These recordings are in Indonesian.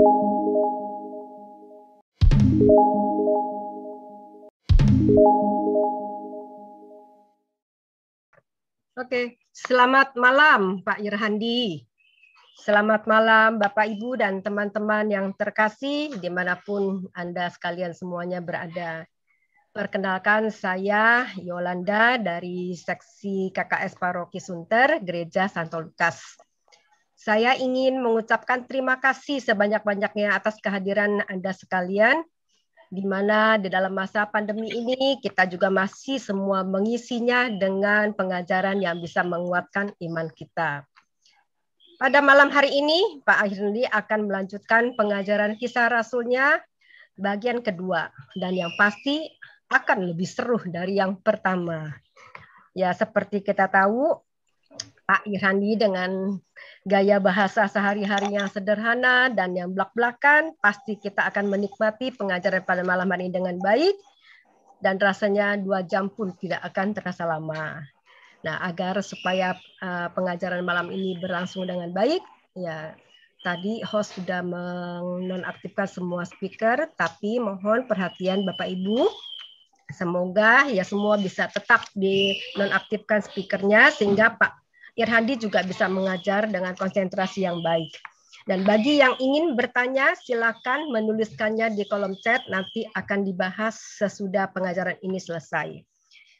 Oke, selamat malam Pak Irhandi. Selamat malam Bapak Ibu dan teman-teman yang terkasih dimanapun Anda sekalian semuanya berada. Perkenalkan saya Yolanda dari Seksi KKS Paroki Sunter, Gereja Santo Lukas. Saya ingin mengucapkan terima kasih sebanyak-banyaknya atas kehadiran Anda sekalian, di mana di dalam masa pandemi ini kita juga masih semua mengisinya dengan pengajaran yang bisa menguatkan iman kita. Pada malam hari ini, Pak Irhandi akan melanjutkan pengajaran Kisah Rasulnya bagian kedua, dan yang pasti akan lebih seru dari yang pertama. Ya, seperti kita tahu, Pak Irhandi dengan gaya bahasa sehari-hari yang sederhana dan yang belak-belakan, pasti kita akan menikmati pengajaran pada malam hari ini dengan baik, dan rasanya 2 jam pun tidak akan terasa lama. Nah, agar supaya pengajaran malam ini berlangsung dengan baik, ya tadi host sudah menonaktifkan semua speaker, tapi mohon perhatian Bapak Ibu. Semoga ya semua bisa tetap dinonaktifkan speakernya sehingga Pak Irhandi juga bisa mengajar dengan konsentrasi yang baik. Dan bagi yang ingin bertanya, silakan menuliskannya di kolom chat, nanti akan dibahas sesudah pengajaran ini selesai.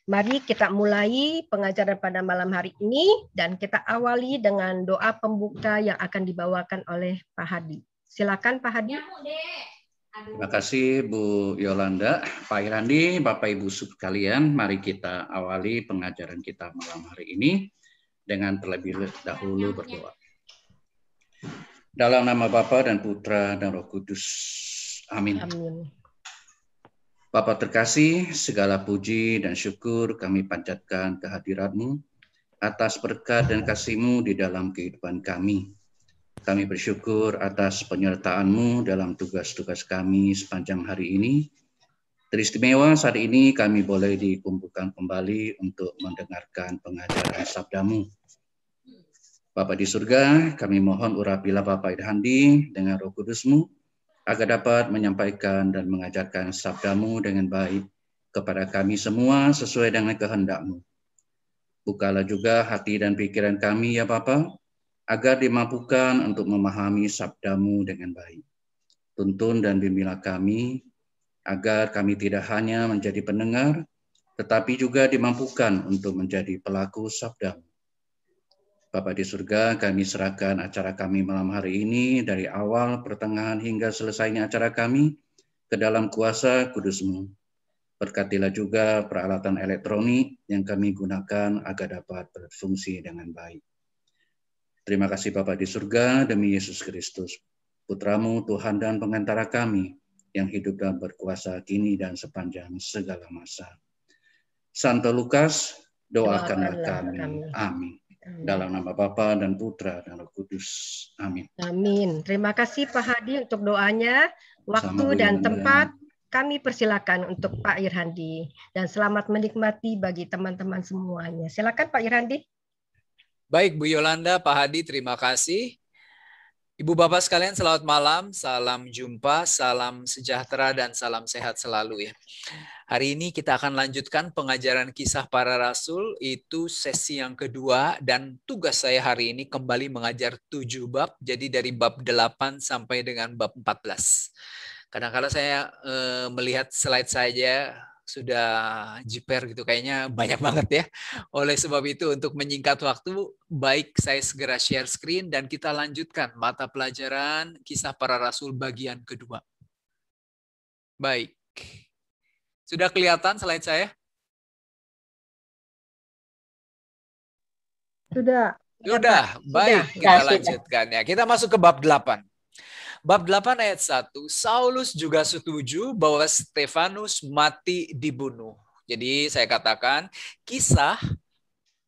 Mari kita mulai pengajaran pada malam hari ini dan kita awali dengan doa pembuka yang akan dibawakan oleh Pak Hadi. Silakan Pak Hadi. Terima kasih Bu Yolanda, Pak Irhandi, Bapak Ibu sekalian. Mari kita awali pengajaran kita malam hari ini dengan terlebih dahulu berdoa. Dalam nama Bapa dan Putra dan Roh Kudus. Amin. Amin. Bapa terkasih, segala puji dan syukur kami panjatkan kehadirat-Mu atas berkat dan kasih-Mu di dalam kehidupan kami. Kami bersyukur atas penyertaan-Mu dalam tugas-tugas kami sepanjang hari ini. Teristimewa saat ini kami boleh dikumpulkan kembali untuk mendengarkan pengajaran sabda-Mu. Bapa di surga, kami mohon urapilah Bapak Irhandi dengan Roh Kudus-Mu, agar dapat menyampaikan dan mengajarkan sabda-Mu dengan baik kepada kami semua sesuai dengan kehendak-Mu. Bukalah juga hati dan pikiran kami ya Bapa, agar dimampukan untuk memahami sabda-Mu dengan baik. Tuntun dan bimbinglah kami, agar kami tidak hanya menjadi pendengar, tetapi juga dimampukan untuk menjadi pelaku sabda-Mu. Bapa di surga, kami serahkan acara kami malam hari ini dari awal, pertengahan hingga selesainya acara kami ke dalam kuasa Kudus-Mu. Berkatilah juga peralatan elektronik yang kami gunakan agar dapat berfungsi dengan baik. Terima kasih Bapa di surga, demi Yesus Kristus, Putra-Mu, Tuhan dan pengantara kami, yang hidup dan berkuasa kini dan sepanjang segala masa. Santo Lukas, doakanlah kami. Amin. Dalam nama Bapa dan Putra dan Roh Kudus. Amin. Amin. Terima kasih Pak Hadi untuk doanya. Waktu dan tempat kami persilakan untuk Pak Irhandi. Dan selamat menikmati bagi teman-teman semuanya. Silakan Pak Irhandi. Baik Bu Yolanda, Pak Hadi, terima kasih. Ibu Bapak sekalian, selamat malam, salam jumpa, salam sejahtera, dan salam sehat selalu ya. Hari ini kita akan lanjutkan pengajaran Kisah Para Rasul, itu sesi yang kedua, dan tugas saya hari ini kembali mengajar 7 bab, jadi dari bab 8 sampai dengan bab 14. Kadang-kadang saya melihat slide saja, sudah jiper gitu, kayaknya banyak banget ya. Oleh sebab itu untuk menyingkat waktu, baik saya segera share screen dan kita lanjutkan mata pelajaran Kisah Para Rasul bagian kedua. Baik. Sudah kelihatan slide saya? Sudah. Sudah. Baik, kita lanjutkan ya. Kita masuk ke bab 8. Bab 8 ayat 1, Saulus juga setuju bahwa Stefanus mati dibunuh. Jadi saya katakan kisah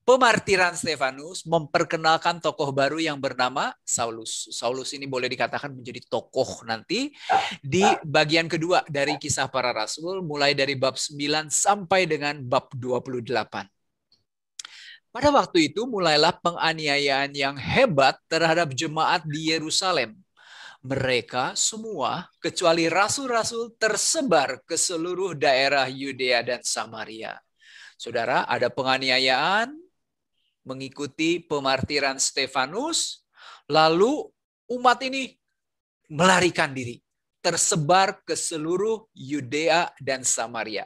pemartiran Stefanus memperkenalkan tokoh baru yang bernama Saulus. Saulus ini boleh dikatakan menjadi tokoh nanti di bagian kedua dari Kisah Para Rasul, mulai dari bab 9 sampai dengan bab 28. Pada waktu itu mulailah penganiayaan yang hebat terhadap jemaat di Yerusalem. mereka semua kecuali rasul-rasul tersebar ke seluruh daerah Yudea dan Samaria. Saudara, ada penganiayaan mengikuti pemartiran Stefanus, lalu umat ini melarikan diri, tersebar ke seluruh Yudea dan Samaria.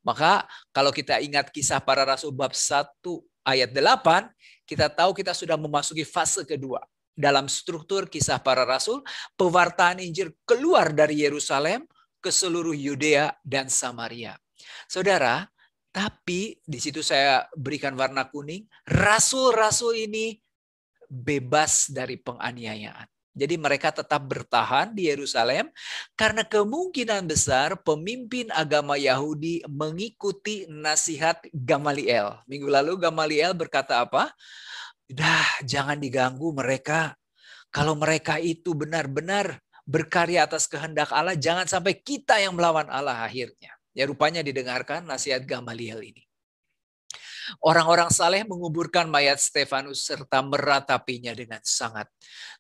Maka kalau kita ingat kisah para rasul bab 1 ayat 8, kita tahu kita sudah memasuki fase kedua. Dalam struktur kisah para rasul, pewartaan Injil keluar dari Yerusalem ke seluruh Yudea dan Samaria. Saudara, tapi di situ saya berikan warna kuning, rasul-rasul ini bebas dari penganiayaan. Jadi mereka tetap bertahan di Yerusalem karena kemungkinan besar pemimpin agama Yahudi mengikuti nasihat Gamaliel. Minggu lalu Gamaliel berkata apa? Dah, jangan diganggu mereka. Kalau mereka itu benar-benar berkarya atas kehendak Allah, jangan sampai kita yang melawan Allah akhirnya. Ya, rupanya didengarkan nasihat Gamaliel ini. Orang-orang saleh menguburkan mayat Stefanus serta meratapinya dengan sangat.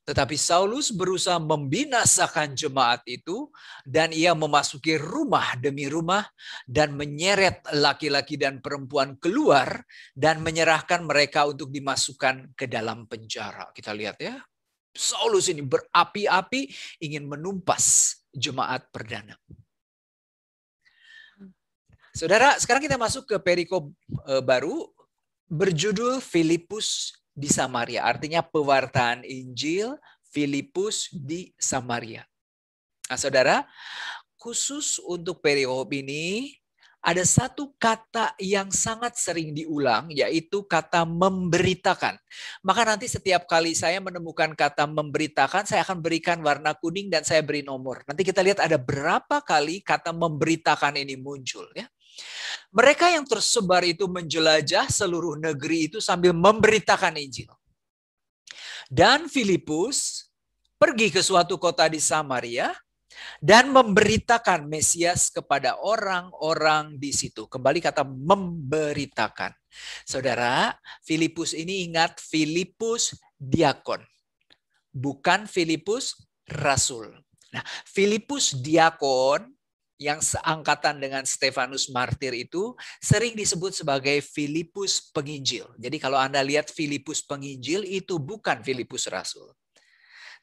Tetapi Saulus berusaha membinasakan jemaat itu dan ia memasuki rumah demi rumah dan menyeret laki-laki dan perempuan keluar dan menyerahkan mereka untuk dimasukkan ke dalam penjara. Kita lihat ya. Saulus ini berapi-api ingin menumpas jemaat perdana. Saudara, sekarang kita masuk ke perikop baru berjudul Filipus di Samaria. Artinya pewartaan Injil Filipus di Samaria. Nah, saudara, khusus untuk perikop ini ada satu kata yang sangat sering diulang, yaitu kata memberitakan. Maka nanti setiap kali saya menemukan kata memberitakan, saya akan berikan warna kuning dan saya beri nomor. Nanti kita lihat ada berapa kali kata memberitakan ini muncul, ya. Mereka yang tersebar itu menjelajah seluruh negeri itu sambil memberitakan Injil. Dan Filipus pergi ke suatu kota di Samaria dan memberitakan Mesias kepada orang-orang di situ. Kembali kata memberitakan. Saudara, Filipus ini ingat Filipus diakon. Bukan Filipus rasul. Nah, Filipus diakon yang seangkatan dengan Stefanus martir itu sering disebut sebagai Filipus penginjil. Jadi kalau Anda lihat Filipus penginjil itu bukan Filipus rasul.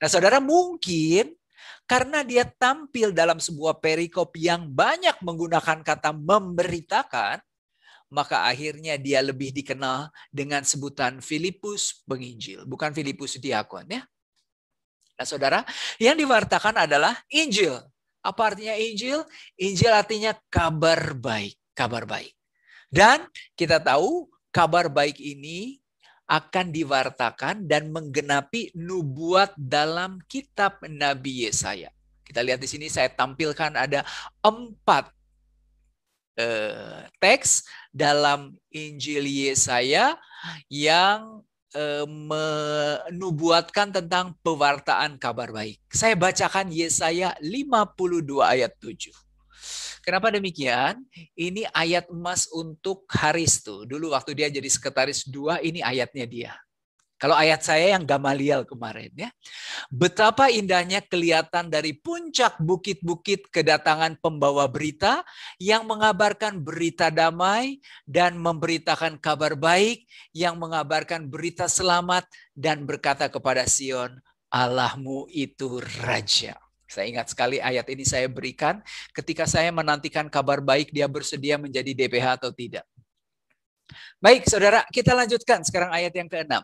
Nah, saudara, mungkin karena dia tampil dalam sebuah perikop yang banyak menggunakan kata memberitakan, maka akhirnya dia lebih dikenal dengan sebutan Filipus penginjil, bukan Filipus diakon, ya. Nah, saudara, yang diwartakan adalah Injil. Apa artinya Injil? Injil artinya kabar baik, kabar baik. Dan kita tahu kabar baik ini akan diwartakan dan menggenapi nubuat dalam kitab Nabi Yesaya. Kita lihat di sini saya tampilkan ada 4 teks dalam Injil Yesaya yang menubuatkan tentang pewartaan kabar baik. Saya bacakan Yesaya 52 ayat 7. Kenapa demikian? Ini ayat emas untuk Haristo. Dulu waktu dia jadi sekretaris 2, ini ayatnya dia. Kalau ayat saya yang Gamaliel kemarin, ya. Betapa indahnya kelihatan dari puncak bukit-bukit kedatangan pembawa berita yang mengabarkan berita damai dan memberitakan kabar baik, yang mengabarkan berita selamat dan berkata kepada Sion, Allahmu itu Raja. Saya ingat sekali ayat ini saya berikan ketika saya menantikan kabar baik dia bersedia menjadi DPH atau tidak. Baik, saudara, kita lanjutkan sekarang ayat yang ke-6.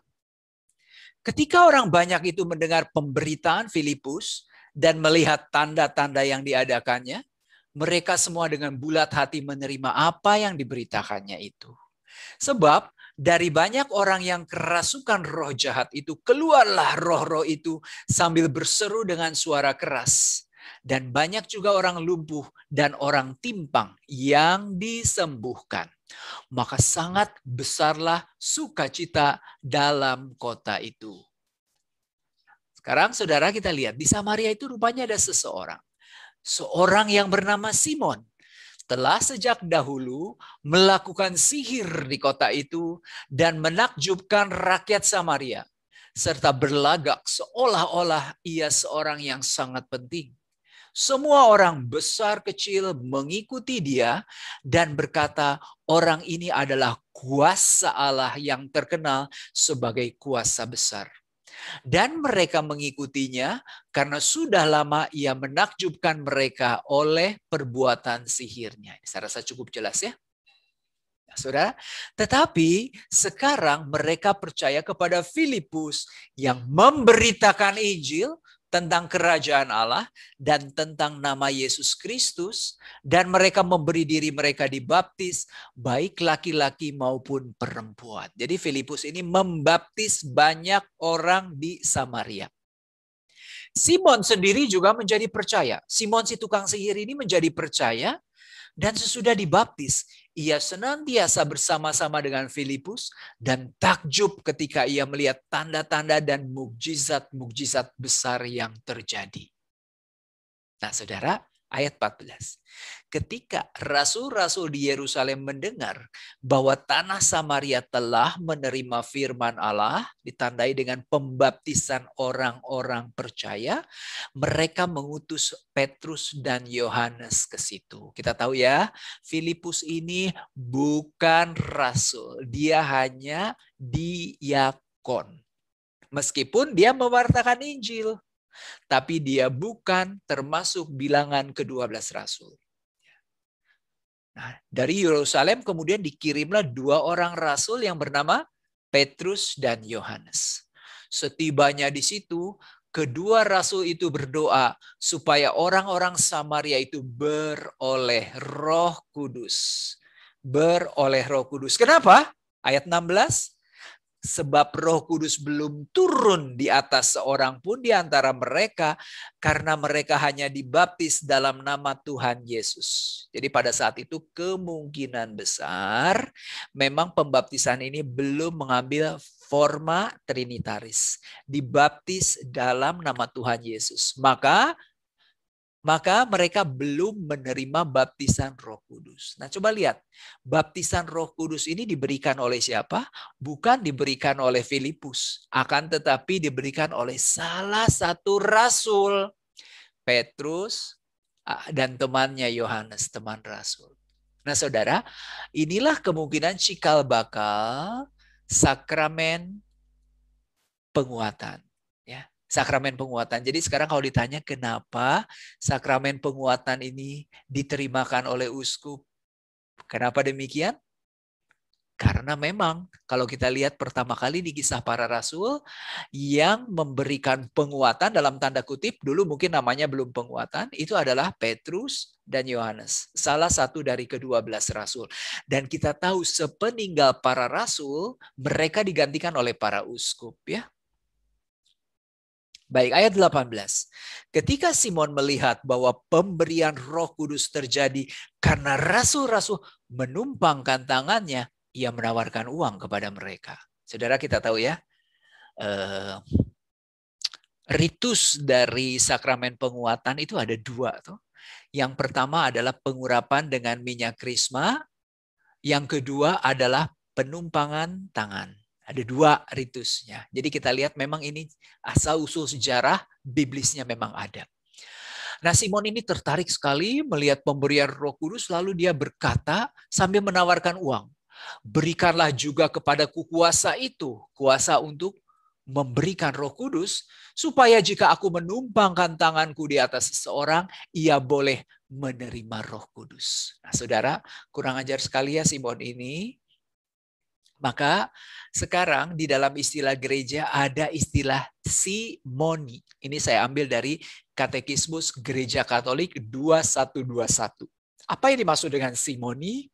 Ketika orang banyak itu mendengar pemberitaan Filipus dan melihat tanda-tanda yang diadakannya, mereka semua dengan bulat hati menerima apa yang diberitakannya itu. Sebab dari banyak orang yang kerasukan roh jahat itu, keluarlah roh-roh itu sambil berseru dengan suara keras. Dan banyak juga orang lumpuh dan orang timpang yang disembuhkan. Maka sangat besarlah sukacita dalam kota itu. Sekarang saudara kita lihat di Samaria itu rupanya ada seseorang. Seorang yang bernama Simon. Telah sejak dahulu melakukan sihir di kota itu dan menakjubkan rakyat Samaria. serta berlagak seolah-olah ia seorang yang sangat penting. Semua orang besar kecil mengikuti dia dan berkata, orang ini adalah kuasa Allah yang terkenal sebagai kuasa besar. Dan mereka mengikutinya karena sudah lama ia menakjubkan mereka oleh perbuatan sihirnya. Saya rasa cukup jelas ya. Saudara, tetapi sekarang mereka percaya kepada Filipus yang memberitakan Injil tentang kerajaan Allah dan tentang nama Yesus Kristus, dan mereka memberi diri mereka dibaptis, baik laki-laki maupun perempuan. Jadi Filipus ini membaptis banyak orang di Samaria. Simon sendiri juga menjadi percaya. Simon si tukang sihir ini menjadi percaya, dan sesudah dibaptis, ia senantiasa bersama-sama dengan Filipus dan takjub ketika ia melihat tanda-tanda dan mukjizat-mukjizat besar yang terjadi. Nah, saudara, ayat 14. Ketika rasul-rasul di Yerusalem mendengar bahwa tanah Samaria telah menerima firman Allah, ditandai dengan pembaptisan orang-orang percaya, mereka mengutus Petrus dan Yohanes ke situ. Kita tahu ya, Filipus ini bukan rasul, dia hanya diakon. Meskipun dia mewartakan Injil, tapi dia bukan termasuk bilangan ke-12 rasul. Nah, dari Yerusalem kemudian dikirimlah 2 orang rasul yang bernama Petrus dan Yohanes. Setibanya di situ, kedua rasul itu berdoa supaya orang-orang Samaria itu beroleh Roh Kudus. Beroleh Roh Kudus. Kenapa? Ayat 16. Sebab Roh Kudus belum turun di atas seorang pun di antara mereka, karena mereka hanya dibaptis dalam nama Tuhan Yesus. Jadi pada saat itu kemungkinan besar memang pembaptisan ini belum mengambil forma trinitaris. Dibaptis dalam nama Tuhan Yesus. Maka mereka belum menerima baptisan Roh Kudus. Nah, coba lihat. Baptisan Roh Kudus ini diberikan oleh siapa? Bukan diberikan oleh Filipus. Akan tetapi diberikan oleh salah satu rasul. Petrus dan temannya Yohanes, teman rasul. Nah, saudara, inilah kemungkinan cikal bakal sakramen penguatan. Sakramen penguatan. Jadi sekarang kalau ditanya kenapa sakramen penguatan ini diterimakan oleh uskup? Kenapa demikian? Karena memang kalau kita lihat pertama kali di Kisah Para Rasul yang memberikan penguatan dalam tanda kutip, dulu mungkin namanya belum penguatan, itu adalah Petrus dan Yohanes. Salah satu dari ke-12 rasul. Dan kita tahu sepeninggal para rasul, mereka digantikan oleh para uskup ya. Baik, ayat 18. Ketika Simon melihat bahwa pemberian Roh Kudus terjadi karena rasul-rasul menumpangkan tangannya, ia menawarkan uang kepada mereka. Saudara, kita tahu ya, ritus dari sakramen penguatan itu ada 2 tuh. Yang pertama adalah pengurapan dengan minyak krisma, yang kedua adalah penumpangan tangan. Ada 2 ritusnya. Jadi kita lihat memang ini asal-usul sejarah biblisnya memang ada. Nah, Simon ini tertarik sekali melihat pemberian Roh Kudus, lalu dia berkata sambil menawarkan uang. Berikanlah juga kepadaku kuasa itu, kuasa untuk memberikan Roh Kudus, supaya jika aku menumpangkan tanganku di atas seseorang, ia boleh menerima Roh Kudus. Nah, saudara, kurang ajar sekali ya Simon ini. Maka sekarang di dalam istilah gereja ada istilah simoni. Ini saya ambil dari Katekismus Gereja Katolik 2121. Apa yang dimaksud dengan simoni?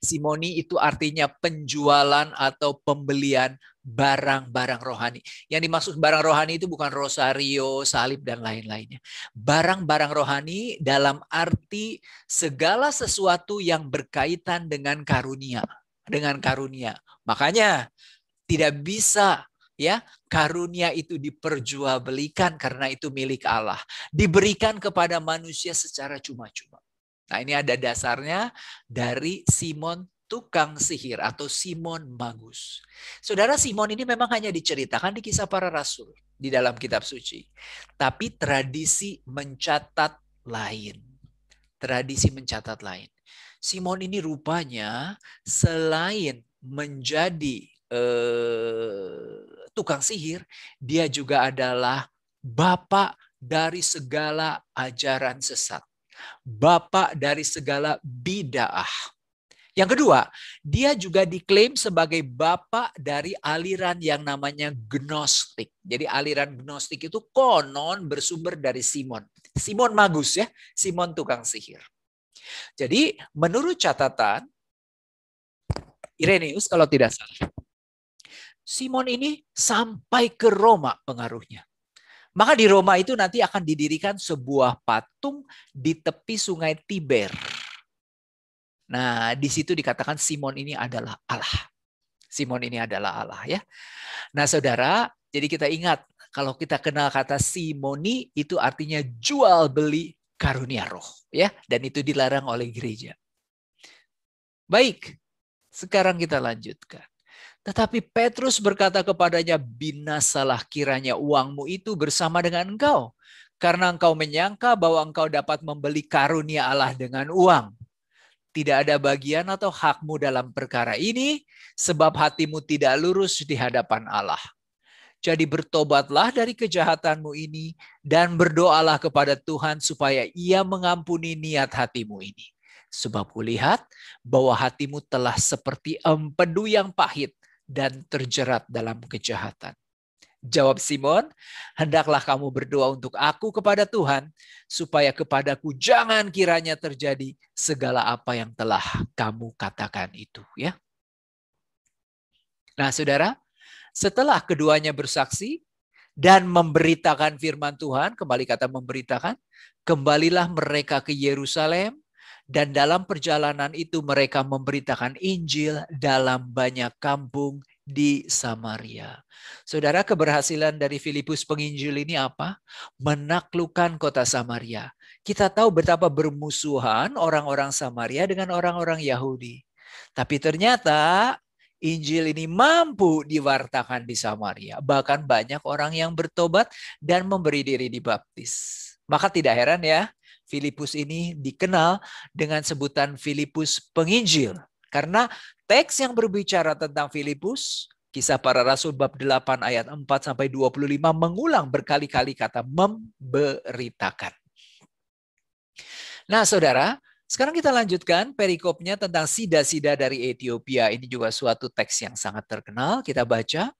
Simoni itu artinya penjualan atau pembelian barang-barang rohani. Yang dimaksud barang rohani itu bukan rosario, salib, dan lain-lainnya. Barang-barang rohani dalam arti segala sesuatu yang berkaitan dengan karunia. Makanya tidak bisa ya karunia itu diperjualbelikan karena itu milik Allah. Diberikan kepada manusia secara cuma-cuma. Nah, ini ada dasarnya dari Simon tukang sihir atau Simon Magus. Saudara, Simon ini memang hanya diceritakan di Kisah Para Rasul di dalam kitab suci. Tapi tradisi mencatat lain. Tradisi mencatat lain. Simon ini rupanya selain menjadi tukang sihir, dia juga adalah bapak dari segala ajaran sesat. Bapak dari segala bid'ah. Yang kedua, dia juga diklaim sebagai bapak dari aliran yang namanya Gnostik. Jadi aliran Gnostik itu konon bersumber dari Simon. Simon Magus ya, Simon tukang sihir. Jadi menurut catatan Irenaeus kalau tidak salah, Simon ini sampai ke Roma pengaruhnya. Maka di Roma itu nanti akan didirikan sebuah patung di tepi sungai Tiber. Nah, di situ dikatakan Simon ini adalah Allah. Simon ini adalah Allah ya. Nah, saudara, jadi kita ingat kalau kita kenal kata simoni itu artinya jual beli karunia roh ya, dan itu dilarang oleh gereja. Baik, sekarang kita lanjutkan. Tetapi Petrus berkata kepadanya, binasalah kiranya uangmu itu bersama dengan engkau, karena engkau menyangka bahwa engkau dapat membeli karunia Allah dengan uang. Tidak ada bagian atau hakmu dalam perkara ini, sebab hatimu tidak lurus di hadapan Allah. Jadi bertobatlah dari kejahatanmu ini, dan berdoalah kepada Tuhan supaya Ia mengampuni niat hatimu ini. Sebab kulihat bahwa hatimu telah seperti empedu yang pahit dan terjerat dalam kejahatan. Jawab Simon, hendaklah kamu berdoa untuk aku kepada Tuhan, supaya kepadaku jangan kiranya terjadi segala apa yang telah kamu katakan itu. Ya. Nah saudara, setelah keduanya bersaksi dan memberitakan firman Tuhan, kembali kata memberitakan, kembalilah mereka ke Yerusalem, dan dalam perjalanan itu mereka memberitakan Injil dalam banyak kampung di Samaria. Saudara, keberhasilan dari Filipus penginjil ini apa? Menaklukkan kota Samaria. Kita tahu betapa bermusuhan orang-orang Samaria dengan orang-orang Yahudi. Tapi ternyata Injil ini mampu diwartakan di Samaria. Bahkan banyak orang yang bertobat dan memberi diri dibaptis. Maka tidak heran ya, Filipus ini dikenal dengan sebutan Filipus penginjil. Karena teks yang berbicara tentang Filipus, Kisah Para Rasul bab 8 ayat 4-25 mengulang berkali-kali kata memberitakan. Nah saudara, sekarang kita lanjutkan perikopnya tentang sida-sida dari Ethiopia. Ini juga suatu teks yang sangat terkenal. Kita baca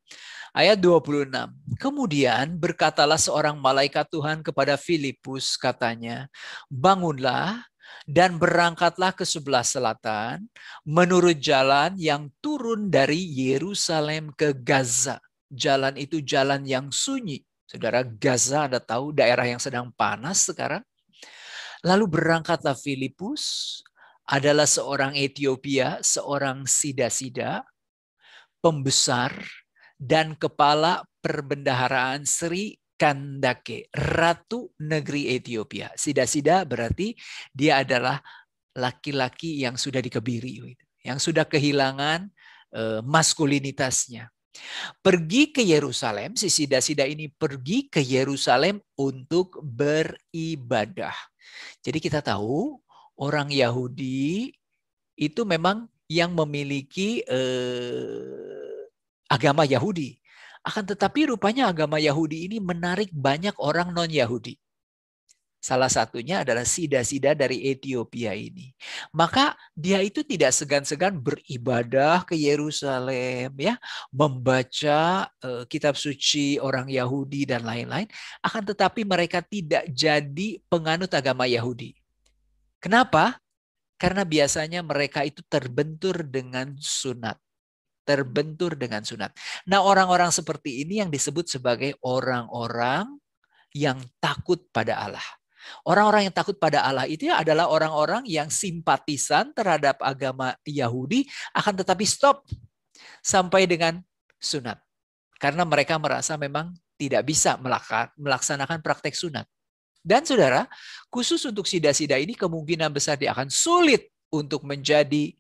ayat 26. Kemudian berkatalah seorang malaikat Tuhan kepada Filipus, katanya, bangunlah dan berangkatlah ke sebelah selatan menurut jalan yang turun dari Yerusalem ke Gaza. Jalan itu jalan yang sunyi. Saudara, Gaza Anda tahu daerah yang sedang panas sekarang. Lalu berangkatlah Filipus, adalah seorang Ethiopia, seorang sida-sida, pembesar, dan kepala perbendaharaan Sri Kandake, Ratu Negeri Ethiopia. Sida-sida berarti dia adalah laki-laki yang sudah dikebiri, yang sudah kehilangan maskulinitasnya. Pergi ke Yerusalem, si sida-sida ini pergi ke Yerusalem untuk beribadah. Jadi kita tahu orang Yahudi itu memang yang memiliki agama Yahudi. Akan tetapi rupanya agama Yahudi ini menarik banyak orang non-Yahudi. Salah satunya adalah sida-sida dari Ethiopia ini. Maka dia itu tidak segan-segan beribadah ke Yerusalem, ya, membaca kitab suci orang Yahudi dan lain-lain. Akan tetapi mereka tidak jadi penganut agama Yahudi. Kenapa? Karena biasanya mereka itu terbentur dengan sunat. Terbentur dengan sunat. Nah, orang-orang seperti ini yang disebut sebagai orang-orang yang takut pada Allah. Orang-orang yang takut pada Allah itu adalah orang-orang yang simpatisan terhadap agama Yahudi, akan tetapi stop sampai dengan sunat. Karena mereka merasa memang tidak bisa melaksanakan praktek sunat. Dan saudara, khusus untuk sida-sida ini kemungkinan besar dia akan sulit untuk menjadi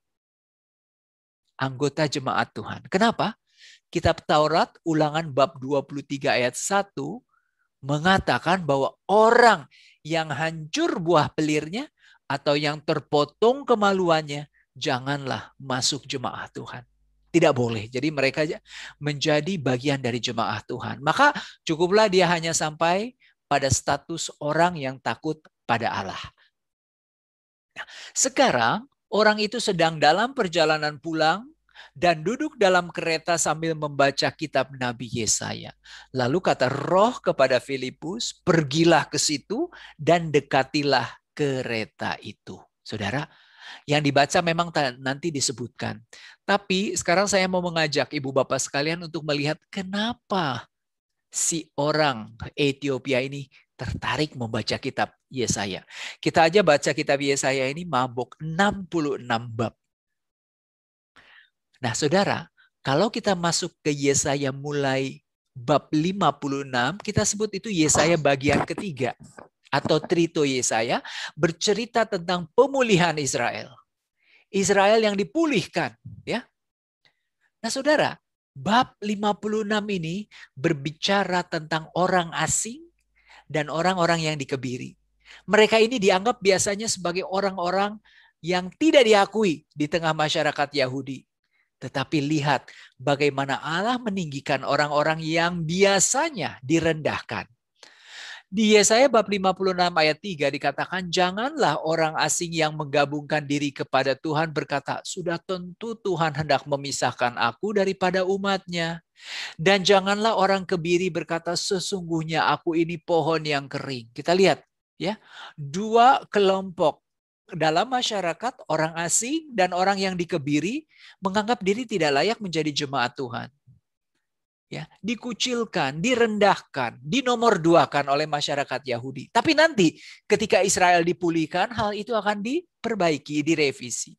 anggota jemaat Tuhan. Kenapa? Kitab Taurat Ulangan bab 23 ayat 1 mengatakan bahwa orang yang hancur buah pelirnya atau yang terpotong kemaluannya, janganlah masuk jemaat Tuhan. Tidak boleh. Jadi mereka menjadi bagian dari jemaat Tuhan. Maka cukuplah dia hanya sampai pada status orang yang takut pada Allah. Nah, sekarang orang itu sedang dalam perjalanan pulang dan duduk dalam kereta sambil membaca kitab Nabi Yesaya. Lalu kata Roh kepada Filipus, pergilah ke situ dan dekatilah kereta itu. Saudara, yang dibaca memang nanti disebutkan. Tapi sekarang saya mau mengajak ibu bapak sekalian untuk melihat kenapa si orang Ethiopia ini tertarik membaca kitab Yesaya. Kita aja baca kitab Yesaya ini mabok 66 bab. Nah saudara, kalau kita masuk ke Yesaya mulai bab 56, kita sebut itu Yesaya bagian ketiga. Atau Trito Yesaya bercerita tentang pemulihan Israel. Israel yang dipulihkan. Ya. Nah saudara, bab 56 ini berbicara tentang orang asing dan orang-orang yang dikebiri. Mereka ini dianggap biasanya sebagai orang-orang yang tidak diakui di tengah masyarakat Yahudi. Tetapi lihat bagaimana Allah meninggikan orang-orang yang biasanya direndahkan. Di Yesaya bab 56 ayat 3 dikatakan, janganlah orang asing yang menggabungkan diri kepada Tuhan berkata, sudah tentu Tuhan hendak memisahkan aku daripada umatnya. Dan janganlah orang kebiri berkata, sesungguhnya aku ini pohon yang kering. Kita lihat ya, dua kelompok dalam masyarakat, orang asing dan orang yang dikebiri menganggap diri tidak layak menjadi jemaat Tuhan. Ya, dikucilkan, direndahkan, dinomorduakan oleh masyarakat Yahudi. Tapi nanti ketika Israel dipulihkan, hal itu akan diperbaiki, direvisi.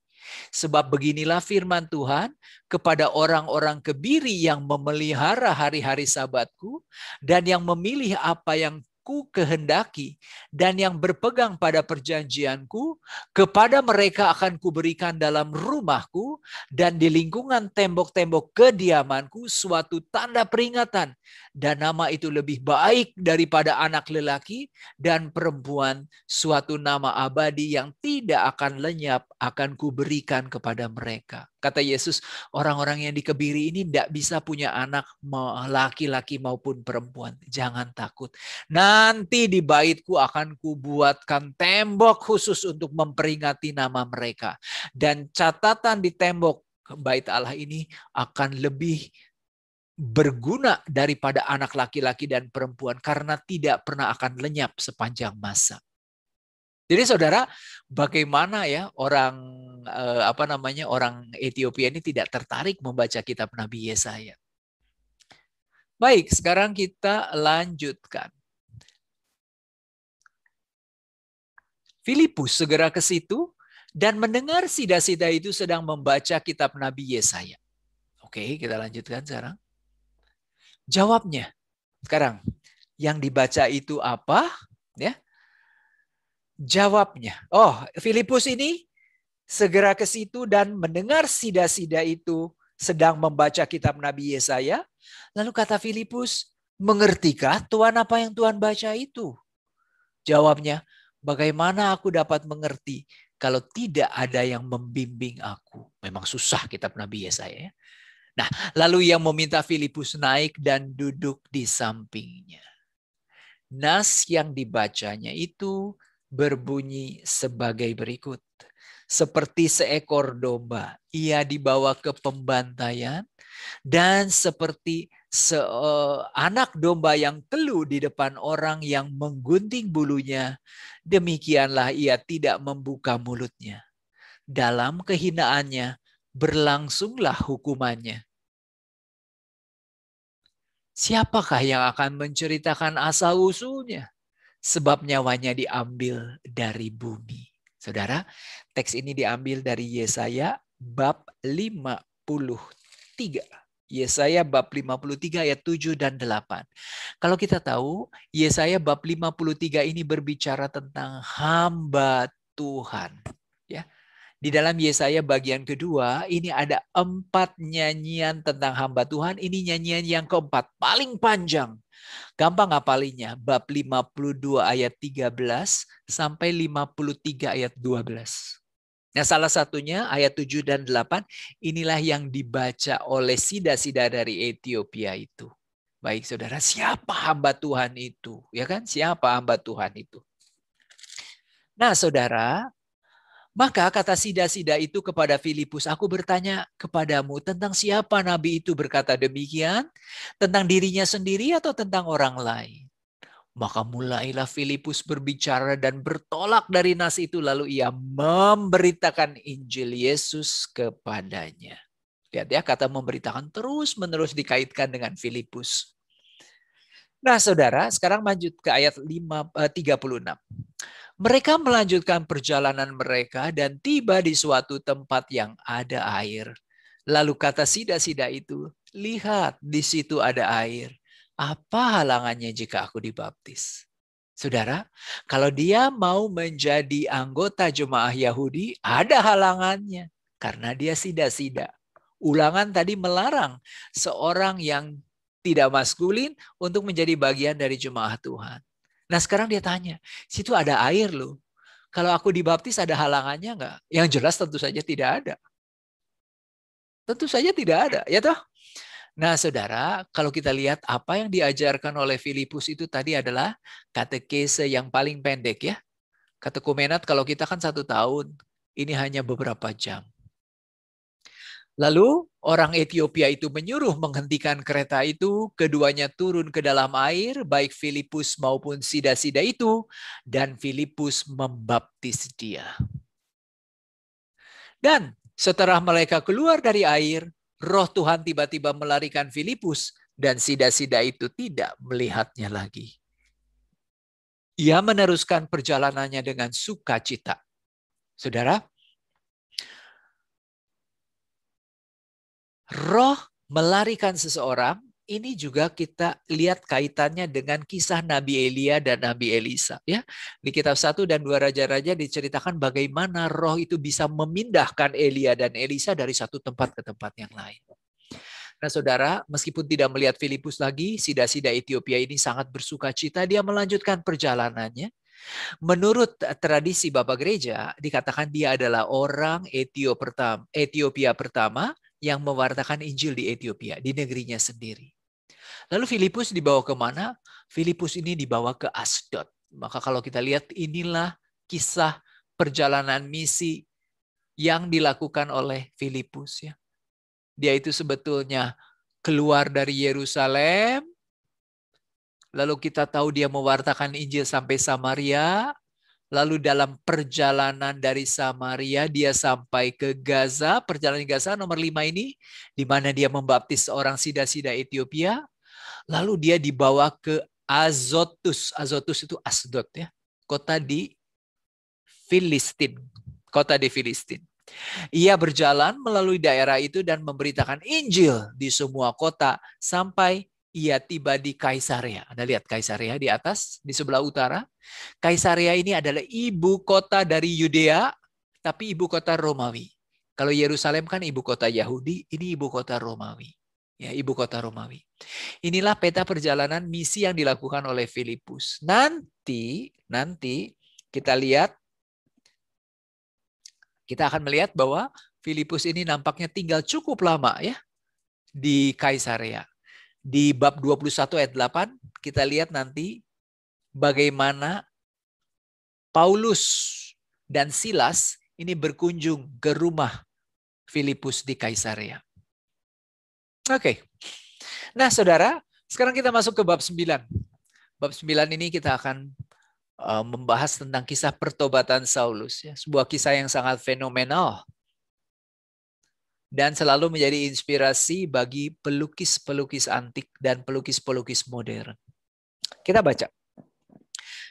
Sebab beginilah firman Tuhan kepada orang-orang kebiri yang memelihara hari-hari Sabatku dan yang memilih apa yang ku kehendaki dan yang berpegang pada perjanjianku, kepada mereka akan kuberikan dalam rumahku dan di lingkungan tembok-tembok kediamanku suatu tanda peringatan, dan nama itu lebih baik daripada anak lelaki dan perempuan, suatu nama abadi yang tidak akan lenyap akan kuberikan kepada mereka. Kata Yesus, orang-orang yang dikebiri ini tidak bisa punya anak laki-laki maupun perempuan. Jangan takut. Nanti di baitku akan kubuatkan tembok khusus untuk memperingati nama mereka. Dan catatan di tembok bait Allah ini akan lebih berguna daripada anak laki-laki dan perempuan karena tidak pernah akan lenyap sepanjang masa. Jadi saudara, bagaimana ya orang orang Ethiopia ini tidak tertarik membaca kitab Nabi Yesaya? Baik, sekarang kita lanjutkan. Filipus segera ke situ dan mendengar sida-sida itu sedang membaca kitab Nabi Yesaya. Oke, kita lanjutkan sekarang. Jawabnya, sekarang yang dibaca itu apa? Ya. Jawabnya, Filipus ini segera ke situ dan mendengar sida-sida itu sedang membaca kitab Nabi Yesaya. Lalu kata Filipus, mengertikah Tuhan apa yang Tuhan baca itu? Jawabnya, bagaimana aku dapat mengerti kalau tidak ada yang membimbing aku? Memang susah kitab Nabi Yesaya. Nah, lalu yang meminta Filipus naik dan duduk di sampingnya. Nas yang dibacanya itu berbunyi sebagai berikut. Seperti seekor domba, ia dibawa ke pembantaian, dan seperti anak domba yang keluh di depan orang yang menggunting bulunya, demikianlah ia tidak membuka mulutnya. Dalam kehinaannya berlangsunglah hukumannya. Siapakah yang akan menceritakan asal-usulnya? Sebab nyawanya diambil dari bumi. Saudara, teks ini diambil dari Yesaya bab 53. Yesaya bab 53 ayat 7 dan 8. Kalau kita tahu, Yesaya bab 53 ini berbicara tentang hamba Tuhan. Ya. Di dalam Yesaya bagian kedua, ini ada 4 nyanyian tentang hamba Tuhan. Ini nyanyian yang keempat, paling panjang. Gampang ngapalinya, bab 52 ayat 13 sampai 53 ayat 12. Nah, salah satunya ayat 7 dan 8, inilah yang dibaca oleh sida-sida dari Ethiopia itu. Baik saudara, siapa hamba Tuhan itu? Ya kan, siapa hamba Tuhan itu? Nah saudara, maka kata sida-sida itu kepada Filipus, aku bertanya kepadamu tentang siapa nabi itu berkata demikian, tentang dirinya sendiri atau tentang orang lain? Maka mulailah Filipus berbicara dan bertolak dari nas itu, lalu ia memberitakan Injil Yesus kepadanya. Lihat ya, kata memberitakan terus-menerus dikaitkan dengan Filipus. Nah saudara, sekarang lanjut ke ayat 36. Mereka melanjutkan perjalanan mereka dan tiba di suatu tempat yang ada air. Lalu kata sida-sida itu, lihat di situ ada air. Apa halangannya jika aku dibaptis? Saudara, kalau dia mau menjadi anggota jemaah Yahudi, ada halangannya. Karena dia sida-sida. Ulangan tadi melarang seorang yang tidak maskulin untuk menjadi bagian dari jemaah Tuhan. Nah sekarang dia tanya, situ ada air loh. Kalau aku dibaptis ada halangannya enggak? Yang jelas tentu saja tidak ada. Tentu saja tidak ada, ya toh? Nah saudara, kalau kita lihat apa yang diajarkan oleh Filipus itu tadi adalah katekese yang paling pendek ya. Katekumenat kalau kita kan 1 tahun, ini hanya beberapa jam. Lalu orang Ethiopia itu menyuruh menghentikan kereta itu, keduanya turun ke dalam air, baik Filipus maupun sida-sida itu, dan Filipus membaptis dia. Dan setelah mereka keluar dari air, Roh Tuhan tiba-tiba melarikan Filipus, dan sida-sida itu tidak melihatnya lagi. Ia meneruskan perjalanannya dengan sukacita. Saudara, Roh melarikan seseorang, ini juga kita lihat kaitannya dengan kisah Nabi Elia dan Nabi Elisa. Ya, di kitab 1 dan 2 Raja-Raja diceritakan bagaimana roh itu bisa memindahkan Elia dan Elisa dari satu tempat ke tempat yang lain. Nah saudara, meskipun tidak melihat Filipus lagi, sida-sida Ethiopia ini sangat bersuka cita, dia melanjutkan perjalanannya. Menurut tradisi Bapak Gereja, dikatakan dia adalah orang Ethiopia pertama yang mewartakan Injil di Ethiopia, di negerinya sendiri. Lalu Filipus dibawa ke mana? Filipus ini dibawa ke Asdod. Maka kalau kita lihat inilah kisah perjalanan misi yang dilakukan oleh Filipus. Ya. Dia itu sebetulnya keluar dari Yerusalem, lalu kita tahu dia mewartakan Injil sampai Samaria. Lalu dalam perjalanan dari Samaria dia sampai ke Gaza, perjalanan Gaza nomor 5 ini, di mana dia membaptis orang sida-sida Ethiopia. Lalu dia dibawa ke Azotus. Azotus itu Asdod ya, kota di Filistin. Kota di Filistin. Ia berjalan melalui daerah itu dan memberitakan Injil di semua kota sampai ia tiba di Kaisarea. Anda lihat Kaisarea di atas, di sebelah utara. Kaisarea ini adalah ibu kota dari Yudea, tapi ibu kota Romawi. Kalau Yerusalem kan ibu kota Yahudi, ini ibu kota Romawi. Ya, ibu kota Romawi. Inilah peta perjalanan misi yang dilakukan oleh Filipus. Nanti kita lihat, kita akan melihat bahwa Filipus ini nampaknya tinggal cukup lama ya di Kaisarea. Di bab 21 ayat 8 kita lihat nanti bagaimana Paulus dan Silas ini berkunjung ke rumah Filipus di Kaisarea. Oke. Nah, saudara, sekarang kita masuk ke bab 9. Bab 9 ini kita akan membahas tentang kisah pertobatan Saulus, ya, sebuah kisah yang sangat fenomenal dan selalu menjadi inspirasi bagi pelukis-pelukis antik dan pelukis-pelukis modern. Kita baca.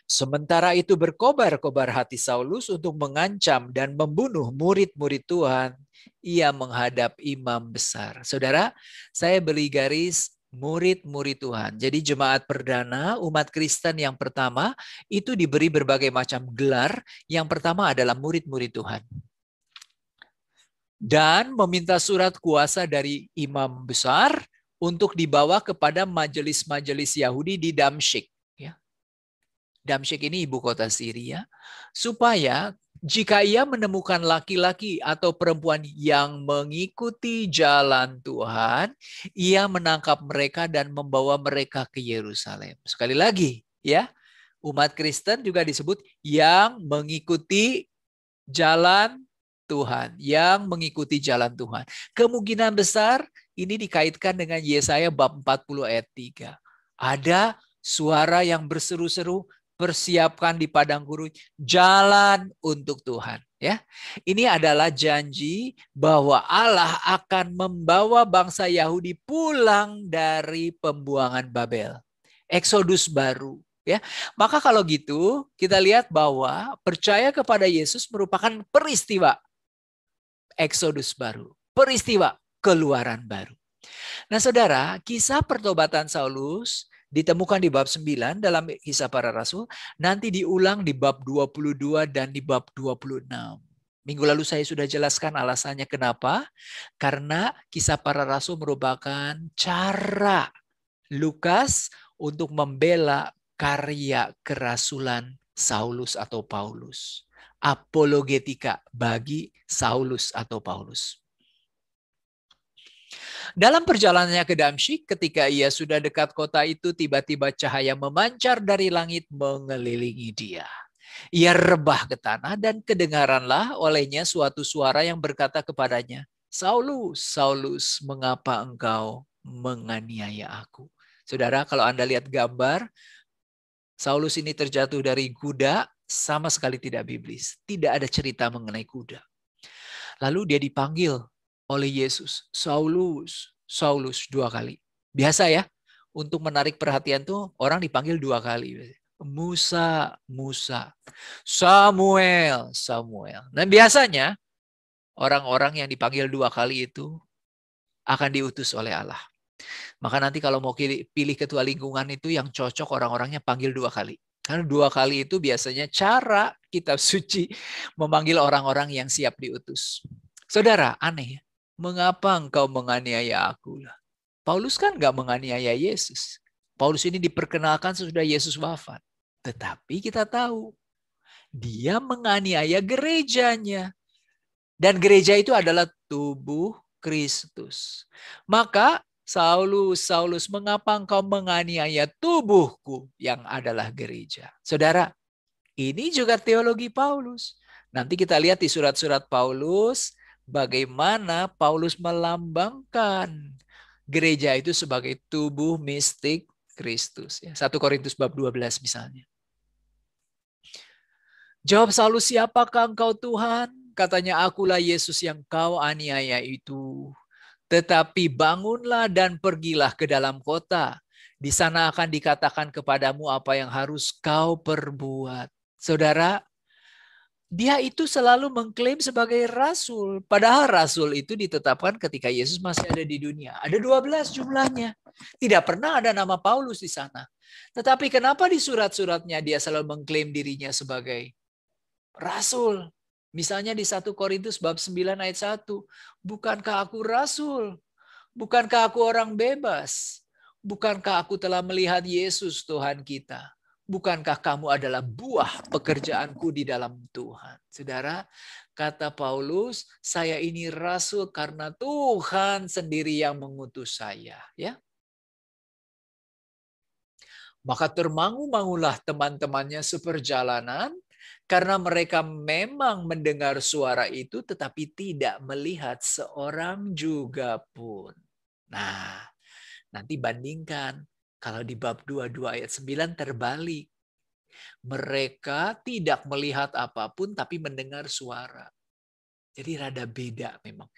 Sementara itu berkobar-kobar hati Saulus untuk mengancam dan membunuh murid-murid Tuhan. Ia menghadap imam besar. Saudara, saya beri garis murid-murid Tuhan. Jadi jemaat perdana, umat Kristen yang pertama, itu diberi berbagai macam gelar. Yang pertama adalah murid-murid Tuhan. dan meminta surat kuasa dari imam besar untuk dibawa kepada majelis-majelis Yahudi di Damsyik. Ya. Damsyik ini ibu kota Syria, supaya jika ia menemukan laki-laki atau perempuan yang mengikuti jalan Tuhan, ia menangkap mereka dan membawa mereka ke Yerusalem. Sekali lagi, ya, umat Kristen juga disebut yang mengikuti jalan Tuhan, yang mengikuti jalan Tuhan. Kemungkinan besar ini dikaitkan dengan Yesaya bab 40 ayat 3. Ada suara yang berseru-seru, persiapkan di padang gurun jalan untuk Tuhan. Ya, ini adalah janji bahwa Allah akan membawa bangsa Yahudi pulang dari pembuangan Babel. Eksodus baru. Ya, maka kalau gitu kita lihat bahwa percaya kepada Yesus merupakan peristiwa Eksodus baru, peristiwa keluaran baru. Nah, saudara, kisah pertobatan Saulus ditemukan di bab 9 dalam Kisah Para Rasul, nanti diulang di bab 22 dan di bab 26. Minggu lalu saya sudah jelaskan alasannya kenapa. Karena Kisah Para Rasul merupakan cara Lukas untuk membela karya kerasulan Saulus atau Paulus. Apologetika bagi Saulus atau Paulus. Dalam perjalanannya ke Damsyik, ketika ia sudah dekat kota itu, tiba-tiba cahaya memancar dari langit mengelilingi dia. Ia rebah ke tanah dan kedengaranlah olehnya suatu suara yang berkata kepadanya, Saulus, Saulus, mengapa engkau menganiaya aku? Saudara, kalau Anda lihat gambar, Saulus ini terjatuh dari kuda, sama sekali tidak biblis. Tidak ada cerita mengenai kuda. Lalu dia dipanggil oleh Yesus, Saulus, Saulus 2 kali. Biasa ya, untuk menarik perhatian tuh orang dipanggil 2 kali. Musa, Musa, Samuel, Samuel. Nah biasanya orang-orang yang dipanggil 2 kali itu akan diutus oleh Allah. Maka nanti kalau mau pilih ketua lingkungan itu yang cocok orang-orangnya panggil 2 kali. Karena 2 kali itu biasanya cara kitab suci memanggil orang-orang yang siap diutus. Saudara, aneh ya. Mengapa engkau menganiaya aku? Paulus kan nggak menganiaya Yesus. Paulus ini diperkenalkan sesudah Yesus wafat. Tetapi kita tahu dia menganiaya gerejanya. Dan gereja itu adalah tubuh Kristus. Maka Saulus, Saulus, mengapa engkau menganiaya tubuhku yang adalah gereja? Saudara, ini juga teologi Paulus. Nanti kita lihat di surat-surat Paulus, bagaimana Paulus melambangkan gereja itu sebagai tubuh mistik Kristus. 1 Korintus bab 12 misalnya. Jawab Saulus, siapakah engkau Tuhan? Katanya, akulah Yesus yang kau aniaya itu. Tetapi bangunlah dan pergilah ke dalam kota. Di sana akan dikatakan kepadamu apa yang harus kau perbuat. Saudara, dia itu selalu mengklaim sebagai rasul. Padahal rasul itu ditetapkan ketika Yesus masih ada di dunia. Ada 12 jumlahnya. Tidak pernah ada nama Paulus di sana. Tetapi kenapa di surat-suratnya dia selalu mengklaim dirinya sebagai rasul? Misalnya di 1 Korintus bab 9 ayat 1. Bukankah aku rasul? Bukankah aku orang bebas? Bukankah aku telah melihat Yesus Tuhan kita? Bukankah kamu adalah buah pekerjaanku di dalam Tuhan? Saudara, kata Paulus, saya ini rasul karena Tuhan sendiri yang mengutus saya. Ya. Maka termangu-mangulah teman-temannya seperjalanan, karena mereka memang mendengar suara itu tetapi tidak melihat seorang juga pun. Nah, nanti bandingkan. Kalau di bab 22 ayat 9 terbalik. Mereka tidak melihat apapun tapi mendengar suara. Jadi rada beda memang.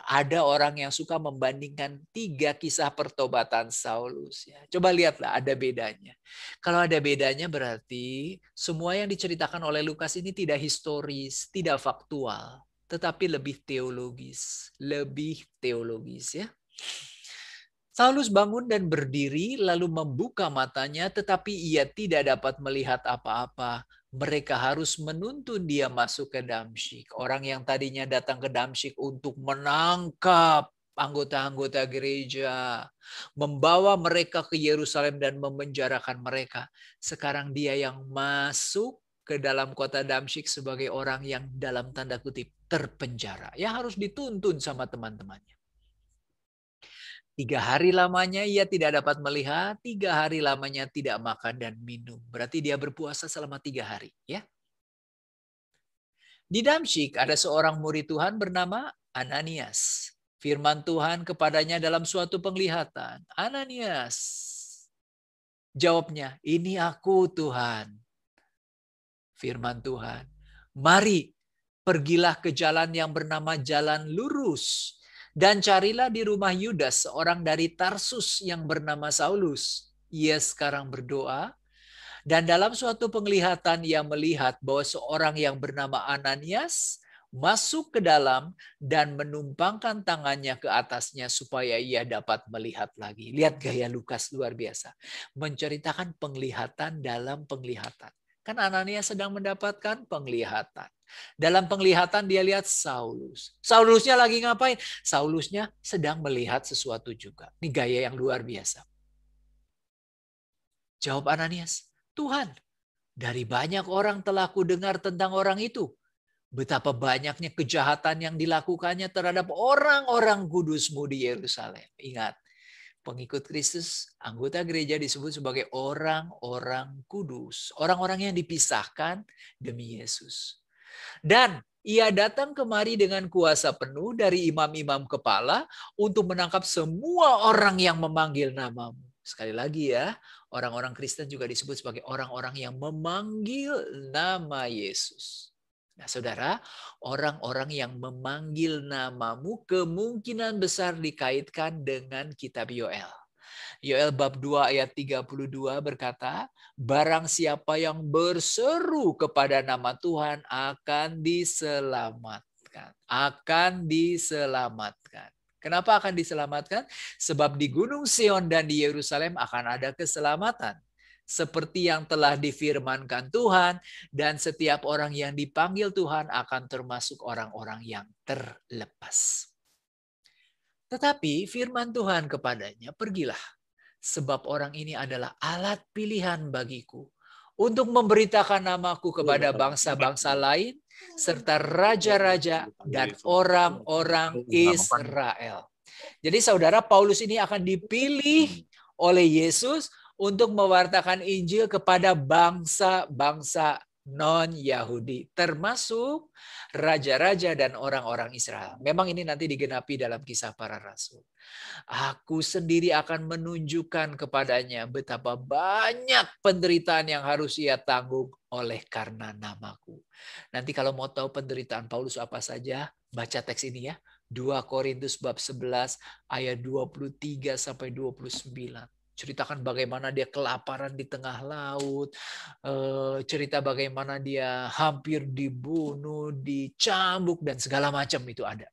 Ada orang yang suka membandingkan 3 kisah pertobatan Saulus. Ya. Coba lihatlah ada bedanya. Kalau ada bedanya berarti semua yang diceritakan oleh Lukas ini tidak historis, tidak faktual, tetapi lebih teologis. Lebih teologis ya. Saulus bangun dan berdiri lalu membuka matanya tetapi ia tidak dapat melihat apa-apa. mereka harus menuntun dia masuk ke Damsyik. Orang yang tadinya datang ke Damsyik untuk menangkap anggota-anggota gereja, membawa mereka ke Yerusalem dan memenjarakan mereka. Sekarang dia yang masuk ke dalam kota Damsyik sebagai orang yang dalam tanda kutip terpenjara. Yang harus dituntun sama teman-temannya. 3 hari lamanya ia tidak dapat melihat, 3 hari lamanya tidak makan dan minum. Berarti dia berpuasa selama 3 hari. Ya. Di Damsyik ada seorang murid Tuhan bernama Ananias. Firman Tuhan kepadanya dalam suatu penglihatan. Ananias. Jawabnya, ini aku Tuhan. Firman Tuhan. Mari, pergilah ke jalan yang bernama Jalan Lurus. Dan carilah di rumah Yudas, seorang dari Tarsus yang bernama Saulus. Ia sekarang berdoa. Dan dalam suatu penglihatan ia melihat bahwa seorang yang bernama Ananias masuk ke dalam dan menumpangkan tangannya ke atasnya supaya ia dapat melihat lagi. Lihat gaya Lukas luar biasa. Menceritakan penglihatan dalam penglihatan. Kan Ananias sedang mendapatkan penglihatan. Dalam penglihatan dia lihat Saulus. Saulusnya lagi ngapain? Saulusnya sedang melihat sesuatu juga. Ini gaya yang luar biasa. Jawab Ananias, Tuhan, dari banyak orang telah kudengar tentang orang itu. Betapa banyaknya kejahatan yang dilakukannya terhadap orang-orang kudus-Mu di Yerusalem. Ingat, pengikut Kristus, anggota gereja disebut sebagai orang-orang kudus. Orang-orang yang dipisahkan demi Yesus. Dan ia datang kemari dengan kuasa penuh dari imam-imam kepala untuk menangkap semua orang yang memanggil nama-Mu. Sekali lagi ya, orang-orang Kristen juga disebut sebagai orang-orang yang memanggil nama Yesus. Nah saudara, orang-orang yang memanggil nama-Mu kemungkinan besar dikaitkan dengan kitab Yoel. Yoel bab 2 ayat 32 berkata, barang siapa yang berseru kepada nama Tuhan akan diselamatkan. Akan diselamatkan. Kenapa akan diselamatkan? Sebab di Gunung Sion dan di Yerusalem akan ada keselamatan. Seperti yang telah difirmankan Tuhan, dan setiap orang yang dipanggil Tuhan akan termasuk orang-orang yang terlepas. Tetapi firman Tuhan kepadanya, pergilah. Sebab orang ini adalah alat pilihan bagiku untuk memberitakan namaku kepada bangsa-bangsa lain serta raja-raja dan orang-orang Israel. Jadi saudara, Paulus ini akan dipilih oleh Yesus untuk mewartakan Injil kepada bangsa-bangsa non-Yahudi, termasuk raja-raja dan orang-orang Israel. Memang ini nanti digenapi dalam Kisah Para Rasul. Aku sendiri akan menunjukkan kepadanya betapa banyak penderitaan yang harus ia tanggung oleh karena namaku. Nanti kalau mau tahu penderitaan Paulus apa saja, baca teks ini ya. 2 Korintus bab 11 ayat 23 sampai 29. Ceritakan bagaimana dia kelaparan di tengah laut. Cerita bagaimana dia hampir dibunuh, dicambuk, dan segala macam itu ada.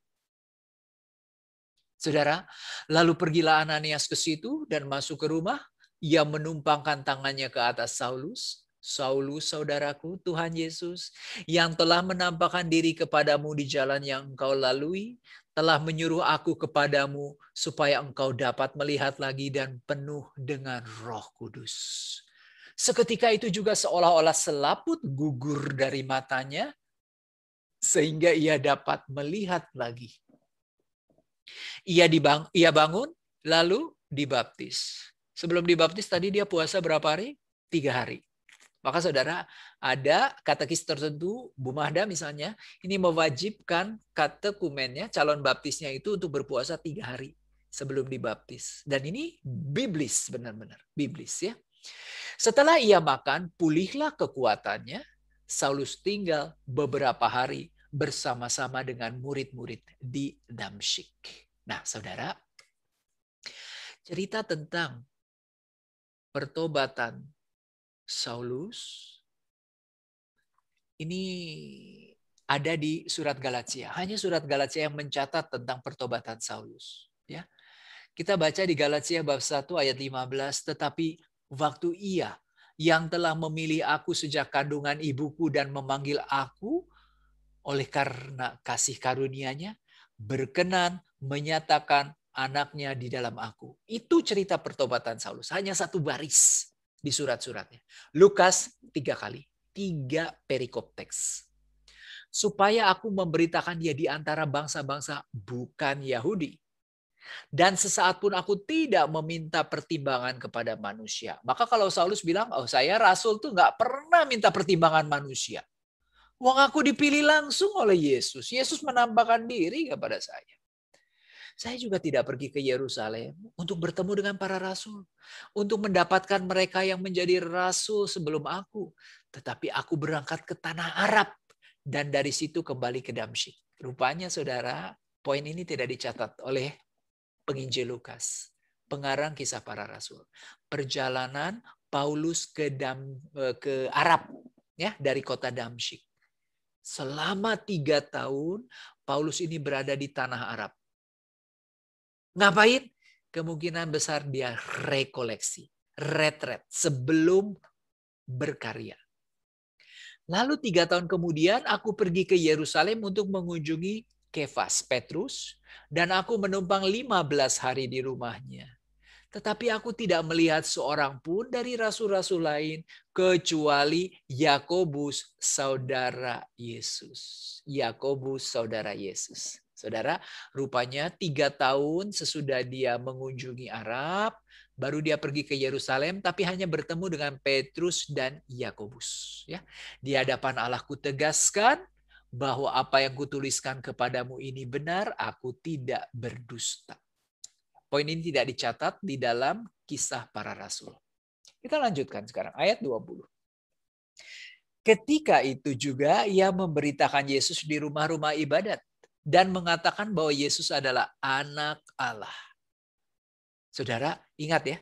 Saudara, lalu pergilah Ananias ke situ dan masuk ke rumah. Ia menumpangkan tangannya ke atas Saulus. Saulus, saudaraku, Tuhan Yesus, yang telah menampakkan diri kepadamu di jalan yang engkau lalui, telah menyuruh aku kepadamu supaya engkau dapat melihat lagi dan penuh dengan Roh Kudus. Seketika itu juga seolah-olah selaput gugur dari matanya, sehingga ia dapat melihat lagi. Ia bangun, lalu dibaptis. Sebelum dibaptis tadi dia puasa berapa hari? 3 hari. Maka saudara, ada katekis tertentu, Bu Mahda misalnya, ini mewajibkan katekumennya, calon baptisnya itu untuk berpuasa 3 hari sebelum dibaptis. Dan ini biblis, benar-benar biblis ya. Setelah ia makan, pulihlah kekuatannya. Saulus tinggal beberapa hari bersama-sama dengan murid-murid di Damsyik. Nah, saudara, cerita tentang pertobatan Saulus ini ada di surat Galatia. Hanya surat Galatia yang mencatat tentang pertobatan Saulus. Ya, kita baca di Galatia bab 1 ayat 15, tetapi waktu ia, yang telah memilih aku sejak kandungan ibuku dan memanggil aku oleh karena kasih karunia-Nya berkenan menyatakan anaknya di dalam aku. Itu cerita pertobatan Saulus. Hanya satu baris di surat-suratnya. Lukas 3 kali. 3 perikop teks. Supaya aku memberitakan dia di antara bangsa-bangsa bukan Yahudi. Dan sesaat pun aku tidak meminta pertimbangan kepada manusia. Maka kalau Saulus bilang, oh saya rasul tuh nggak pernah minta pertimbangan manusia. Wong aku dipilih langsung oleh Yesus. Yesus menampakkan diri kepada saya. Saya juga tidak pergi ke Yerusalem untuk bertemu dengan para rasul. Untuk mendapatkan mereka yang menjadi rasul sebelum aku. Tetapi aku berangkat ke tanah Arab. Dan dari situ kembali ke Damsyik. Rupanya saudara, poin ini tidak dicatat oleh penginjil Lukas, pengarang kisah para rasul. Perjalanan Paulus ke Arab, ya, dari kota Damsyik. Selama 3 tahun Paulus ini berada di tanah Arab. Ngapain? Kemungkinan besar dia rekoleksi, retret sebelum berkarya. Lalu 3 tahun kemudian aku pergi ke Yerusalem untuk mengunjungi Kefas, Petrus, dan aku menumpang 15 hari di rumahnya. Tetapi aku tidak melihat seorang pun dari rasul-rasul lain kecuali Yakobus, saudara Yesus. Yakobus, saudara Yesus. Saudara, rupanya 3 tahun sesudah dia mengunjungi Arab, baru dia pergi ke Yerusalem, tapi hanya bertemu dengan Petrus dan Yakobus. Ya, di hadapan Allah kutegaskan bahwa apa yang kutuliskan kepadamu ini benar, aku tidak berdusta. Poin ini tidak dicatat di dalam kisah para rasul. Kita lanjutkan sekarang, ayat 20. Ketika itu juga ia memberitakan Yesus di rumah-rumah ibadat dan mengatakan bahwa Yesus adalah anak Allah. Saudara, ingat ya,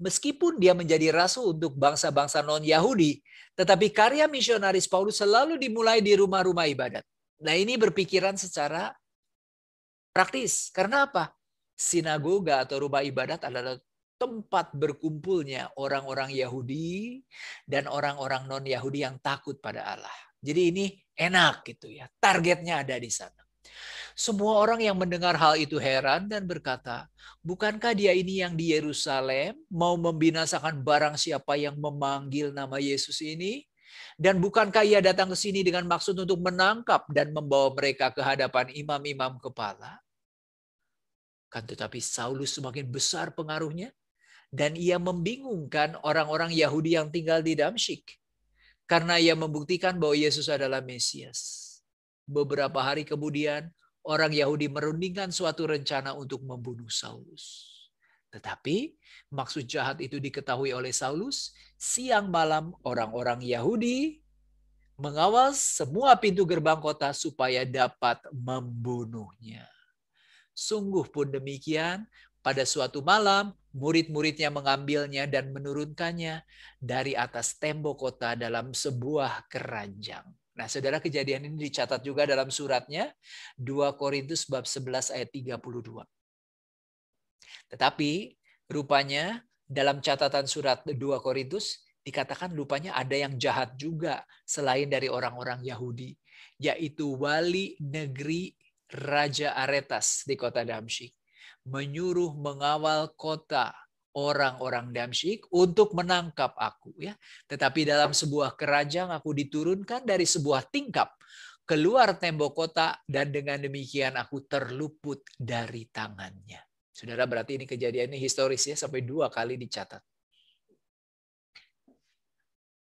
meskipun dia menjadi rasul untuk bangsa-bangsa non-Yahudi, tetapi karya misionaris Paulus selalu dimulai di rumah-rumah ibadat. Nah, ini berpikiran secara praktis. Karena apa? Sinagoga atau rumah ibadat adalah tempat berkumpulnya orang-orang Yahudi dan orang-orang non-Yahudi yang takut pada Allah. Jadi ini enak gitu ya. Targetnya ada di sana. Semua orang yang mendengar hal itu heran dan berkata, bukankah dia ini yang di Yerusalem mau membinasakan barang siapa yang memanggil nama Yesus ini? Dan bukankah ia datang ke sini dengan maksud untuk menangkap dan membawa mereka ke hadapan imam-imam kepala? Kan tetapi Saulus semakin besar pengaruhnya dan ia membingungkan orang-orang Yahudi yang tinggal di Damsyik. Karena ia membuktikan bahwa Yesus adalah Mesias. Beberapa hari kemudian, orang Yahudi merundingkan suatu rencana untuk membunuh Saulus. Tetapi maksud jahat itu diketahui oleh Saulus. Siang malam orang-orang Yahudi mengawal semua pintu gerbang kota supaya dapat membunuhnya. Sungguh pun demikian, pada suatu malam murid-muridnya mengambilnya dan menurunkannya dari atas tembok kota dalam sebuah keranjang. Nah, saudara, kejadian ini dicatat juga dalam suratnya 2 Korintus bab 11 ayat 32. Tetapi rupanya dalam catatan surat 2 Korintus dikatakan rupanya ada yang jahat juga selain dari orang-orang Yahudi, yaitu wali negeri Raja Aretas di kota Damsyik menyuruh mengawal kota orang-orang Damsyik untuk menangkap aku, ya. Tetapi dalam sebuah keranjang aku diturunkan dari sebuah tingkap keluar tembok kota dan dengan demikian aku terluput dari tangannya. Saudara, berarti ini kejadian ini historis ya, sampai 2 kali dicatat.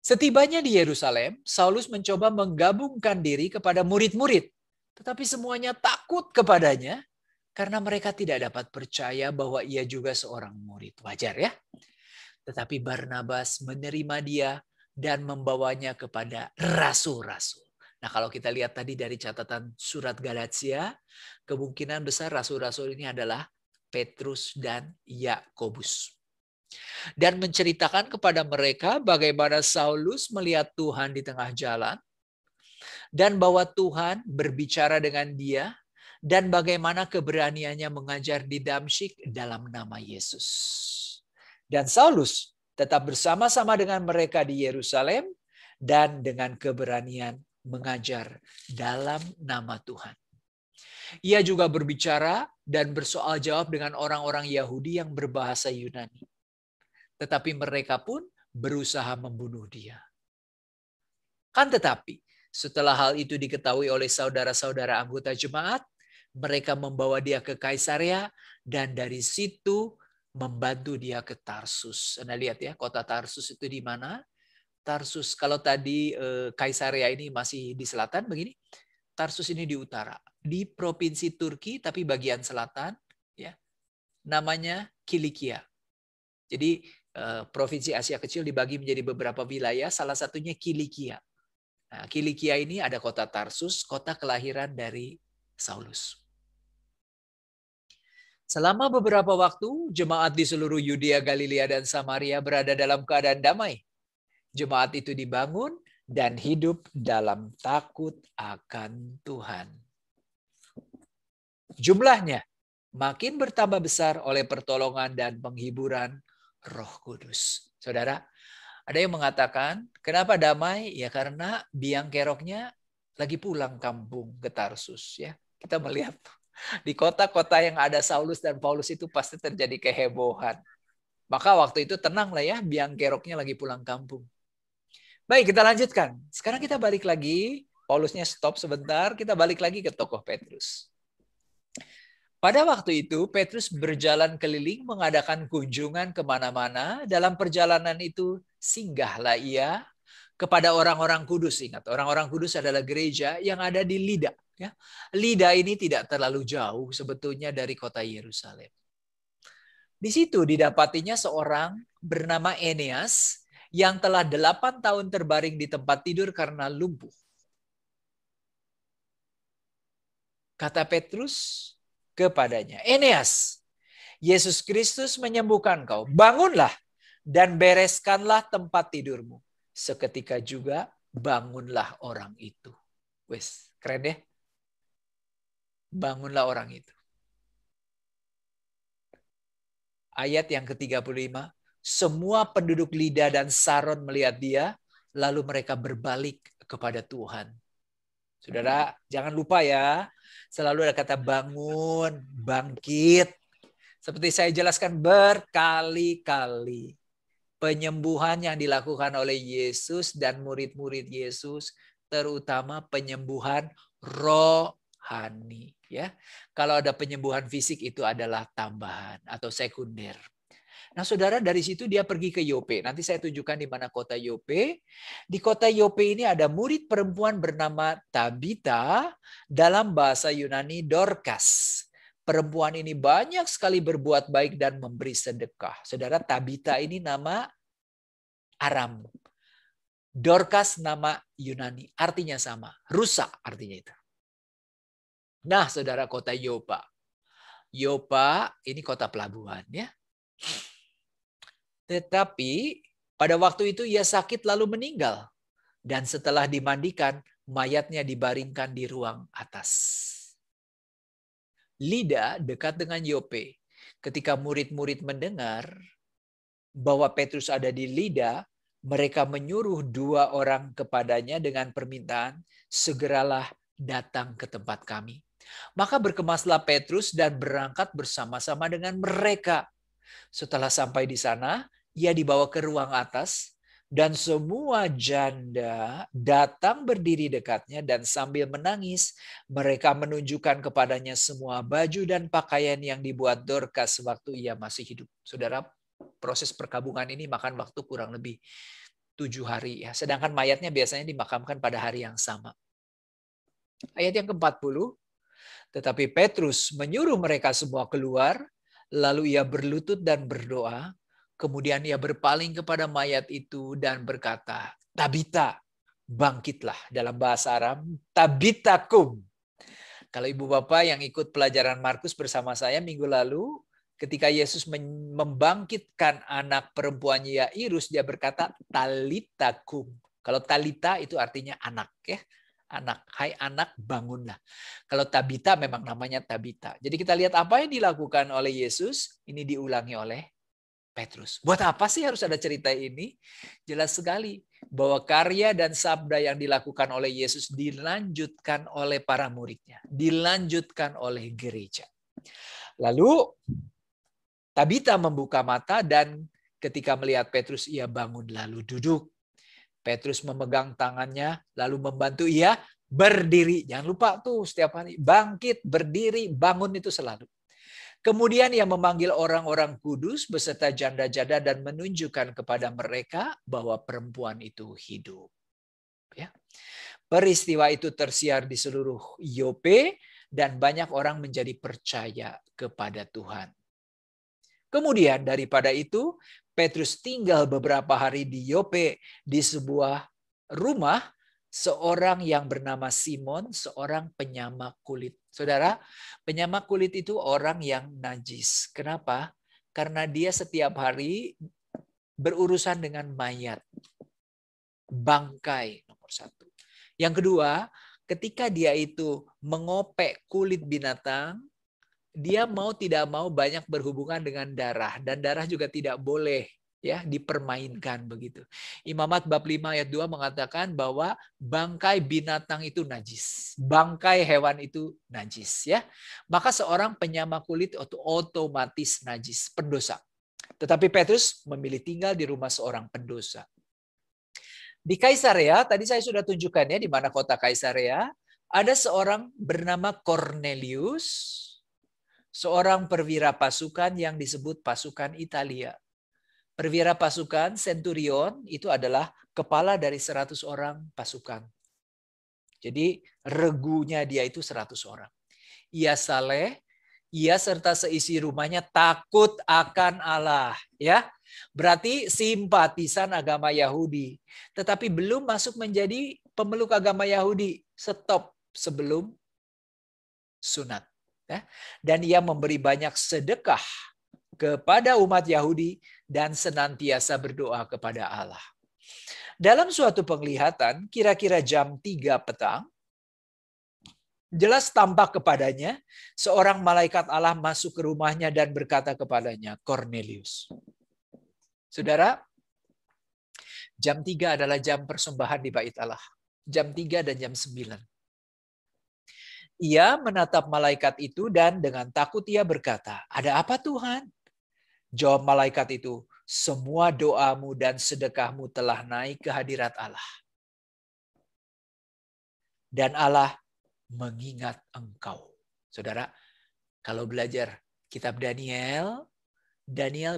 Setibanya di Yerusalem, Saulus mencoba menggabungkan diri kepada murid-murid. Tetapi semuanya takut kepadanya karena mereka tidak dapat percaya bahwa ia juga seorang murid. Wajar ya. Tetapi Barnabas menerima dia dan membawanya kepada rasul-rasul. Nah, kalau kita lihat tadi dari catatan surat Galatia, kemungkinan besar rasul-rasul ini adalah Petrus dan Yakobus. Dan menceritakan kepada mereka bagaimana Saulus melihat Tuhan di tengah jalan, dan bahwa Tuhan berbicara dengan dia, dan bagaimana keberaniannya mengajar di Damsyik dalam nama Yesus. Dan Saulus tetap bersama-sama dengan mereka di Yerusalem, dan dengan keberanian mengajar dalam nama Tuhan. Ia juga berbicara dan bersoal jawab dengan orang-orang Yahudi yang berbahasa Yunani. Tetapi mereka pun berusaha membunuh dia. Kan tetapi, setelah hal itu diketahui oleh saudara-saudara anggota jemaat, mereka membawa dia ke Kaisarea dan dari situ membantu dia ke Tarsus. Anda lihat ya, kota Tarsus itu di mana? Tarsus, kalau tadi Kaisarea ini masih di selatan begini, Tarsus ini di utara, di provinsi Turki tapi bagian selatan, ya, namanya Kilikia. Jadi provinsi Asia Kecil dibagi menjadi beberapa wilayah, salah satunya Kilikia. Nah, Kilikia ini ada kota Tarsus, kota kelahiran dari Saulus. Selama beberapa waktu, jemaat di seluruh Yudea, Galilea, dan Samaria berada dalam keadaan damai. Jemaat itu dibangun dan hidup dalam takut akan Tuhan. Jumlahnya makin bertambah besar oleh pertolongan dan penghiburan Roh Kudus. Saudara, ada yang mengatakan, kenapa damai? Ya karena biang keroknya lagi pulang kampung ke Tarsus. Ya, kita melihat di kota-kota yang ada Saulus dan Paulus itu pasti terjadi kehebohan. Maka waktu itu tenanglah ya, biang keroknya lagi pulang kampung. Baik, kita lanjutkan. Sekarang kita balik lagi. Paulusnya stop sebentar. Kita balik lagi ke tokoh Petrus. Pada waktu itu, Petrus berjalan keliling mengadakan kunjungan kemana-mana. Dalam perjalanan itu, singgahlah ia kepada orang-orang kudus. Ingat, orang-orang kudus adalah gereja yang ada di Lida. Ya. Lida ini tidak terlalu jauh sebetulnya dari kota Yerusalem. Di situ didapatinya seorang bernama Eneas yang telah 8 tahun terbaring di tempat tidur karena lumpuh. Kata Petrus kepadanya, Eneas, Yesus Kristus menyembuhkan kau. Bangunlah dan bereskanlah tempat tidurmu. Seketika juga bangunlah orang itu. Wes, keren deh. Bangunlah orang itu. Ayat yang ke-35. Semua penduduk Lida dan Saron melihat dia, lalu mereka berbalik kepada Tuhan. Saudara, jangan lupa ya, selalu ada kata bangun, bangkit. Seperti saya jelaskan berkali-kali. Penyembuhan yang dilakukan oleh Yesus dan murid-murid Yesus, terutama penyembuhan rohani. Ya, kalau ada penyembuhan fisik itu adalah tambahan atau sekunder. Nah, saudara, dari situ dia pergi ke Yope. Nanti saya tunjukkan di mana kota Yope. Di kota Yope ini ada murid perempuan bernama Tabita, dalam bahasa Yunani Dorcas. Perempuan ini banyak sekali berbuat baik dan memberi sedekah. Saudara, Tabita ini nama Aram. Dorcas nama Yunani, artinya sama. Rusa artinya itu. Nah, saudara, kota Yopa. Yopa ini kota pelabuhan ya. Tetapi pada waktu itu ia sakit lalu meninggal. Dan setelah dimandikan, mayatnya dibaringkan di ruang atas. Lida dekat dengan Yope. Ketika murid-murid mendengar bahwa Petrus ada di Lida, mereka menyuruh 2 orang kepadanya dengan permintaan, segeralah datang ke tempat kami. Maka berkemaslah Petrus dan berangkat bersama-sama dengan mereka. Setelah sampai di sana, ia dibawa ke ruang atas dan semua janda datang berdiri dekatnya dan sambil menangis, mereka menunjukkan kepadanya semua baju dan pakaian yang dibuat Dorcas waktu ia masih hidup. Saudara, proses perkabungan ini makan waktu kurang lebih 7 hari ya. Sedangkan mayatnya biasanya dimakamkan pada hari yang sama. Ayat yang ke-40, tetapi Petrus menyuruh mereka semua keluar. Lalu ia berlutut dan berdoa. Kemudian ia berpaling kepada mayat itu dan berkata, Tabita, bangkitlah. Dalam bahasa Aram, Tabita kum. Kalau ibu bapak yang ikut pelajaran Markus bersama saya minggu lalu, ketika Yesus membangkitkan anak perempuannya Yairus, dia berkata, Talita kum. Kalau Talita itu artinya anak ya. Anak, hai anak, bangunlah. Kalau Tabita memang namanya Tabita. Jadi kita lihat apa yang dilakukan oleh Yesus, ini diulangi oleh Petrus. Buat apa sih harus ada cerita ini? Jelas sekali bahwa karya dan sabda yang dilakukan oleh Yesus dilanjutkan oleh para muridnya, dilanjutkan oleh gereja. Lalu Tabita membuka mata dan ketika melihat Petrus ia bangun lalu duduk. Petrus memegang tangannya lalu membantu ia berdiri. Jangan lupa tuh setiap hari bangkit, berdiri, bangun itu selalu. Kemudian ia memanggil orang-orang kudus beserta janda-janda dan menunjukkan kepada mereka bahwa perempuan itu hidup. Ya. Peristiwa itu tersiar di seluruh Yope dan banyak orang menjadi percaya kepada Tuhan. Kemudian daripada itu, Petrus tinggal beberapa hari di Yope di sebuah rumah seorang yang bernama Simon, seorang penyamak kulit. Saudara, penyamak kulit itu orang yang najis. Kenapa? Karena dia setiap hari berurusan dengan mayat. Bangkai nomor satu. Yang kedua, ketika dia itu mengopek kulit binatang, dia mau tidak mau banyak berhubungan dengan darah. Dan darah juga tidak boleh ya dipermainkan begitu. Imamat bab 5 ayat 2 mengatakan bahwa bangkai binatang itu najis. Bangkai hewan itu najis ya. Maka seorang penyamak kulit otomatis najis, pendosa. Tetapi Petrus memilih tinggal di rumah seorang pendosa. Di Kaisarea, tadi saya sudah tunjukkan ya di mana kota Kaisarea, ada seorang bernama Cornelius, seorang perwira pasukan yang disebut pasukan Italia. Perwira pasukan Centurion itu adalah kepala dari 100 orang pasukan. Jadi regunya dia itu 100 orang. Ia saleh, ia serta seisi rumahnya takut akan Allah. Ya, berarti simpatisan agama Yahudi. Tetapi belum masuk menjadi pemeluk agama Yahudi. Stop sebelum sunat. Ya. Dan ia memberi banyak sedekah kepada umat Yahudi dan senantiasa berdoa kepada Allah. Dalam suatu penglihatan, kira-kira jam 3 petang, jelas tampak kepadanya seorang malaikat Allah masuk ke rumahnya dan berkata kepadanya, Cornelius. Saudara, jam 3 adalah jam persembahan di bait Allah. Jam 3 dan jam 9. Ia menatap malaikat itu dan dengan takut ia berkata, ada apa Tuhan? Jawab malaikat itu, semua doamu dan sedekahmu telah naik ke hadirat Allah. Dan Allah mengingat engkau. Saudara, kalau belajar kitab Daniel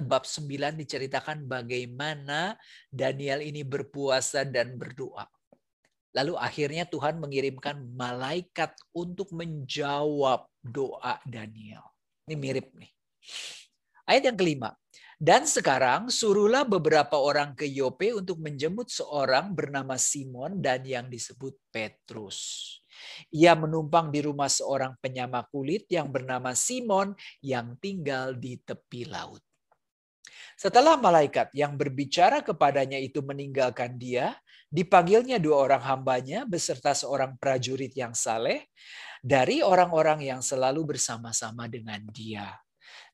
bab 9 diceritakan bagaimana Daniel ini berpuasa dan berdoa. Lalu akhirnya Tuhan mengirimkan malaikat untuk menjawab doa Daniel. Ini mirip nih. Ayat yang kelima. Dan sekarang suruhlah beberapa orang ke Yope untuk menjemput seorang bernama Simon dan yang disebut Petrus. Ia menumpang di rumah seorang penyamak kulit yang bernama Simon yang tinggal di tepi laut. Setelah malaikat yang berbicara kepadanya itu meninggalkan dia, dipanggilnya 2 orang hambanya beserta seorang prajurit yang saleh dari orang-orang yang selalu bersama-sama dengan dia.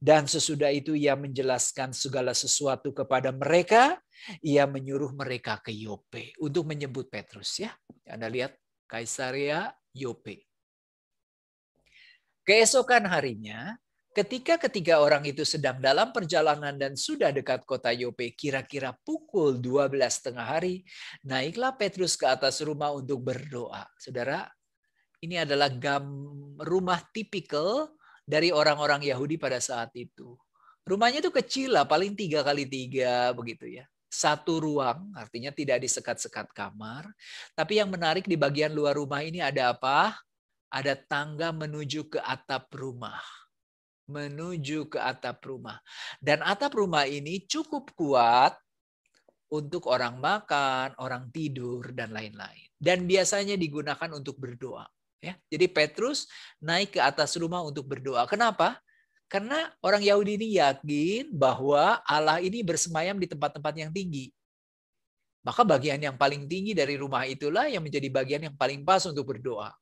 Dan sesudah itu ia menjelaskan segala sesuatu kepada mereka. Ia menyuruh mereka ke Yope untuk menyebut Petrus. Ya, Anda lihat Kaisarea Yope. Keesokan harinya, ketika ketiga orang itu sedang dalam perjalanan dan sudah dekat kota Yope, kira-kira pukul 12:30 hari, naiklah Petrus ke atas rumah untuk berdoa. Saudara, ini adalah rumah tipikal dari orang-orang Yahudi pada saat itu. Rumahnya itu kecil lah, paling 3x3 begitu ya. Satu ruang, artinya tidak disekat-sekat kamar. Tapi yang menarik di bagian luar rumah ini ada apa? Ada tangga menuju ke atap rumah. Menuju ke atap rumah. Dan atap rumah ini cukup kuat untuk orang makan, orang tidur, dan lain-lain. Dan biasanya digunakan untuk berdoa. Ya, jadi Petrus naik ke atas rumah untuk berdoa. Kenapa? Karena orang Yahudi ini yakin bahwa Allah ini bersemayam di tempat-tempat yang tinggi. Maka bagian yang paling tinggi dari rumah itulah yang menjadi bagian yang paling pas untuk berdoa.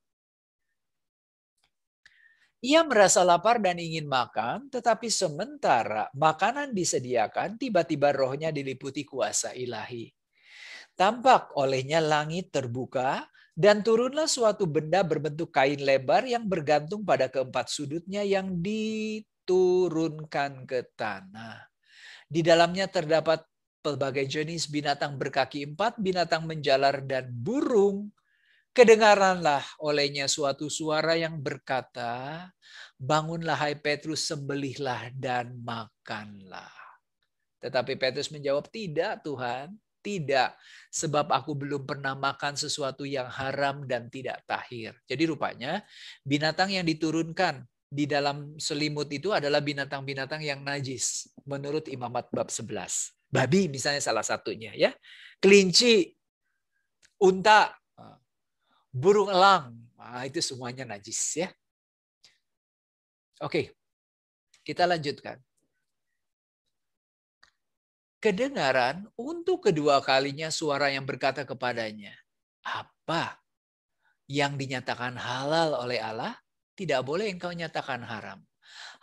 Ia merasa lapar dan ingin makan, tetapi sementara makanan disediakan, tiba-tiba rohnya diliputi kuasa ilahi. Tampak olehnya langit terbuka, dan turunlah suatu benda berbentuk kain lebar yang bergantung pada keempat sudutnya yang diturunkan ke tanah. Di dalamnya terdapat pelbagai jenis binatang berkaki 4, binatang menjalar, dan burung. Kedengaranlah olehnya suatu suara yang berkata, "Bangunlah hai Petrus, sembelihlah dan makanlah." Tetapi Petrus menjawab, "Tidak Tuhan, tidak, sebab aku belum pernah makan sesuatu yang haram dan tidak tahir." Jadi rupanya binatang yang diturunkan di dalam selimut itu adalah binatang-binatang yang najis menurut Imamat bab 11. Babi misalnya salah satunya, ya. Kelinci, unta, burung elang, itu semuanya najis, ya. Oke, kita lanjutkan. Kedengaran untuk kedua kalinya suara yang berkata kepadanya, "Apa yang dinyatakan halal oleh Allah, tidak boleh engkau nyatakan haram."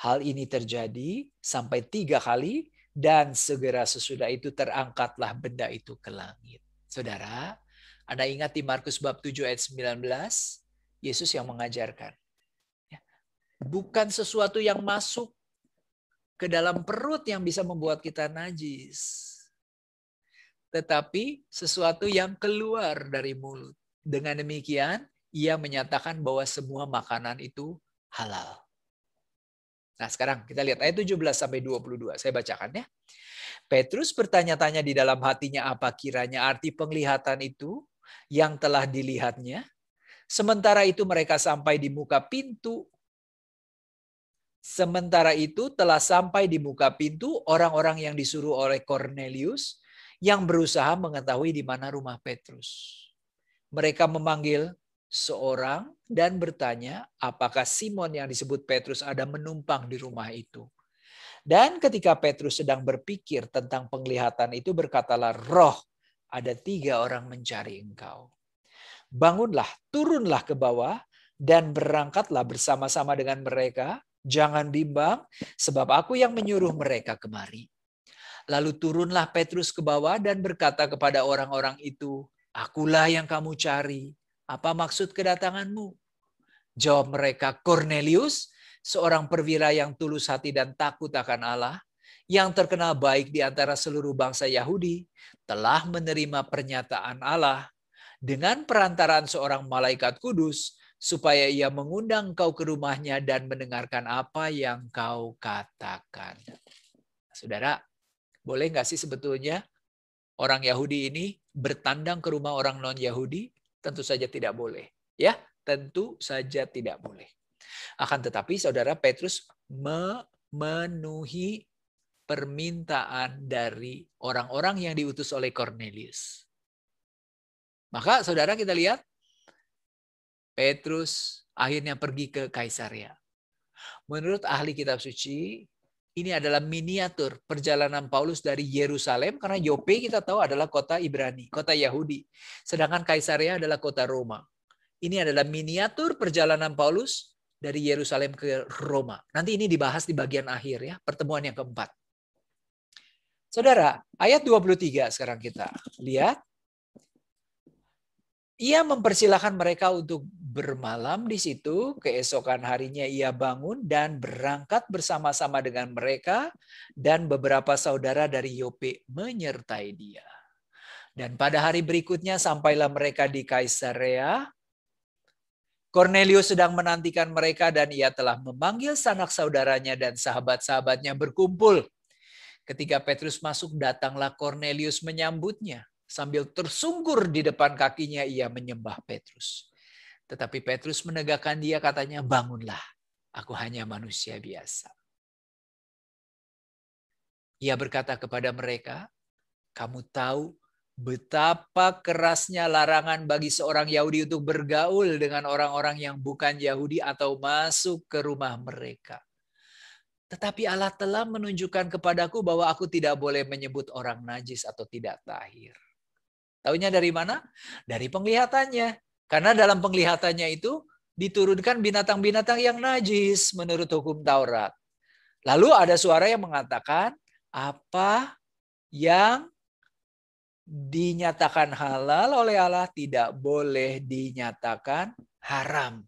Hal ini terjadi sampai 3 kali, dan segera sesudah itu terangkatlah benda itu ke langit. Saudara, Anda ingat di Markus bab 7 ayat 19, Yesus yang mengajarkan. Bukan sesuatu yang masuk ke dalam perut yang bisa membuat kita najis, tetapi sesuatu yang keluar dari mulut. Dengan demikian, ia menyatakan bahwa semua makanan itu halal. Nah, sekarang kita lihat ayat 17 sampai 22. Saya bacakan, ya. Petrus bertanya-tanya di dalam hatinya apa kiranya arti penglihatan itu yang telah dilihatnya. Sementara itu mereka sampai di muka pintu. Sementara itu telah sampai di muka pintu orang-orang yang disuruh oleh Kornelius yang berusaha mengetahui di mana rumah Petrus. Mereka memanggil seorang dan bertanya apakah Simon yang disebut Petrus ada menumpang di rumah itu. Dan ketika Petrus sedang berpikir tentang penglihatan itu, berkatalah roh, ada 3 orang mencari engkau. Bangunlah, turunlah ke bawah, dan berangkatlah bersama-sama dengan mereka. Jangan bimbang, sebab aku yang menyuruh mereka kemari. Lalu turunlah Petrus ke bawah dan berkata kepada orang-orang itu, "Akulah yang kamu cari. Apa maksud kedatanganmu?" Jawab mereka, "Kornelius, seorang perwira yang tulus hati dan takut akan Allah, yang terkenal baik di antara seluruh bangsa Yahudi, telah menerima pernyataan Allah dengan perantaraan seorang malaikat kudus, supaya ia mengundang kau ke rumahnya dan mendengarkan apa yang kau katakan." Saudara, boleh nggak sih sebetulnya orang Yahudi ini bertandang ke rumah orang non-Yahudi? Tentu saja tidak boleh. Ya, tentu saja tidak boleh. Akan tetapi saudara, Petrus memenuhi permintaan dari orang-orang yang diutus oleh Kornelius. Maka saudara, kita lihat Petrus akhirnya pergi ke Kaisarea. Menurut ahli kitab suci, ini adalah miniatur perjalanan Paulus dari Yerusalem, karena Yope kita tahu adalah kota Ibrani, kota Yahudi. Sedangkan Kaisarea adalah kota Roma. Ini adalah miniatur perjalanan Paulus dari Yerusalem ke Roma. Nanti ini dibahas di bagian akhir, ya, pertemuan yang keempat. Saudara, ayat 23 sekarang kita lihat. Ia mempersilahkan mereka untuk bermalam di situ. Keesokan harinya ia bangun dan berangkat bersama-sama dengan mereka, dan beberapa saudara dari Yope menyertai dia. Dan pada hari berikutnya sampailah mereka di Kaisarea. Kornelius sedang menantikan mereka, dan ia telah memanggil sanak saudaranya dan sahabat-sahabatnya berkumpul. Ketika Petrus masuk, datanglah Kornelius menyambutnya. Sambil tersungkur di depan kakinya, ia menyembah Petrus. Tetapi Petrus menegakkan dia, katanya, "Bangunlah, aku hanya manusia biasa." Ia berkata kepada mereka, "Kamu tahu betapa kerasnya larangan bagi seorang Yahudi untuk bergaul dengan orang-orang yang bukan Yahudi atau masuk ke rumah mereka. Tetapi Allah telah menunjukkan kepadaku bahwa aku tidak boleh menyebut orang najis atau tidak tahir." Taunya dari mana? Dari penglihatannya. Karena dalam penglihatannya itu diturunkan binatang-binatang yang najis menurut hukum Taurat. Lalu ada suara yang mengatakan, apa yang dinyatakan halal oleh Allah tidak boleh dinyatakan haram.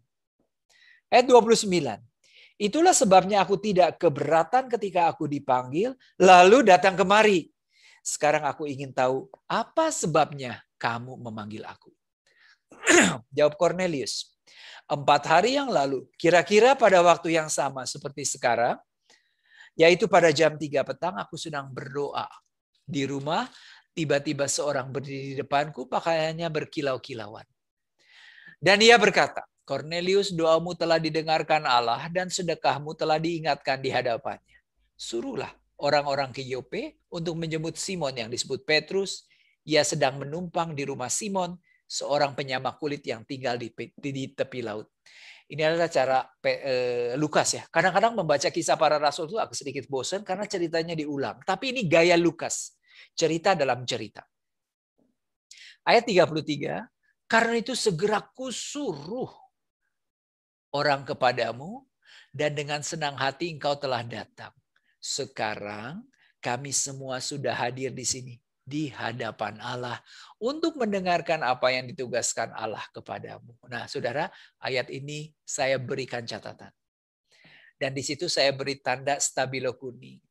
Ayat 29. Itulah sebabnya aku tidak keberatan ketika aku dipanggil, lalu datang kemari. Sekarang aku ingin tahu apa sebabnya kamu memanggil aku. Jawab Cornelius. 4 hari yang lalu, kira-kira pada waktu yang sama seperti sekarang, yaitu pada jam 3 petang, aku sedang berdoa. Di rumah, tiba-tiba seorang berdiri di depanku, pakaiannya berkilau-kilauan. Dan ia berkata, Cornelius, doamu telah didengarkan Allah dan sedekahmu telah diingatkan di hadapannya. Suruhlah orang-orang ke Yope untuk menjemput Simon yang disebut Petrus. Ia sedang menumpang di rumah Simon, seorang penyamak kulit yang tinggal di tepi laut. Ini adalah cara Lukas ya. Kadang-kadang membaca kisah para rasul itu agak sedikit bosan karena ceritanya diulang. Tapi ini gaya Lukas. Cerita dalam cerita. Ayat 33. Karena itu segera kusuruh orang kepadamu dan dengan senang hati engkau telah datang. Sekarang kami semua sudah hadir di sini di hadapan Allah untuk mendengarkan apa yang ditugaskan Allah kepadamu. Nah, saudara, ayat ini saya berikan catatan. Dan di situ saya beri tanda stabilo kuning.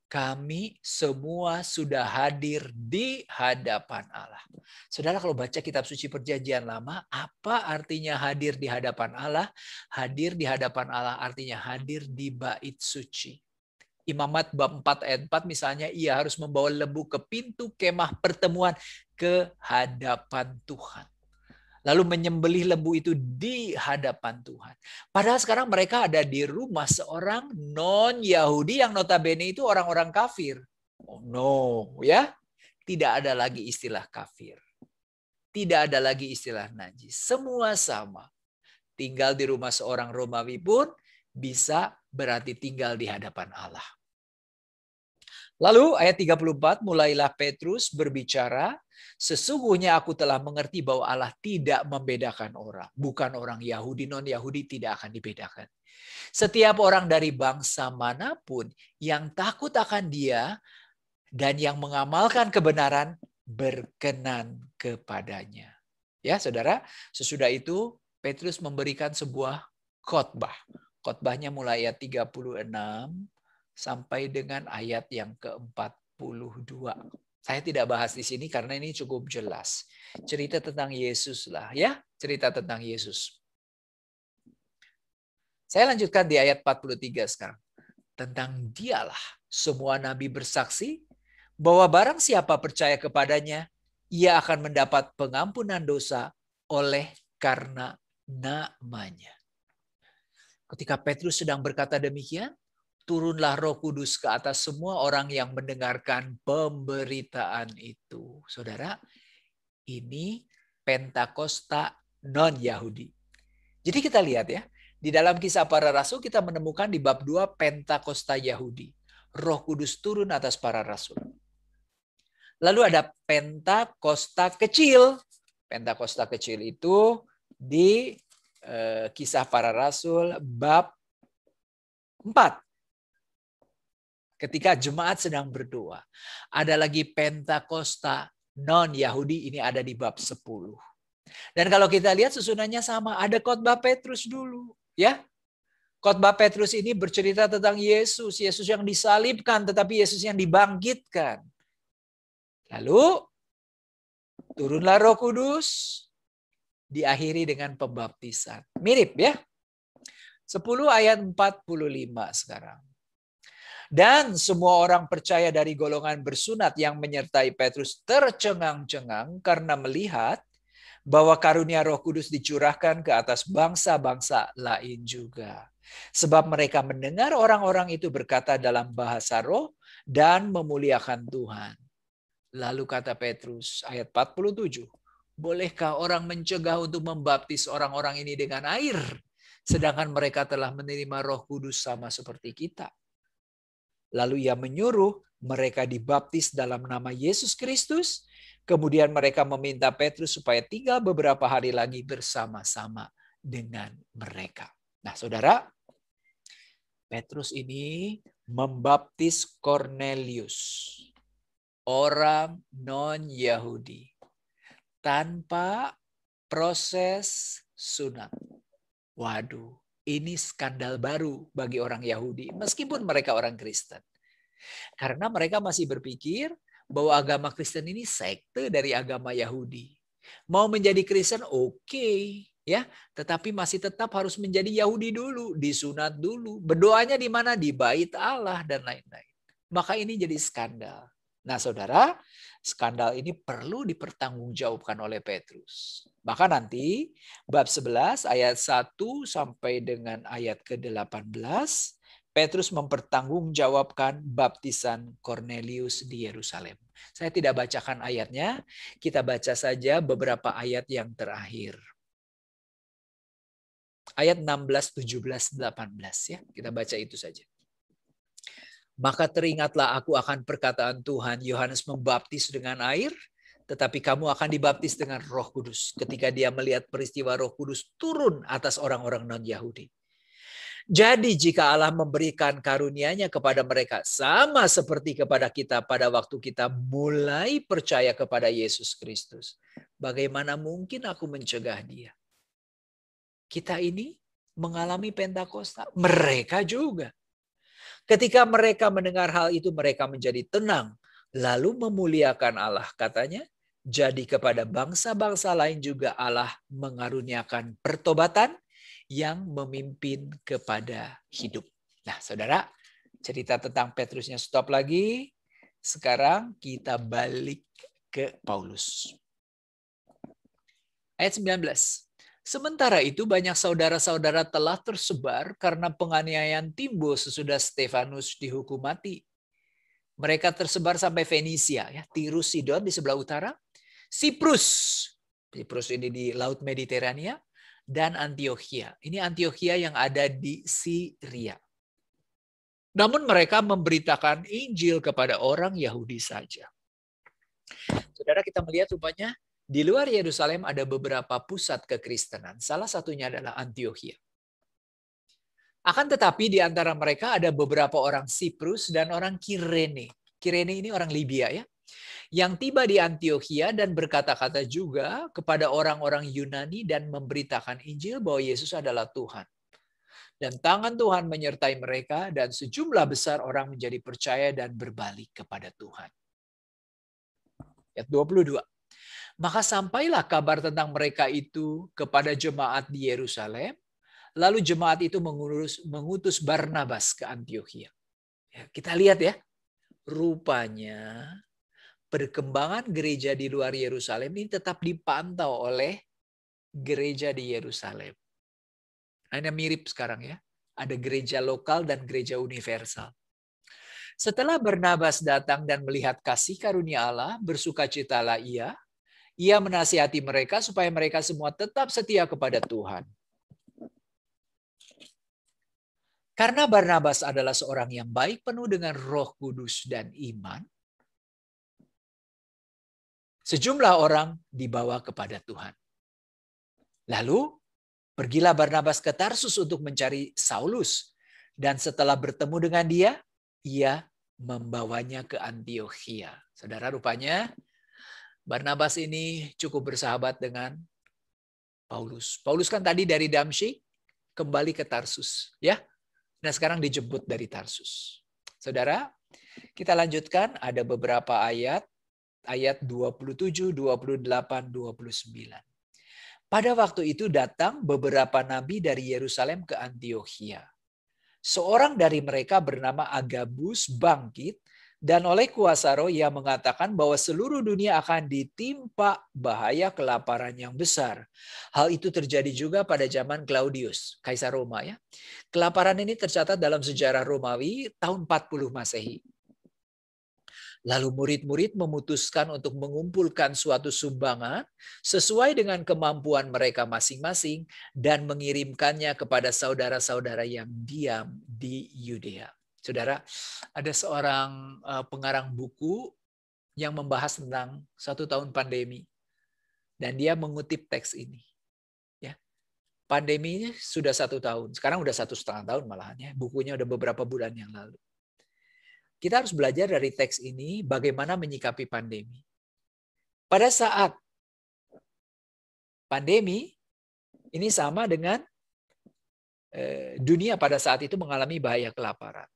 Kami semua sudah hadir di hadapan Allah. Saudara, kalau baca kitab suci Perjanjian Lama, apa artinya hadir di hadapan Allah? Hadir di hadapan Allah artinya hadir di bait suci. Imamat bab 4 ayat 4 misalnya, ia harus membawa lembu ke pintu kemah pertemuan ke hadapan Tuhan. Lalu menyembelih lembu itu di hadapan Tuhan. Padahal sekarang mereka ada di rumah seorang non-Yahudi yang notabene itu orang-orang kafir. Oh no, ya. Tidak ada lagi istilah kafir. Tidak ada lagi istilah najis. Semua sama. Tinggal di rumah seorang Romawi pun bisa berarti tinggal di hadapan Allah. Lalu ayat 34, mulailah Petrus berbicara, sesungguhnya aku telah mengerti bahwa Allah tidak membedakan orang. Bukan orang Yahudi, non-Yahudi tidak akan dibedakan. Setiap orang dari bangsa manapun yang takut akan Dia dan yang mengamalkan kebenaran berkenan kepadanya. Ya, saudara, sesudah itu Petrus memberikan sebuah khotbah. Khotbahnya mulai ayat 36 sampai dengan ayat yang ke-42. Saya tidak bahas di sini karena ini cukup jelas. Cerita tentang Yesus lah ya, cerita tentang Yesus. Saya lanjutkan di ayat 43 sekarang. Tentang Dialah semua nabi bersaksi bahwa barang siapa percaya kepadanya, ia akan mendapat pengampunan dosa oleh karena namanya. Ketika Petrus sedang berkata demikian, turunlah Roh Kudus ke atas semua orang yang mendengarkan pemberitaan itu. Saudara, ini Pentakosta non-Yahudi. Jadi kita lihat ya, di dalam Kisah Para Rasul kita menemukan di bab 2 Pentakosta Yahudi. Roh Kudus turun atas para rasul. Lalu ada Pentakosta kecil. Pentakosta kecil itu di Kisah Para Rasul bab 4. Ketika jemaat sedang berdoa. Ada lagi Pentakosta non-Yahudi, ini ada di bab 10. Dan kalau kita lihat susunannya sama, ada khotbah Petrus dulu. Ya, khotbah Petrus ini bercerita tentang Yesus. Yesus yang disalibkan, tetapi Yesus yang dibangkitkan. Lalu, turunlah Roh Kudus, diakhiri dengan pembaptisan. Mirip ya. 10 ayat 45 sekarang. Dan semua orang percaya dari golongan bersunat yang menyertai Petrus tercengang-cengang karena melihat bahwa karunia Roh Kudus dicurahkan ke atas bangsa-bangsa lain juga. Sebab mereka mendengar orang-orang itu berkata dalam bahasa roh dan memuliakan Tuhan. Lalu kata Petrus, ayat 47, bolehkah orang mencegah untuk membaptis orang-orang ini dengan air, sedangkan mereka telah menerima Roh Kudus sama seperti kita? Lalu ia menyuruh mereka dibaptis dalam nama Yesus Kristus. Kemudian mereka meminta Petrus supaya tinggal beberapa hari lagi bersama-sama dengan mereka. Nah, saudara, Petrus ini membaptis Kornelius, orang non-Yahudi, tanpa proses sunat. Waduh, ini skandal baru bagi orang Yahudi, meskipun mereka orang Kristen. Karena mereka masih berpikir bahwa agama Kristen ini sekte dari agama Yahudi. Mau menjadi Kristen oke, ya, tetapi masih tetap harus menjadi Yahudi dulu, disunat dulu. Berdoanya di mana? Di bait Allah dan lain-lain. Maka ini jadi skandal. Nah, saudara, skandal ini perlu dipertanggungjawabkan oleh Petrus. Maka nanti bab 11 ayat 1 sampai dengan ayat ke-18, Petrus mempertanggungjawabkan baptisan Kornelius di Yerusalem. Saya tidak bacakan ayatnya, kita baca saja beberapa ayat yang terakhir. Ayat 16, 17, 18 ya. Kita baca itu saja. Maka teringatlah aku akan perkataan Tuhan, Yohanes membaptis dengan air, tetapi kamu akan dibaptis dengan Roh Kudus ketika dia melihat peristiwa Roh Kudus turun atas orang-orang non-Yahudi. Jadi jika Allah memberikan karunia-Nya kepada mereka sama seperti kepada kita pada waktu kita mulai percaya kepada Yesus Kristus, bagaimana mungkin aku mencegah dia? Kita ini mengalami Pentakosta, mereka juga. Ketika mereka mendengar hal itu, mereka menjadi tenang, lalu memuliakan Allah. Katanya, jadi kepada bangsa-bangsa lain juga Allah mengaruniakan pertobatan yang memimpin kepada hidup. Nah, saudara, cerita tentang Petrusnya stop lagi. Sekarang kita balik ke Paulus. Ayat 19. Sementara itu banyak saudara-saudara telah tersebar karena penganiayaan timbul sesudah Stefanus dihukum mati. Mereka tersebar sampai Fenisia, ya, Tirus Sidon di sebelah utara, Siprus ini di Laut Mediterania, dan Antiokhia. Ini Antiokhia yang ada di Syria. Namun mereka memberitakan Injil kepada orang Yahudi saja. Saudara, kita melihat rupanya di luar Yerusalem ada beberapa pusat kekristenan. Salah satunya adalah Antiokhia. Akan tetapi di antara mereka ada beberapa orang Siprus dan orang Kirene. Kirene ini orang Libya ya. Yang tiba di Antiokhia dan berkata-kata juga kepada orang-orang Yunani dan memberitakan Injil bahwa Yesus adalah Tuhan. Dan tangan Tuhan menyertai mereka dan sejumlah besar orang menjadi percaya dan berbalik kepada Tuhan. Ayat 22. Maka sampailah kabar tentang mereka itu kepada jemaat di Yerusalem. Lalu jemaat itu mengutus Barnabas ke Antiokhia. Ya, kita lihat ya, rupanya perkembangan gereja di luar Yerusalem ini tetap dipantau oleh gereja di Yerusalem. Nah, ini mirip sekarang ya, ada gereja lokal dan gereja universal. Setelah Barnabas datang dan melihat kasih karunia Allah, bersukacitalah ia menasihati mereka supaya mereka semua tetap setia kepada Tuhan. Karena Barnabas adalah seorang yang baik, penuh dengan Roh Kudus dan iman, sejumlah orang dibawa kepada Tuhan. Lalu, pergilah Barnabas ke Tarsus untuk mencari Saulus. Dan setelah bertemu dengan dia, ia membawanya ke Antiokhia. Saudara, rupanya Barnabas ini cukup bersahabat dengan Paulus. Paulus kan tadi dari Damsyik kembali ke Tarsus, ya. Nah, sekarang dijemput dari Tarsus. Saudara, kita lanjutkan, ada beberapa ayat 27, 28, 29. Pada waktu itu datang beberapa nabi dari Yerusalem ke Antiokhia. Seorang dari mereka bernama Agabus bangkit, dan oleh kuasa roh ia mengatakan bahwa seluruh dunia akan ditimpa bahaya kelaparan yang besar. Hal itu terjadi juga pada zaman Claudius, Kaisar Roma ya. Kelaparan ini tercatat dalam sejarah Romawi tahun 40 Masehi. Lalu murid-murid memutuskan untuk mengumpulkan suatu sumbangan sesuai dengan kemampuan mereka masing-masing dan mengirimkannya kepada saudara-saudara yang diam di Yudea. Saudara, ada seorang pengarang buku yang membahas tentang 1 tahun pandemi. Dan dia mengutip teks ini. Ya. pandemi sudah 1 tahun. Sekarang udah 1,5 tahun malahan ya. Bukunya udah beberapa bulan yang lalu. Kita harus belajar dari teks ini bagaimana menyikapi pandemi. Pada saat pandemi, ini sama dengan dunia pada saat itu mengalami bahaya kelaparan.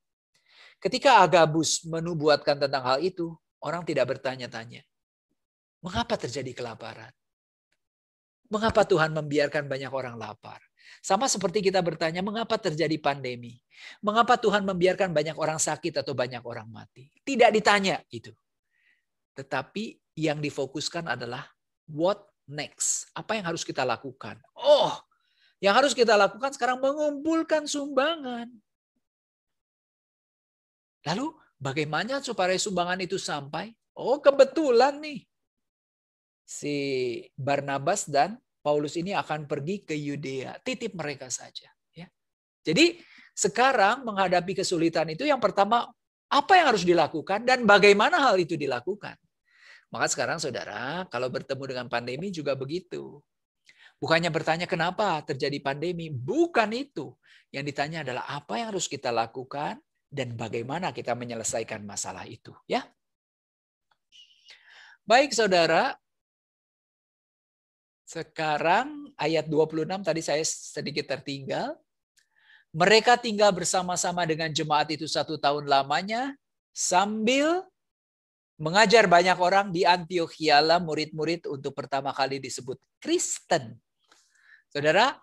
Ketika Agabus menubuatkan tentang hal itu, orang tidak bertanya-tanya. Mengapa terjadi kelaparan? Mengapa Tuhan membiarkan banyak orang lapar? Sama seperti kita bertanya, mengapa terjadi pandemi? Mengapa Tuhan membiarkan banyak orang sakit atau banyak orang mati? Tidak ditanya itu. Tetapi yang difokuskan adalah what next? Apa yang harus kita lakukan? Oh, yang harus kita lakukan sekarang mengumpulkan sumbangan. Lalu bagaimana supaya sumbangan itu sampai? Oh, kebetulan nih. Si Barnabas dan Paulus ini akan pergi ke Yudea, titip mereka saja. Ya. Jadi sekarang menghadapi kesulitan itu yang pertama, apa yang harus dilakukan dan bagaimana hal itu dilakukan. Maka sekarang saudara, kalau bertemu dengan pandemi juga begitu. Bukannya bertanya kenapa terjadi pandemi, bukan itu. Yang ditanya adalah apa yang harus kita lakukan dan bagaimana kita menyelesaikan masalah itu. Ya. Baik saudara, sekarang ayat 26 tadi saya sedikit tertinggal. Mereka tinggal bersama-sama dengan jemaat itu 1 tahun lamanya sambil mengajar banyak orang di Antiokhia lah murid-murid untuk pertama kali disebut Kristen. Saudara,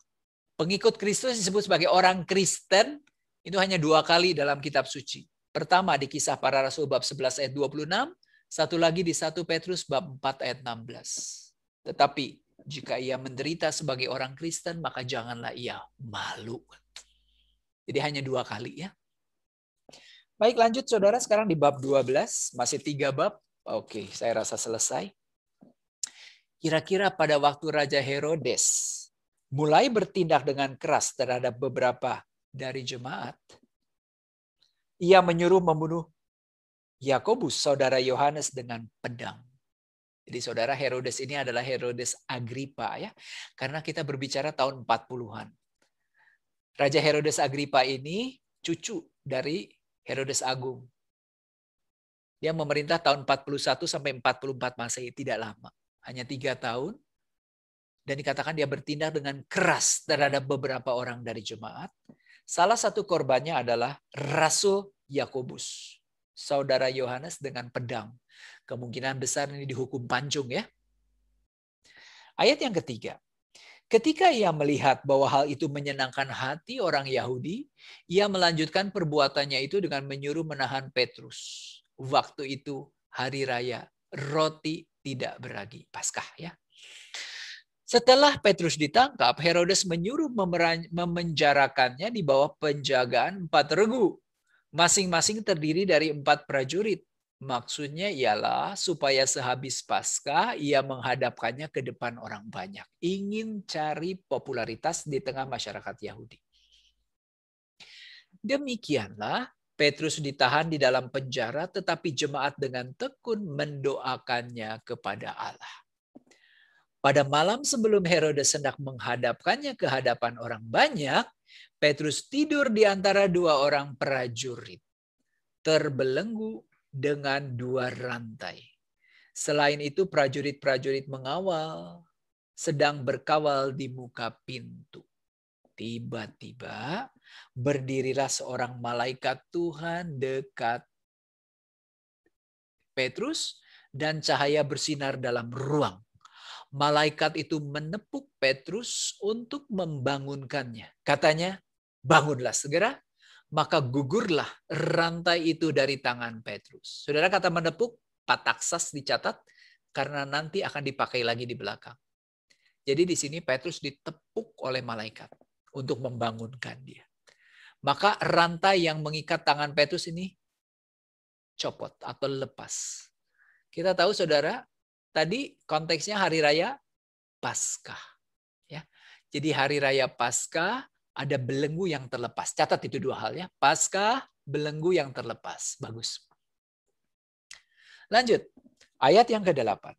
pengikut Kristus disebut sebagai orang Kristen itu hanya 2 kali dalam kitab suci. Pertama di Kisah Para Rasul bab 11 ayat 26, satu lagi di 1 Petrus bab 4 ayat 16. Tetapi jika ia menderita sebagai orang Kristen, maka janganlah ia malu. Jadi hanya 2 kali ya. Baik, lanjut saudara, sekarang di bab 12, masih 3 bab. Oke, saya rasa selesai. Kira-kira pada waktu Raja Herodes mulai bertindak dengan keras terhadap beberapa dari jemaat, ia menyuruh membunuh Yakobus, saudara Yohanes, dengan pedang. Jadi saudara, Herodes ini adalah Herodes Agripa ya. Karena kita berbicara tahun 40-an. Raja Herodes Agripa ini cucu dari Herodes Agung. Dia memerintah tahun 41 sampai 44 Masehi, tidak lama. Hanya 3 tahun. Dan dikatakan dia bertindak dengan keras terhadap beberapa orang dari jemaat. Salah satu korbannya adalah Rasul Yakobus, saudara Yohanes, dengan pedang. Kemungkinan besar ini dihukum pancung ya. Ayat yang ketiga. Ketika ia melihat bahwa hal itu menyenangkan hati orang Yahudi, ia melanjutkan perbuatannya itu dengan menyuruh menahan Petrus. Waktu itu hari raya roti tidak beragi, Paskah ya. Setelah Petrus ditangkap, Herodes menyuruh memenjarakannya di bawah penjagaan 4 regu. Masing-masing terdiri dari 4 prajurit. Maksudnya ialah supaya sehabis Paskah ia menghadapkannya ke depan orang banyak. Ingin cari popularitas di tengah masyarakat Yahudi. Demikianlah Petrus ditahan di dalam penjara, tetapi jemaat dengan tekun mendoakannya kepada Allah. Pada malam sebelum Herodes hendak menghadapkannya ke hadapan orang banyak, Petrus tidur di antara 2 orang prajurit, terbelenggu dengan 2 rantai. Selain itu prajurit-prajurit mengawal, sedang berkawal di muka pintu. Tiba-tiba berdirilah seorang malaikat Tuhan dekat Petrus dan cahaya bersinar dalam ruang. Malaikat itu menepuk Petrus untuk membangunkannya. Katanya, bangunlah segera. Maka gugurlah rantai itu dari tangan Petrus. Saudara, kata menepuk, pataksas dicatat karena nanti akan dipakai lagi di belakang. Jadi di sini Petrus ditepuk oleh malaikat untuk membangunkan dia. Maka rantai yang mengikat tangan Petrus ini copot atau lepas. Kita tahu saudara, tadi konteksnya hari raya Paskah. Ya. Jadi hari raya Paskah ada belenggu yang terlepas. Catat itu 2 hal ya. Paskah, belenggu yang terlepas. Bagus. Lanjut. Ayat yang ke-8.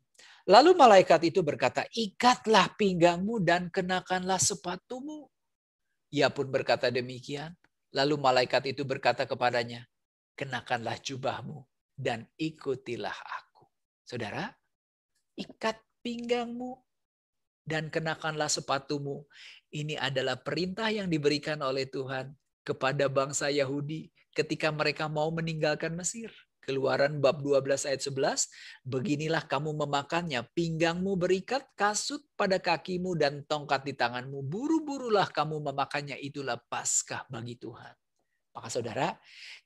Lalu malaikat itu berkata, ikatlah pinggangmu dan kenakanlah sepatumu. Ia pun berkata demikian. Lalu malaikat itu berkata kepadanya, kenakanlah jubahmu dan ikutilah aku. Saudara, ikat pinggangmu dan kenakanlah sepatumu. Ini adalah perintah yang diberikan oleh Tuhan kepada bangsa Yahudi ketika mereka mau meninggalkan Mesir. Keluaran bab 12 ayat 11, beginilah kamu memakannya, pinggangmu berikat, kasut pada kakimu dan tongkat di tanganmu. Buru-burulah kamu memakannya, itulah Paskah bagi Tuhan. Maka saudara,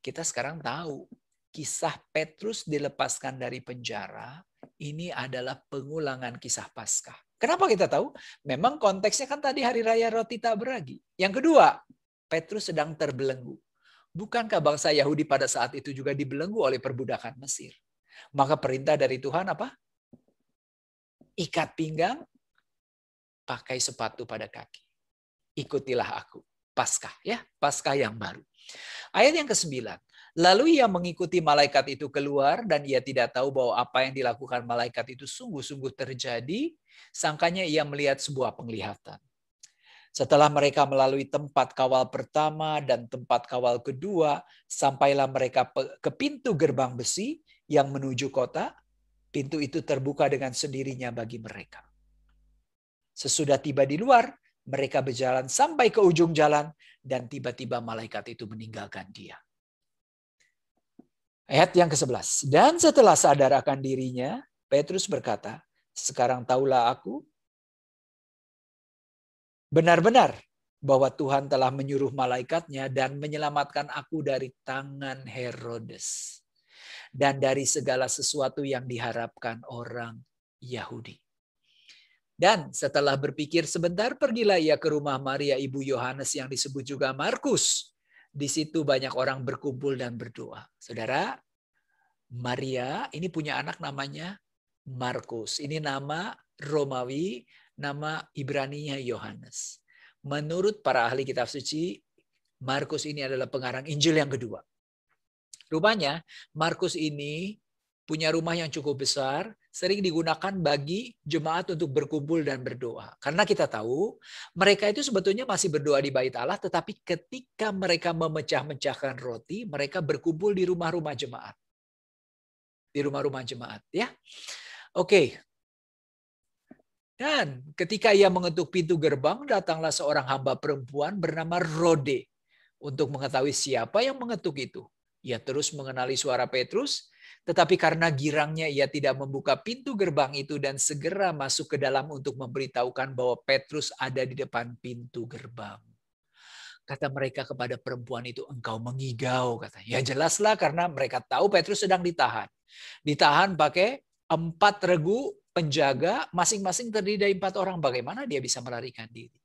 kita sekarang tahu kisah Petrus dilepaskan dari penjara, ini adalah pengulangan kisah Paskah. Kenapa kita tahu? Memang konteksnya kan tadi hari raya roti tak beragi. Yang kedua, Petrus sedang terbelenggu. Bukankah bangsa Yahudi pada saat itu juga dibelenggu oleh perbudakan Mesir? Maka perintah dari Tuhan apa? Ikat pinggang, pakai sepatu pada kaki. Ikutilah aku. Paskah ya, Paskah yang baru. Ayat yang ke-9. Lalu ia mengikuti malaikat itu keluar dan ia tidak tahu bahwa apa yang dilakukan malaikat itu sungguh-sungguh terjadi. Sangkanya ia melihat sebuah penglihatan. Setelah mereka melalui tempat kawal pertama dan tempat kawal kedua, sampailah mereka ke pintu gerbang besi yang menuju kota. Pintu itu terbuka dengan sendirinya bagi mereka. Sesudah tiba di luar, mereka berjalan sampai ke ujung jalan dan tiba-tiba malaikat itu meninggalkan dia. Ayat yang ke-11. Dan setelah sadar akan dirinya, Petrus berkata, sekarang tahulah aku benar-benar bahwa Tuhan telah menyuruh malaikatnya dan menyelamatkan aku dari tangan Herodes dan dari segala sesuatu yang diharapkan orang Yahudi. Dan setelah berpikir sebentar, pergilah ia ke rumah Maria ibu Yohanes yang disebut juga Markus. Di situ banyak orang berkumpul dan berdoa. Saudara, Maria ini punya anak namanya Markus. Ini nama Romawi, nama Ibraninya Yohanes. Menurut para ahli kitab suci, Markus ini adalah pengarang Injil yang kedua. Rupanya Markus ini punya rumah yang cukup besar, sering digunakan bagi jemaat untuk berkumpul dan berdoa. Karena kita tahu mereka itu sebetulnya masih berdoa di bait Allah, tetapi ketika mereka memecah-mecahkan roti, mereka berkumpul di rumah-rumah jemaat. Di rumah-rumah jemaat, ya. Oke. Dan ketika ia mengetuk pintu gerbang, datanglah seorang hamba perempuan bernama Rode untuk mengetahui siapa yang mengetuk itu. Ia terus mengenali suara Petrus, tetapi karena girangnya ia tidak membuka pintu gerbang itu dan segera masuk ke dalam untuk memberitahukan bahwa Petrus ada di depan pintu gerbang. Kata mereka kepada perempuan itu, engkau mengigau, katanya. Ya jelaslah karena mereka tahu Petrus sedang ditahan. Ditahan pakai 4 regu penjaga, masing-masing terdiri dari 4 orang. Bagaimana dia bisa melarikan diri?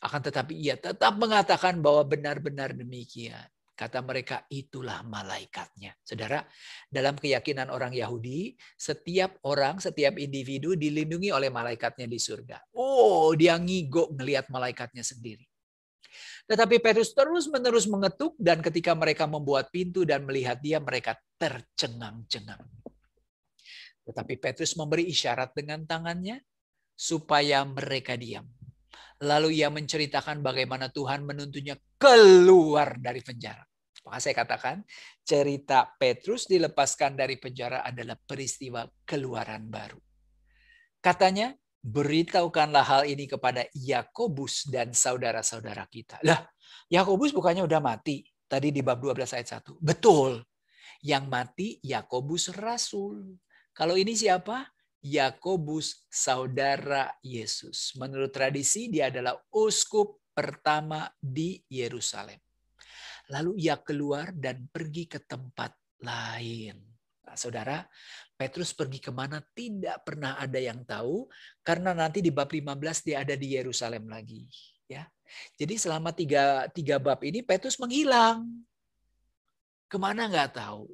Akan tetapi ia tetap mengatakan bahwa benar-benar demikian. Kata mereka, itulah malaikatnya. Saudara, dalam keyakinan orang Yahudi, setiap orang, setiap individu dilindungi oleh malaikatnya di surga. Oh, dia ngigo ngelihat malaikatnya sendiri. Tetapi Petrus terus-menerus mengetuk dan ketika mereka membuat pintu dan melihat dia, mereka tercengang-cengang. Tetapi Petrus memberi isyarat dengan tangannya supaya mereka diam. Lalu ia menceritakan bagaimana Tuhan menuntunnya keluar dari penjara. Maka saya katakan cerita Petrus dilepaskan dari penjara adalah peristiwa keluaran baru. Katanya, beritahukanlah hal ini kepada Yakobus dan saudara-saudara kita. Lah, Yakobus bukannya udah mati tadi di bab 12 ayat 1. Betul. Yang mati Yakobus rasul. Kalau ini siapa? Yakobus, saudara Yesus. Menurut tradisi dia adalah uskup pertama di Yerusalem. Lalu ia keluar dan pergi ke tempat lain. Nah, saudara, Petrus pergi kemana tidak pernah ada yang tahu, karena nanti di bab 15 dia ada di Yerusalem lagi. Ya, jadi selama tiga bab ini Petrus menghilang. Kemana nggak tahu.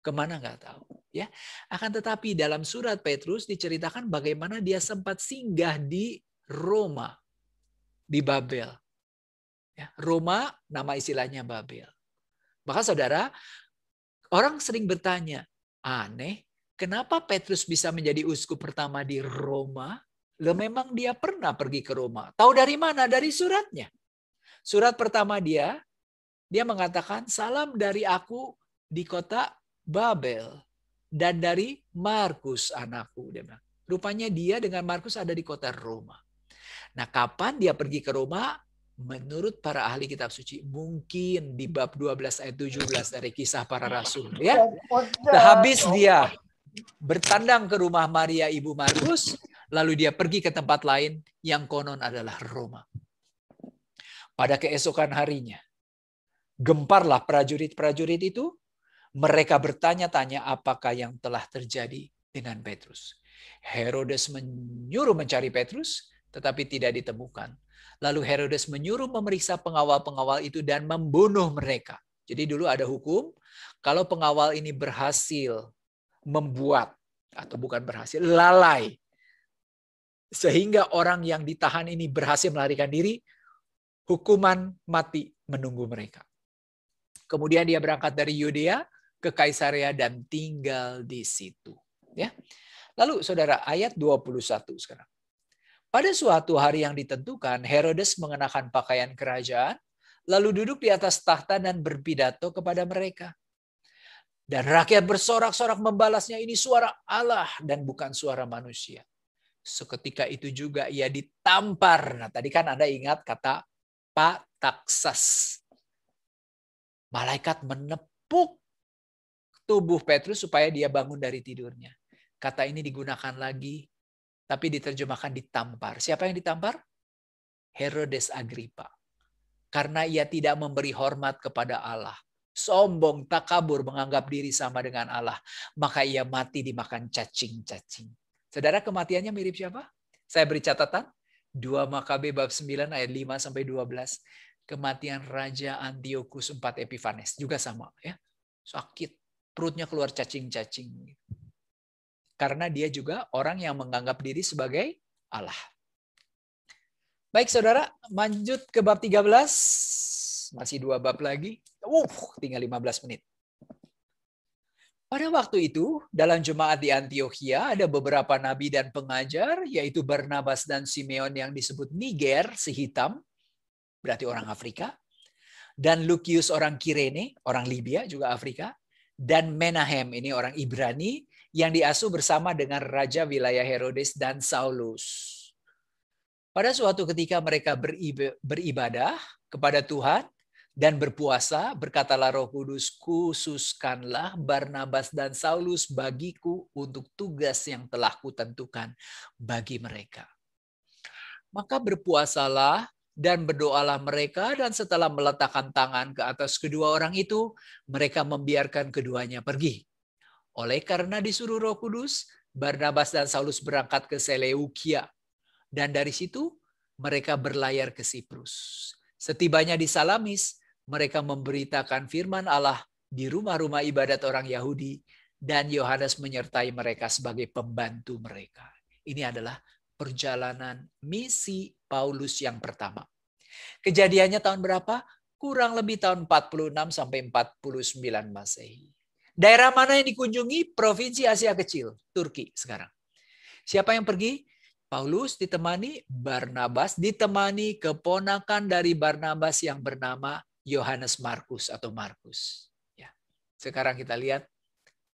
Kemana nggak tahu, ya. Akan tetapi dalam surat Petrus diceritakan bagaimana dia sempat singgah di Roma, di Babel. Ya, Roma nama istilahnya Babel. Maka saudara, orang sering bertanya, aneh, kenapa Petrus bisa menjadi uskup pertama di Roma? Loh, memang dia pernah pergi ke Roma. Tahu dari mana? Dari suratnya. Surat pertama dia mengatakan, salam dari aku di kota Babel. Dan dari Markus anakku. Dia bilang. Rupanya dia dengan Markus ada di kota Roma. Nah, kapan dia pergi ke Roma? Menurut para ahli kitab suci, mungkin di bab 12 ayat 17 dari Kisah Para Rasul. Ya. Habis dia bertandang ke rumah Maria ibu Markus, lalu dia pergi ke tempat lain yang konon adalah Roma. Pada keesokan harinya, gemparlah prajurit-prajurit itu. Mereka bertanya-tanya apakah yang telah terjadi dengan Petrus. Herodes menyuruh mencari Petrus, tetapi tidak ditemukan. Lalu Herodes menyuruh memeriksa pengawal-pengawal itu dan membunuh mereka. Jadi dulu ada hukum, kalau pengawal ini berhasil membuat, atau bukan berhasil, lalai, sehingga orang yang ditahan ini berhasil melarikan diri, hukuman mati menunggu mereka. Kemudian dia berangkat dari Yudea ke Kaisarea dan tinggal di situ. Ya. Lalu saudara, ayat 21 sekarang. Pada suatu hari yang ditentukan, Herodes mengenakan pakaian kerajaan, lalu duduk di atas tahta dan berpidato kepada mereka. Dan rakyat bersorak-sorak membalasnya, ini suara Allah dan bukan suara manusia. Seketika itu juga ia ditampar. Nah, tadi kan Anda ingat kata pataksas. Malaikat menepuk tubuh Petrus supaya dia bangun dari tidurnya. Kata ini digunakan lagi, tapi diterjemahkan ditampar. Siapa yang ditampar? Herodes Agripa. Karena ia tidak memberi hormat kepada Allah. Sombong, takabur, menganggap diri sama dengan Allah. Maka ia mati dimakan cacing-cacing. Saudara, kematiannya mirip siapa? Saya beri catatan. 2 Makabe bab 9 ayat 5-12. Kematian Raja Antiochus IV Epiphanes. Juga sama. Ya, sakit. Perutnya keluar cacing-cacing. Karena dia juga orang yang menganggap diri sebagai Allah. Baik saudara, lanjut ke bab 13. Masih 2 bab lagi. Tinggal 15 menit. Pada waktu itu, dalam jemaat di Antiokhia ada beberapa nabi dan pengajar, yaitu Barnabas dan Simeon yang disebut Niger, si hitam, berarti orang Afrika, dan Lukius orang Kirene, orang Libya, juga Afrika, dan Menahem, ini orang Ibrani, yang diasuh bersama dengan Raja wilayah Herodes dan Saulus. Pada suatu ketika mereka beribadah kepada Tuhan dan berpuasa, berkatalah Roh Kudus, khususkanlah Barnabas dan Saulus bagiku untuk tugas yang telah kutentukan bagi mereka. Maka berpuasalah dan berdoalah mereka, dan setelah meletakkan tangan ke atas kedua orang itu, mereka membiarkan keduanya pergi. Oleh karena disuruh Roh Kudus, Barnabas dan Saulus berangkat ke Seleukia. Dan dari situ mereka berlayar ke Siprus. Setibanya di Salamis, mereka memberitakan firman Allah di rumah-rumah ibadat orang Yahudi, dan Yohanes menyertai mereka sebagai pembantu mereka. Ini adalah perjalanan misi Paulus yang pertama. Kejadiannya tahun berapa? Kurang lebih tahun 46 sampai 49 Masehi. Daerah mana yang dikunjungi? Provinsi Asia Kecil, Turki sekarang. Siapa yang pergi? Paulus ditemani Barnabas, ditemani keponakan dari Barnabas yang bernama Yohanes Markus atau Markus. Ya. Sekarang kita lihat,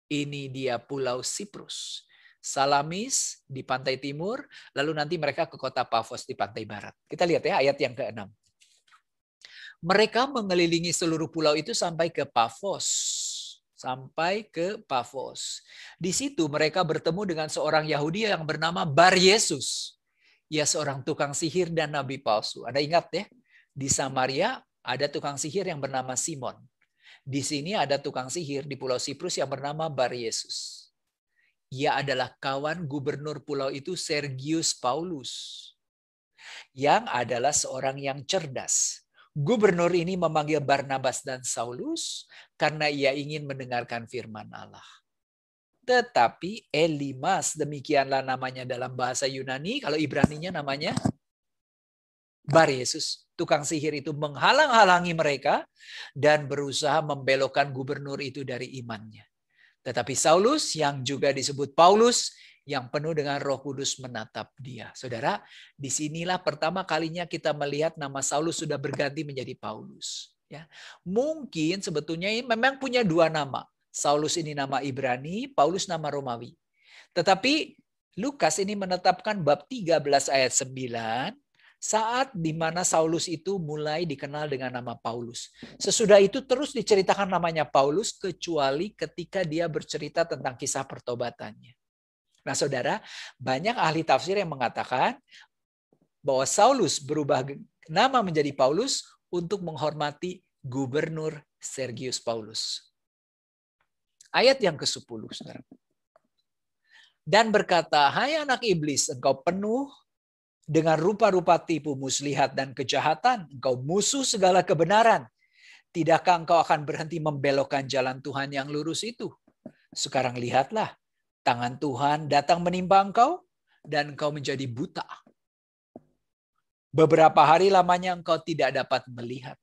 ini dia Pulau Siprus. Salamis di pantai timur, lalu nanti mereka ke kota Pafos di pantai barat. Kita lihat ya ayat yang ke-6. Mereka mengelilingi seluruh pulau itu sampai ke Pafos. Di situ mereka bertemu dengan seorang Yahudi yang bernama Bar Yesus. Ia seorang tukang sihir dan nabi palsu. Anda ingat ya, di Samaria ada tukang sihir yang bernama Simon. Di sini ada tukang sihir di Pulau Siprus yang bernama Bar Yesus. Ia adalah kawan gubernur pulau itu, Sergius Paulus, yang adalah seorang yang cerdas. Gubernur ini memanggil Barnabas dan Saulus karena ia ingin mendengarkan firman Allah. Tetapi Elimas, demikianlah namanya dalam bahasa Yunani, kalau Ibraninya namanya Bar Yesus, tukang sihir itu menghalang-halangi mereka dan berusaha membelokkan gubernur itu dari imannya. Tetapi Saulus yang juga disebut Paulus, yang penuh dengan Roh Kudus menatap dia. Saudara, disinilah pertama kalinya kita melihat nama Saulus sudah berganti menjadi Paulus. Ya, mungkin sebetulnya ini memang punya dua nama. Saulus ini nama Ibrani, Paulus nama Romawi. Tetapi Lukas ini menetapkan bab 13 ayat 9 saat di mana Saulus itu mulai dikenal dengan nama Paulus. Sesudah itu terus diceritakan namanya Paulus kecuali ketika dia bercerita tentang kisah pertobatannya. Nah, saudara, banyak ahli tafsir yang mengatakan bahwa Saulus berubah nama menjadi Paulus untuk menghormati Gubernur Sergius Paulus. Ayat yang ke-10, saudara. Dan berkata, hai anak iblis, engkau penuh dengan rupa-rupa tipu, muslihat, dan kejahatan. Engkau musuh segala kebenaran. Tidakkah engkau akan berhenti membelokkan jalan Tuhan yang lurus itu? Sekarang lihatlah, tangan Tuhan datang menimpa engkau, dan engkau menjadi buta. Beberapa hari lamanya engkau tidak dapat melihat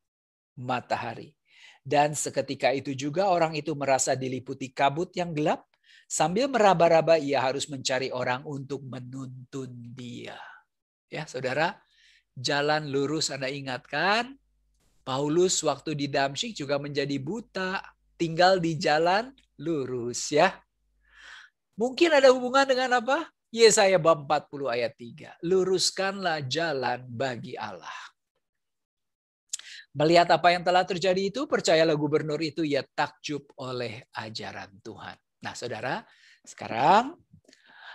matahari. Dan seketika itu juga orang itu merasa diliputi kabut yang gelap. Sambil meraba-raba ia harus mencari orang untuk menuntun dia. Ya, saudara, jalan lurus Anda ingatkan, Paulus waktu di Damsyik juga menjadi buta, tinggal di jalan lurus ya. Mungkin ada hubungan dengan apa? Yesaya bab 40 ayat 3. Luruskanlah jalan bagi Allah. Melihat apa yang telah terjadi itu, percayalah gubernur itu ia takjub oleh ajaran Tuhan. Nah, saudara, sekarang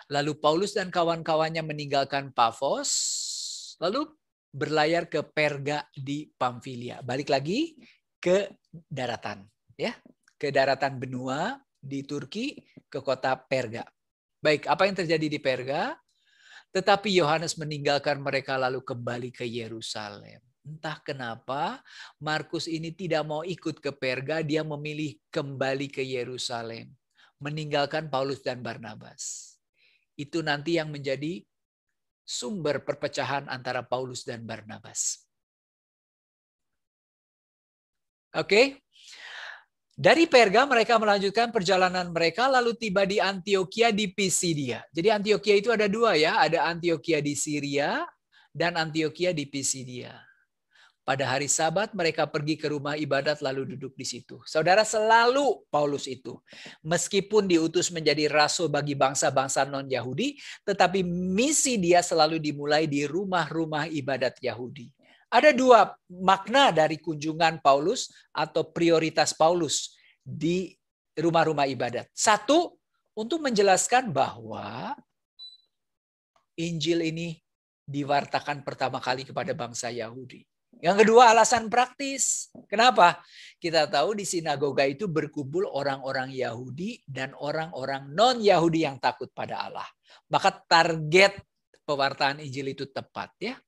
lalu Paulus dan kawan-kawannya meninggalkan Pafos, lalu berlayar ke Perga di Pamfilia. Balik lagi ke daratan, ya, ke daratan benua di Turki, ke kota Perga. Baik, apa yang terjadi di Perga? Tetapi Yohanes meninggalkan mereka lalu kembali ke Yerusalem. Entah kenapa Markus ini tidak mau ikut ke Perga, dia memilih kembali ke Yerusalem, meninggalkan Paulus dan Barnabas. Itu nanti yang menjadi sumber perpecahan antara Paulus dan Barnabas. Oke. Dari Perga mereka melanjutkan perjalanan mereka lalu tiba di Antioquia di Pisidia. Jadi Antioquia itu ada dua ya, ada Antioquia di Syria dan Antioquia di Pisidia. Pada hari Sabat mereka pergi ke rumah ibadat lalu duduk di situ. Saudara, selalu Paulus itu meskipun diutus menjadi rasul bagi bangsa-bangsa non-Yahudi, tetapi misi dia selalu dimulai di rumah-rumah ibadat Yahudi. Ada dua makna dari kunjungan Paulus atau prioritas Paulus di rumah-rumah ibadat. Satu, untuk menjelaskan bahwa Injil ini diwartakan pertama kali kepada bangsa Yahudi. Yang kedua, alasan praktis. Kenapa? Kita tahu di sinagoga itu berkumpul orang-orang Yahudi dan orang-orang non-Yahudi yang takut pada Allah. Maka target pewartaan Injil itu tepat ya.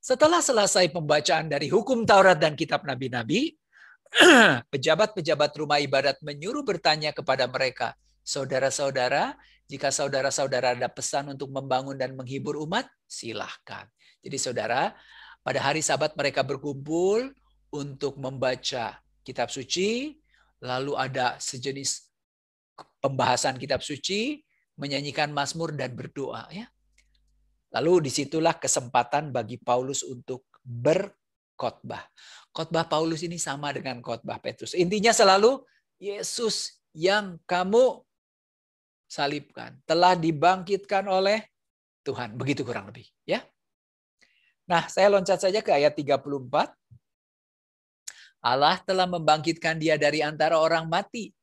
Setelah selesai pembacaan dari hukum Taurat dan kitab nabi-nabi, pejabat-pejabat rumah ibadat menyuruh bertanya kepada mereka, saudara-saudara, jika saudara-saudara ada pesan untuk membangun dan menghibur umat, silahkan. Jadi saudara, pada hari Sabat mereka berkumpul untuk membaca kitab suci, lalu ada sejenis pembahasan kitab suci, menyanyikan mazmur dan berdoa ya. Lalu disitulah kesempatan bagi Paulus untuk berkhotbah. Khotbah Paulus ini sama dengan khotbah Petrus. Intinya selalu Yesus yang kamu salibkan telah dibangkitkan oleh Tuhan. Begitu kurang lebih. Ya. Nah, saya loncat saja ke ayat 34. Allah telah membangkitkan dia dari antara orang mati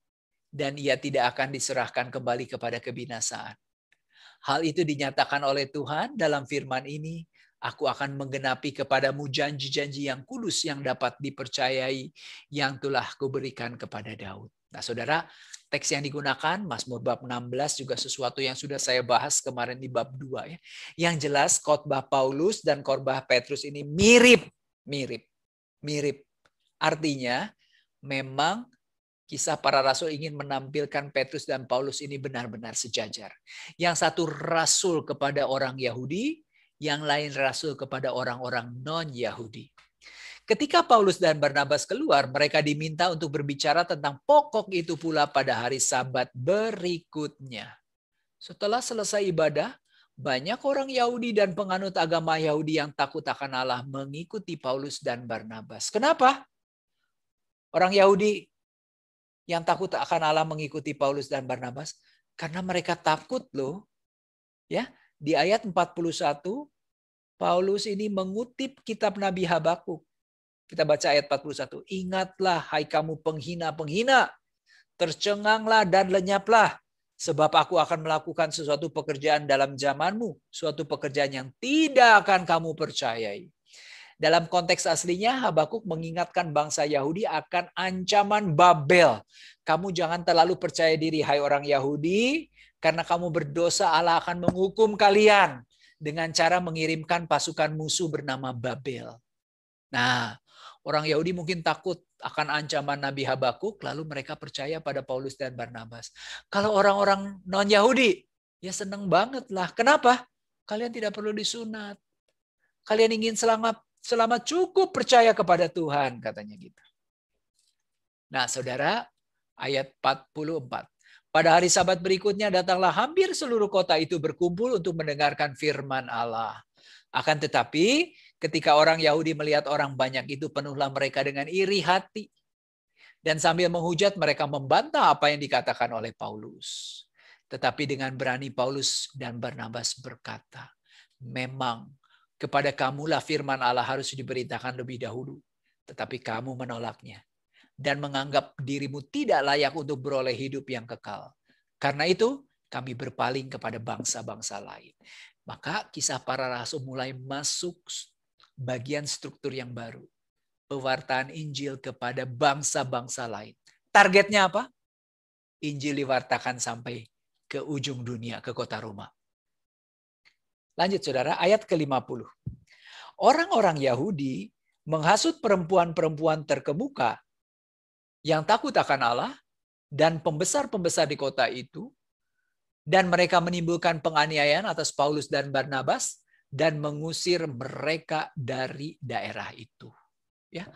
dan ia tidak akan diserahkan kembali kepada kebinasaan. Hal itu dinyatakan oleh Tuhan dalam firman ini, aku akan menggenapi kepadamu janji-janji yang kudus yang dapat dipercayai yang telah kuberikan kepada Daud. Nah saudara, teks yang digunakan, Mazmur bab 16 juga sesuatu yang sudah saya bahas kemarin di bab 2. Ya. Yang jelas khotbah Paulus dan khotbah Petrus ini mirip. Artinya memang Kisah para Rasul ingin menampilkan Petrus dan Paulus ini benar-benar sejajar. Yang satu rasul kepada orang Yahudi, yang lain rasul kepada orang-orang non-Yahudi. Ketika Paulus dan Barnabas keluar, mereka diminta untuk berbicara tentang pokok itu pula pada hari Sabat berikutnya. Setelah selesai ibadah, banyak orang Yahudi dan penganut agama Yahudi yang takut akan Allah mengikuti Paulus dan Barnabas. Kenapa? Orang Yahudi yang takut akan Allah mengikuti Paulus dan Barnabas karena mereka takut loh. Ya, di ayat 41 Paulus ini mengutip kitab Nabi Habakuk. Kita baca ayat 41. Ingatlah hai kamu penghina-penghina, tercenganglah dan lenyaplah, sebab aku akan melakukan sesuatu pekerjaan dalam zamanmu, suatu pekerjaan yang tidak akan kamu percayai. Dalam konteks aslinya, Habakuk mengingatkan bangsa Yahudi akan ancaman Babel. Kamu jangan terlalu percaya diri, hai orang Yahudi, karena kamu berdosa, Allah akan menghukum kalian dengan cara mengirimkan pasukan musuh bernama Babel. Nah, orang Yahudi mungkin takut akan ancaman Nabi Habakuk, lalu mereka percaya pada Paulus dan Barnabas. Kalau orang-orang non-Yahudi, ya seneng banget lah. Kenapa? Kalian tidak perlu disunat. Kalian ingin selamat cukup percaya kepada Tuhan, katanya gitu. Nah, saudara, ayat 44. Pada hari Sabat berikutnya datanglah hampir seluruh kota itu berkumpul untuk mendengarkan firman Allah. Akan tetapi, ketika orang Yahudi melihat orang banyak itu, penuhlah mereka dengan iri hati. Dan sambil menghujat, mereka membantah apa yang dikatakan oleh Paulus. Tetapi dengan berani Paulus dan Barnabas berkata, memang kepada kamulah firman Allah harus diberitakan lebih dahulu. Tetapi kamu menolaknya. Dan menganggap dirimu tidak layak untuk beroleh hidup yang kekal. Karena itu, kami berpaling kepada bangsa-bangsa lain. Maka kisah para rasul mulai masuk bagian struktur yang baru. Pewartaan Injil kepada bangsa-bangsa lain. Targetnya apa? Injil diwartakan sampai ke ujung dunia, ke kota Roma. Lanjut saudara, ayat ke-50. Orang-orang Yahudi menghasut perempuan-perempuan terkemuka yang takut akan Allah dan pembesar-pembesar di kota itu, dan mereka menimbulkan penganiayaan atas Paulus dan Barnabas dan mengusir mereka dari daerah itu. Ya.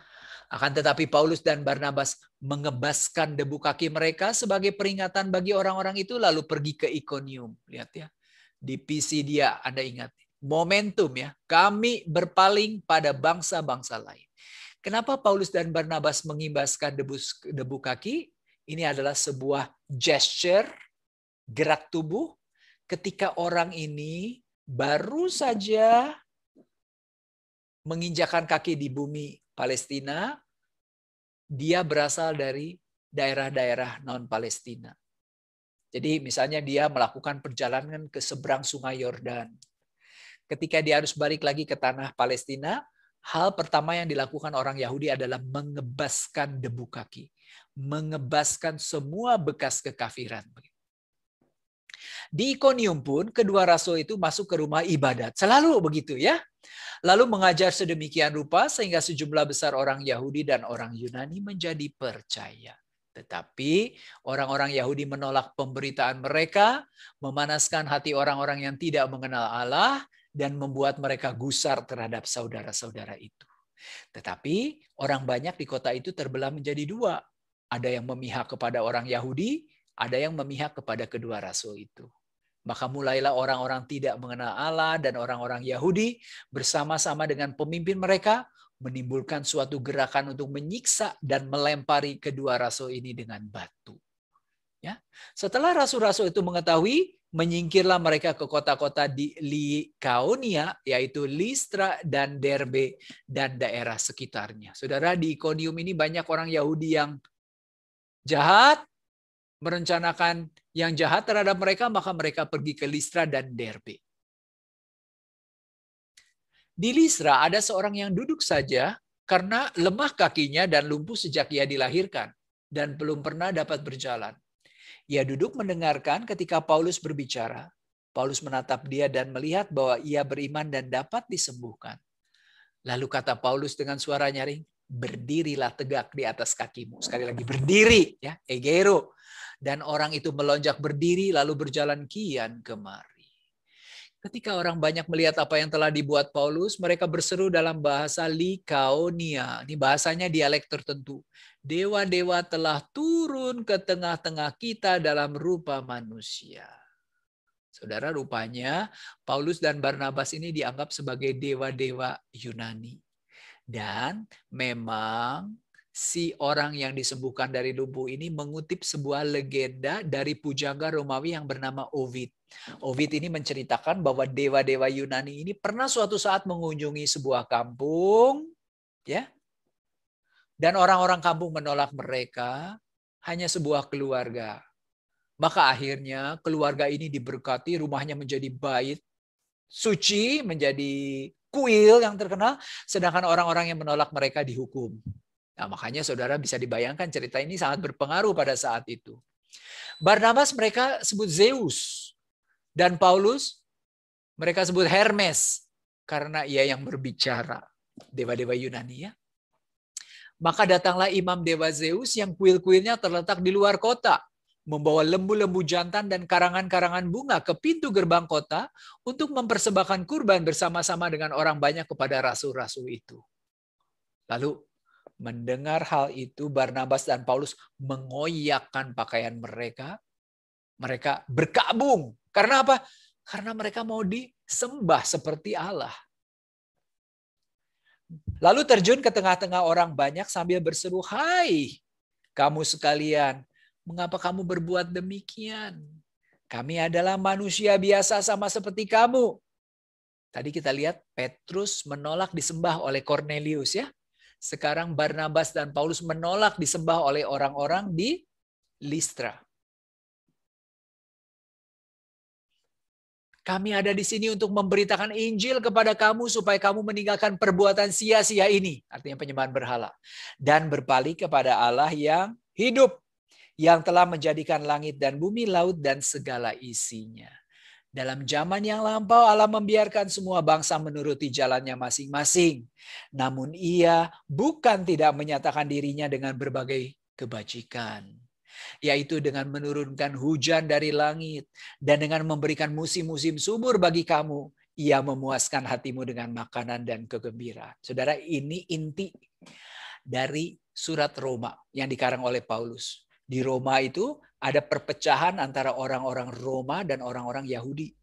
Akan tetapi Paulus dan Barnabas mengebaskan debu kaki mereka sebagai peringatan bagi orang-orang itu, lalu pergi ke Ikonium. Lihat ya, di Pisidia, Anda ingat. Momentum ya, kami berpaling pada bangsa-bangsa lain. Kenapa Paulus dan Barnabas mengibaskan debu kaki? Ini adalah sebuah gesture, gerak tubuh ketika orang ini baru saja menginjakan kaki di bumi Palestina, dia berasal dari daerah-daerah non-Palestina. Jadi misalnya dia melakukan perjalanan ke seberang sungai Yordan. Ketika dia harus balik lagi ke tanah Palestina, hal pertama yang dilakukan orang Yahudi adalah mengebaskan debu kaki. Mengebaskan semua bekas kekafiran. Di Ikonium pun kedua rasul itu masuk ke rumah ibadat. Selalu begitu ya. Lalu mengajar sedemikian rupa sehingga sejumlah besar orang Yahudi dan orang Yunani menjadi percaya. Tetapi orang-orang Yahudi menolak pemberitaan mereka, memanaskan hati orang-orang yang tidak mengenal Allah, dan membuat mereka gusar terhadap saudara-saudara itu. Tetapi orang banyak di kota itu terbelah menjadi dua. Ada yang memihak kepada orang Yahudi, ada yang memihak kepada kedua rasul itu. Maka mulailah orang-orang tidak mengenal Allah dan orang-orang Yahudi bersama-sama dengan pemimpin mereka menimbulkan suatu gerakan untuk menyiksa dan melempari kedua rasul ini dengan batu. Ya. Setelah rasul-rasul itu mengetahui, menyingkirlah mereka ke kota-kota di Likaonia, yaitu Listra dan Derbe dan daerah sekitarnya. Saudara, di Ikonium ini banyak orang Yahudi yang jahat, merencanakan yang jahat terhadap mereka, maka mereka pergi ke Listra dan Derbe. Di Listra ada seorang yang duduk saja karena lemah kakinya dan lumpuh sejak ia dilahirkan dan belum pernah dapat berjalan. Ia duduk mendengarkan ketika Paulus berbicara. Paulus menatap dia dan melihat bahwa ia beriman dan dapat disembuhkan. Lalu kata Paulus dengan suara nyaring, berdirilah tegak di atas kakimu. Sekali lagi berdiri, ya, egero. Dan orang itu melonjak berdiri lalu berjalan kian kemari. Ketika orang banyak melihat apa yang telah dibuat Paulus, mereka berseru dalam bahasa Likaonia. Ini bahasanya dialek tertentu. Dewa-dewa telah turun ke tengah-tengah kita dalam rupa manusia. Saudara, rupanya Paulus dan Barnabas ini dianggap sebagai dewa-dewa Yunani. Dan memang si orang yang disembuhkan dari lumpuh ini mengutip sebuah legenda dari pujangga Romawi yang bernama Ovid. Ovid ini menceritakan bahwa dewa-dewa Yunani ini pernah suatu saat mengunjungi sebuah kampung, ya. Dan orang-orang kampung menolak mereka, hanya sebuah keluarga. Maka akhirnya keluarga ini diberkati, rumahnya menjadi bait suci, menjadi kuil yang terkenal, sedangkan orang-orang yang menolak mereka dihukum. Nah, makanya saudara bisa dibayangkan cerita ini sangat berpengaruh pada saat itu. Barnabas mereka sebut Zeus, dan Paulus mereka sebut Hermes, karena ia yang berbicara. Dewa-dewa Yunani, ya. Maka datanglah imam dewa Zeus yang kuil-kuilnya terletak di luar kota, membawa lembu-lembu jantan dan karangan-karangan bunga ke pintu gerbang kota untuk mempersembahkan kurban bersama-sama dengan orang banyak kepada rasul-rasul itu. Lalu mendengar hal itu, Barnabas dan Paulus mengoyakkan pakaian mereka. Mereka berkabung. Karena apa? Karena mereka mau disembah seperti Allah. Lalu terjun ke tengah-tengah orang banyak sambil berseru, "Hai, kamu sekalian, mengapa kamu berbuat demikian? Kami adalah manusia biasa sama seperti kamu." Tadi kita lihat Petrus menolak disembah oleh Cornelius, ya. Sekarang Barnabas dan Paulus menolak disembah oleh orang-orang di Listra. Kami ada di sini untuk memberitakan Injil kepada kamu supaya kamu meninggalkan perbuatan sia-sia ini. Artinya penyembahan berhala. Dan berpaling kepada Allah yang hidup. Yang telah menjadikan langit dan bumi, laut dan segala isinya. Dalam zaman yang lampau Allah membiarkan semua bangsa menuruti jalannya masing-masing. Namun ia bukan tidak menyatakan dirinya dengan berbagai kebajikan. Yaitu dengan menurunkan hujan dari langit dan dengan memberikan musim-musim subur bagi kamu. Ia memuaskan hatimu dengan makanan dan kegembiraan. Saudara, ini inti dari surat Roma yang dikarang oleh Paulus. Di Roma itu ada perpecahan antara orang-orang Roma dan orang-orang Yahudi.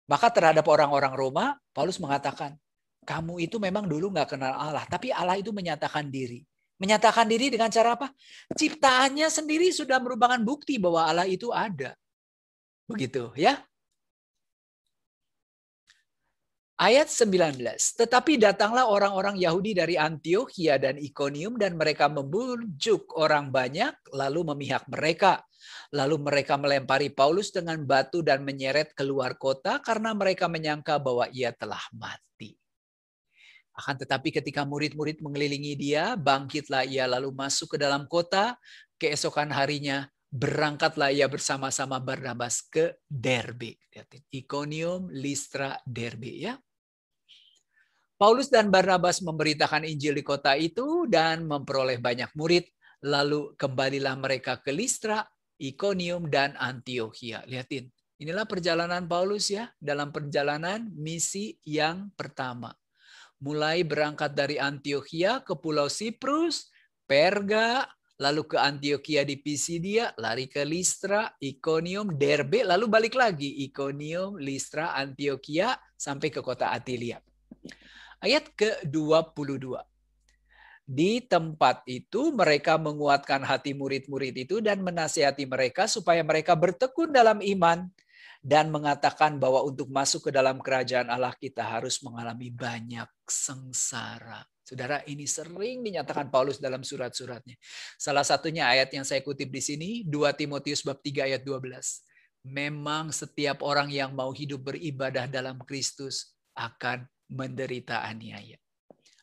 Maka terhadap orang-orang Roma, Paulus mengatakan, kamu itu memang dulu nggak kenal Allah, tapi Allah itu menyatakan diri. Menyatakan diri dengan cara apa? Ciptaannya sendiri sudah merupakan bukti bahwa Allah itu ada. Begitu, ya. Ayat 19. Tetapi datanglah orang-orang Yahudi dari Antiokhia dan Ikonium dan mereka membujuk orang banyak lalu memihak mereka. Lalu mereka melempari Paulus dengan batu dan menyeret keluar kota karena mereka menyangka bahwa ia telah mati. Akan tetapi ketika murid-murid mengelilingi dia, bangkitlah ia lalu masuk ke dalam kota. Keesokan harinya berangkatlah ia bersama-sama Barnabas ke Derbe. Ikonium, Listra, Derbe, ya. Paulus dan Barnabas memberitakan Injil di kota itu dan memperoleh banyak murid. Lalu kembalilah mereka ke Listra, Ikonium, dan Antiokhia. Lihatin, inilah perjalanan Paulus, ya, dalam perjalanan misi yang pertama. Mulai berangkat dari Antiokhia ke Pulau Siprus, Perga, lalu ke Antiokhia di Pisidia, lari ke Listra, Ikonium, Derbe, lalu balik lagi. Ikonium, Listra, Antiokhia, sampai ke kota Atilia. Ayat ke-22. Di tempat itu mereka menguatkan hati murid-murid itu dan menasihati mereka supaya mereka bertekun dalam iman dan mengatakan bahwa untuk masuk ke dalam kerajaan Allah kita harus mengalami banyak sengsara. Saudara, ini sering dinyatakan Paulus dalam surat-suratnya. Salah satunya ayat yang saya kutip di sini, 2 Timotius bab 3 ayat 12. Memang setiap orang yang mau hidup beribadah dalam Kristus akan menderita aniaya.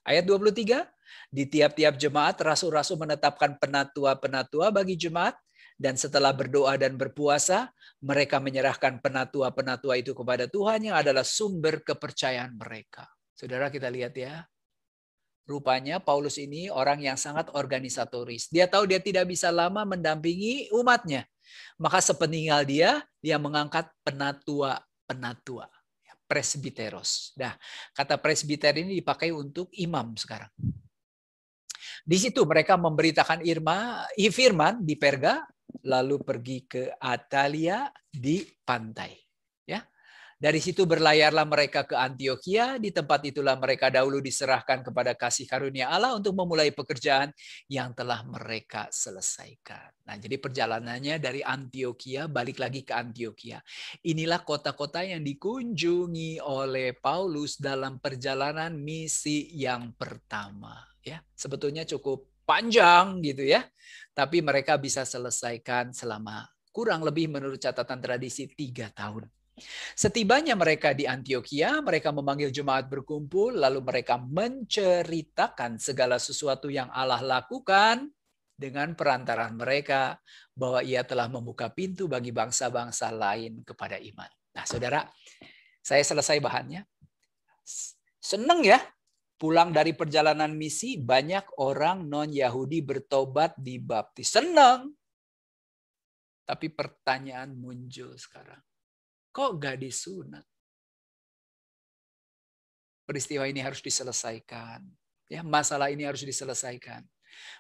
Ayat 23, di tiap-tiap jemaat rasul-rasul menetapkan penatua-penatua bagi jemaat, dan setelah berdoa dan berpuasa, mereka menyerahkan penatua-penatua itu kepada Tuhan yang adalah sumber kepercayaan mereka. Saudara, kita lihat, ya. Rupanya Paulus ini orang yang sangat organisatoris. Dia tahu dia tidak bisa lama mendampingi umatnya. Maka sepeninggal dia mengangkat penatua-penatua. presbiteros. Nah, kata presbiter ini dipakai untuk imam sekarang. Di situ mereka memberitakan firman di Perga, lalu pergi ke Atalia di pantai. Ya, dari situ berlayarlah mereka ke Antioquia. Di tempat itulah mereka dahulu diserahkan kepada kasih karunia Allah untuk memulai pekerjaan yang telah mereka selesaikan. Nah, jadi perjalanannya dari Antioquia balik lagi ke Antioquia. Inilah kota-kota yang dikunjungi oleh Paulus dalam perjalanan misi yang pertama. Ya, sebetulnya cukup panjang gitu ya, tapi mereka bisa selesaikan selama kurang lebih menurut catatan tradisi 3 tahun. Setibanya mereka di Antioquia, mereka memanggil jemaat berkumpul, lalu mereka menceritakan segala sesuatu yang Allah lakukan dengan perantaraan mereka, bahwa Ia telah membuka pintu bagi bangsa-bangsa lain kepada iman. Nah, saudara, saya selesai bahannya. Seneng ya? Pulang dari perjalanan misi, banyak orang non-Yahudi bertobat dibaptis. Senang. Tapi pertanyaan muncul sekarang. Kok gak disunat? Peristiwa ini harus diselesaikan. Ya, masalah ini harus diselesaikan.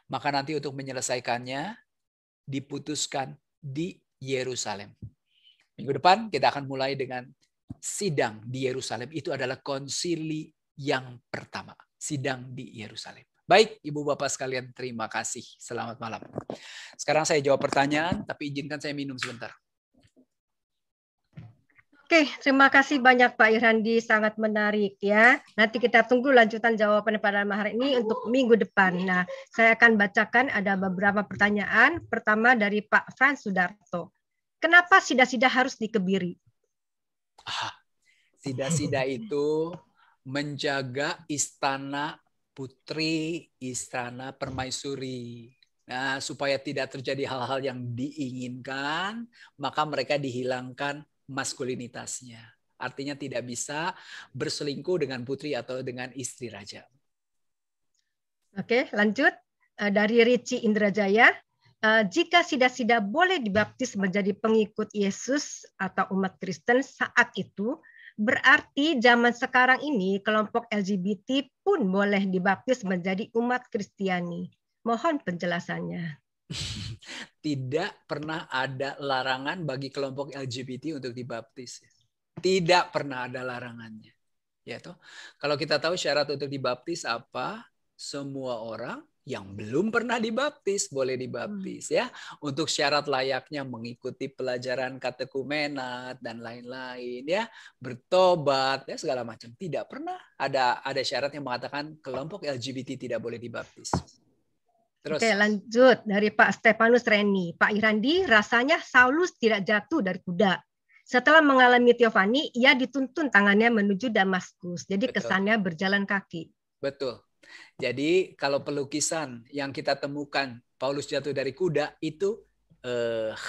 Maka nanti untuk menyelesaikannya, diputuskan di Yerusalem. Minggu depan kita akan mulai dengan sidang di Yerusalem. Itu adalah konsili yang pertama, sidang di Yerusalem. Baik, Ibu Bapak sekalian, terima kasih. Selamat malam. Sekarang saya jawab pertanyaan, tapi izinkan saya minum sebentar. Oke, terima kasih banyak Pak Irhandi, sangat menarik ya. Nanti kita tunggu lanjutan jawaban pada hari ini untuk minggu depan. Nah, saya akan bacakan ada beberapa pertanyaan. Pertama dari Pak Frans Sudarto. Kenapa sida-sida harus dikebiri? Sida-sida itu menjaga istana putri, istana permaisuri. Nah, supaya tidak terjadi hal-hal yang diinginkan, maka mereka dihilangkan maskulinitasnya. Artinya tidak bisa berselingkuh dengan putri atau dengan istri raja. Oke, lanjut. Dari Ricci Indrajaya. Jika sida-sida boleh dibaptis menjadi pengikut Yesus atau umat Kristen saat itu, berarti zaman sekarang ini kelompok LGBT pun boleh dibaptis menjadi umat Kristiani. Mohon penjelasannya. Tidak pernah ada larangan bagi kelompok LGBT untuk dibaptis. Tidak pernah ada larangannya. Ya toh? Kalau kita tahu syarat untuk dibaptis apa? Semua orang yang belum pernah dibaptis boleh dibaptis ya. Untuk syarat layaknya mengikuti pelajaran katekumenat dan lain-lain ya, bertobat ya, segala macam. Tidak pernah ada syarat yang mengatakan kelompok LGBT tidak boleh dibaptis. Terus. Oke, lanjut dari Pak Stefanus Reni. Pak Irhandi, rasanya Saulus tidak jatuh dari kuda. Setelah mengalami teofani, ia dituntun tangannya menuju Damaskus. Jadi Betul. kesannya berjalan kaki. Betul. Jadi kalau pelukisan yang kita temukan Paulus jatuh dari kuda itu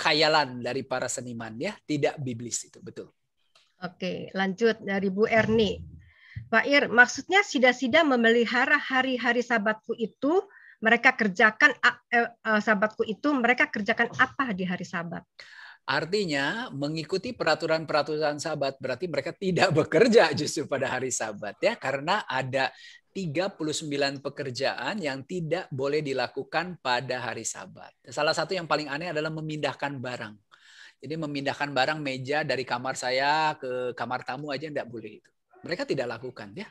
khayalan dari para seniman ya, tidak biblis itu, betul. Oke, lanjut dari Bu Erni. Pak Ir, maksudnya sida-sida memelihara hari-hari sabatku itu mereka kerjakan mereka kerjakan apa di hari sabat? Artinya mengikuti peraturan-peraturan sabat berarti mereka tidak bekerja justru pada hari sabat ya, karena ada 39 pekerjaan yang tidak boleh dilakukan pada hari sabat. Salah satu yang paling aneh adalah memindahkan barang. Jadi memindahkan barang meja dari kamar saya ke kamar tamu aja tidak boleh itu. Mereka tidak lakukan ya.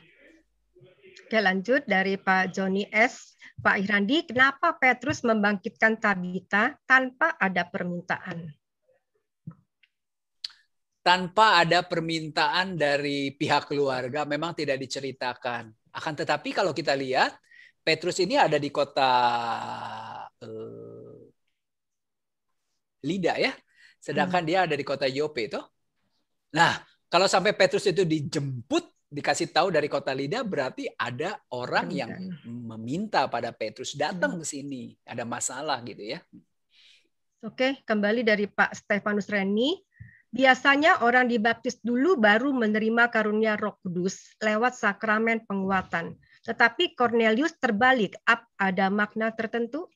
Oke, lanjut dari Pak Joni S. Pak Irhandi, kenapa Petrus membangkitkan Tabita tanpa ada permintaan? Tanpa ada permintaan dari pihak keluarga, memang tidak diceritakan. Akan tetapi kalau kita lihat, Petrus ini ada di kota Lida ya, sedangkan dia ada di kota Yope itu. Nah, kalau sampai Petrus itu dijemput, dikasih tahu dari kota Lida, berarti ada orang yang meminta pada Petrus datang ke sini. Ada masalah gitu ya. Oke, kembali dari Pak Stefanus Reni. Biasanya orang dibaptis dulu baru menerima karunia Roh Kudus lewat sakramen penguatan. Tetapi Cornelius terbalik. Ada makna tertentu?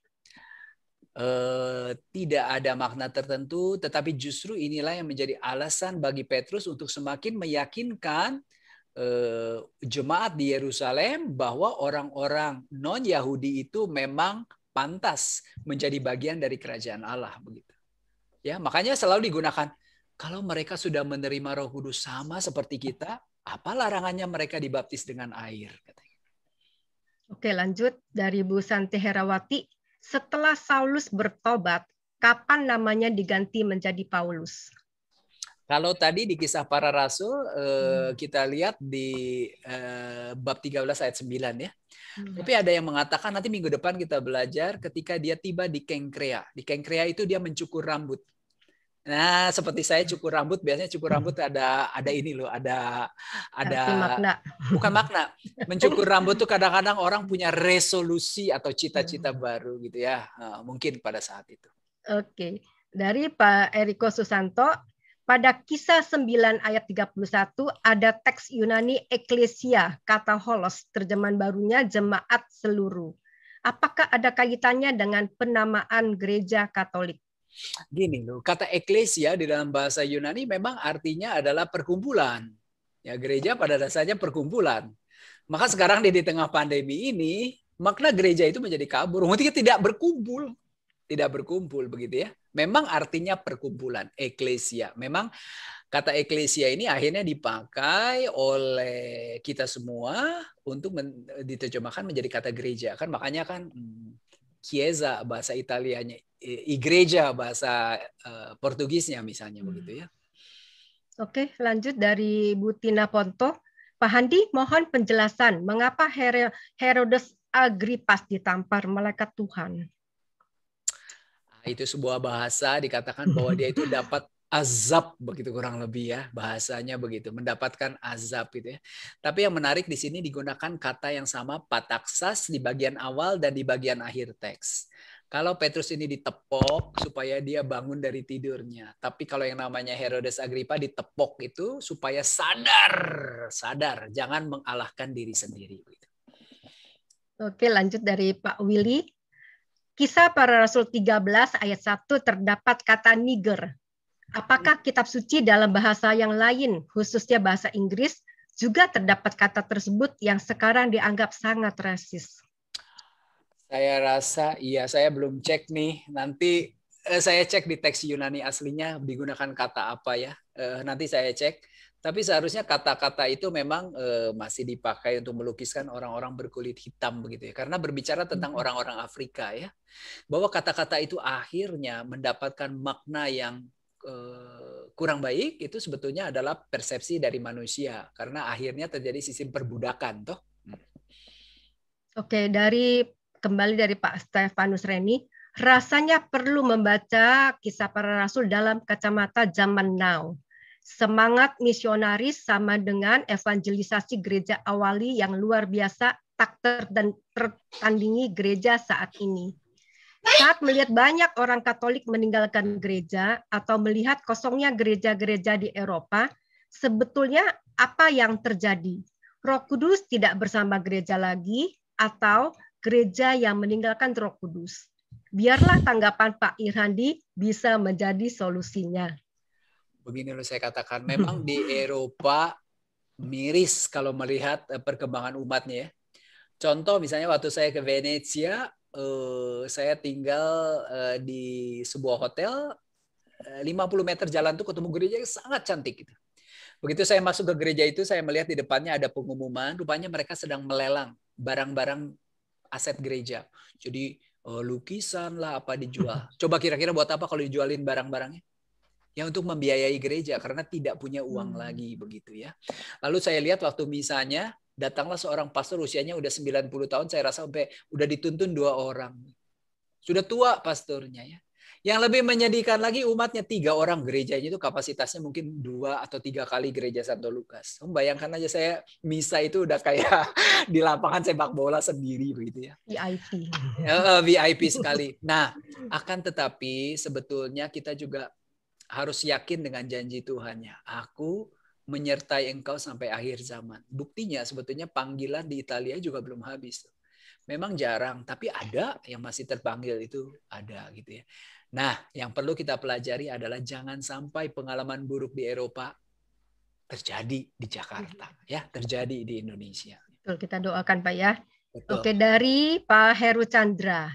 tidak ada makna tertentu, tetapi justru inilah yang menjadi alasan bagi Petrus untuk semakin meyakinkan jemaat di Yerusalem bahwa orang-orang non-Yahudi itu memang pantas menjadi bagian dari kerajaan Allah, begitu. Ya, makanya selalu digunakan kalau mereka sudah menerima Roh Kudus sama seperti kita, apa larangannya mereka dibaptis dengan air, katanya. Oke, lanjut dari Bu Santi Herawati. Setelah Saulus bertobat, kapan namanya diganti menjadi Paulus? Kalau tadi di Kisah Para Rasul, kita lihat di bab 13 ayat 9 ya. Tapi ada yang mengatakan nanti minggu depan kita belajar ketika dia tiba di Kengkrea. Di Kengkrea itu dia mencukur rambut. Nah, seperti saya cukur rambut, biasanya cukur rambut ada ini loh, ada makna. Bukan makna. Mencukur rambut tuh kadang-kadang orang punya resolusi atau cita-cita baru gitu ya. Mungkin pada saat itu. Oke. Dari Pak Eriko Susanto, pada Kisah 9 ayat 31 ada teks Yunani eklesia, kata holos, terjemahan barunya jemaat seluruh. Apakah ada kaitannya dengan penamaan gereja Katolik? Gini loh, kata eklesia di dalam bahasa Yunani memang artinya adalah perkumpulan. Ya, gereja pada dasarnya perkumpulan. Maka sekarang di tengah pandemi ini, makna gereja itu menjadi kabur. Mungkin tidak berkumpul. Tidak berkumpul begitu ya. Memang artinya perkumpulan, eklesia. Memang kata eklesia ini akhirnya dipakai oleh kita semua untuk diterjemahkan menjadi kata gereja. Kan makanya kan chiesa bahasa Italianya, igreja bahasa Portugisnya misalnya begitu ya. Oke, lanjut dari Bu Tina Ponto. Pak Handi, mohon penjelasan mengapa Herodes Agripas ditampar malaikat Tuhan. Itu sebuah bahasa dikatakan bahwa dia itu dapat azab begitu kurang lebih ya, bahasanya begitu, mendapatkan azab gitu ya. Tapi yang menarik di sini digunakan kata yang sama pataksas di bagian awal dan di bagian akhir teks. Kalau Petrus ini ditepok supaya dia bangun dari tidurnya. Tapi kalau yang namanya Herodes Agripa ditepok itu supaya sadar, jangan mengalahkan diri sendiri. Oke, lanjut dari Pak Willy. Kisah Para Rasul 13 ayat 1 terdapat kata niger. Apakah kitab suci dalam bahasa yang lain, khususnya bahasa Inggris, juga terdapat kata tersebut yang sekarang dianggap sangat rasis? Saya rasa iya, saya belum cek nih. Nanti saya cek di teks Yunani aslinya digunakan kata apa ya. Nanti saya cek. Tapi seharusnya kata-kata itu memang masih dipakai untuk melukiskan orang-orang berkulit hitam begitu ya. Karena berbicara tentang orang-orang Afrika ya. Bahwa kata-kata itu akhirnya mendapatkan makna yang kurang baik, itu sebetulnya adalah persepsi dari manusia. Karena akhirnya terjadi sistem perbudakan toh. Oke, kembali dari Pak Stefanus Reni, rasanya perlu membaca Kisah Para Rasul dalam kacamata zaman now. Semangat misionaris sama dengan evangelisasi gereja awali yang luar biasa tak tertandingi gereja saat ini. Saat melihat banyak orang Katolik meninggalkan gereja atau melihat kosongnya gereja-gereja di Eropa, sebetulnya apa yang terjadi? Roh Kudus tidak bersama gereja lagi atau gereja yang meninggalkan Roh Kudus? Biarlah tanggapan Pak Irhandi bisa menjadi solusinya. Begini loh saya katakan, memang di Eropa miris kalau melihat perkembangan umatnya ya. Contoh misalnya waktu saya ke Venezia, saya tinggal di sebuah hotel, 50 meter jalan tuh ketemu gereja yang sangat cantik gitu. Begitu saya masuk ke gereja itu, saya melihat di depannya ada pengumuman, rupanya mereka sedang melelang barang-barang aset gereja. Jadi lukisan lah apa dijual. Coba kira-kira buat apa kalau dijualin barang-barangnya? Ya untuk membiayai gereja karena tidak punya uang lagi begitu ya. Lalu saya lihat waktu misalnya datanglah seorang pastor usianya udah 90 tahun, saya rasa sampai udah dituntun 2 orang. Sudah tua pastornya ya. Yang lebih menyedihkan lagi umatnya 3 orang, gerejanya itu kapasitasnya mungkin 2 atau 3 kali gereja Santo Lukas. Bayangkan aja saya misa itu udah kayak di lapangan sepak bola sendiri begitu ya. VIP. VIP sekali. Nah, akan tetapi sebetulnya kita juga harus yakin dengan janji Tuhannya. Aku menyertai engkau sampai akhir zaman. Buktinya sebetulnya panggilan di Italia juga belum habis. memang jarang, tapi ada yang masih terpanggil itu ada gitu ya. Nah, yang perlu kita pelajari adalah jangan sampai pengalaman buruk di Eropa terjadi di Jakarta, ya, terjadi di Indonesia. Betul, kita doakan Pak ya. Betul. Oke, dari Pak Heru Chandra.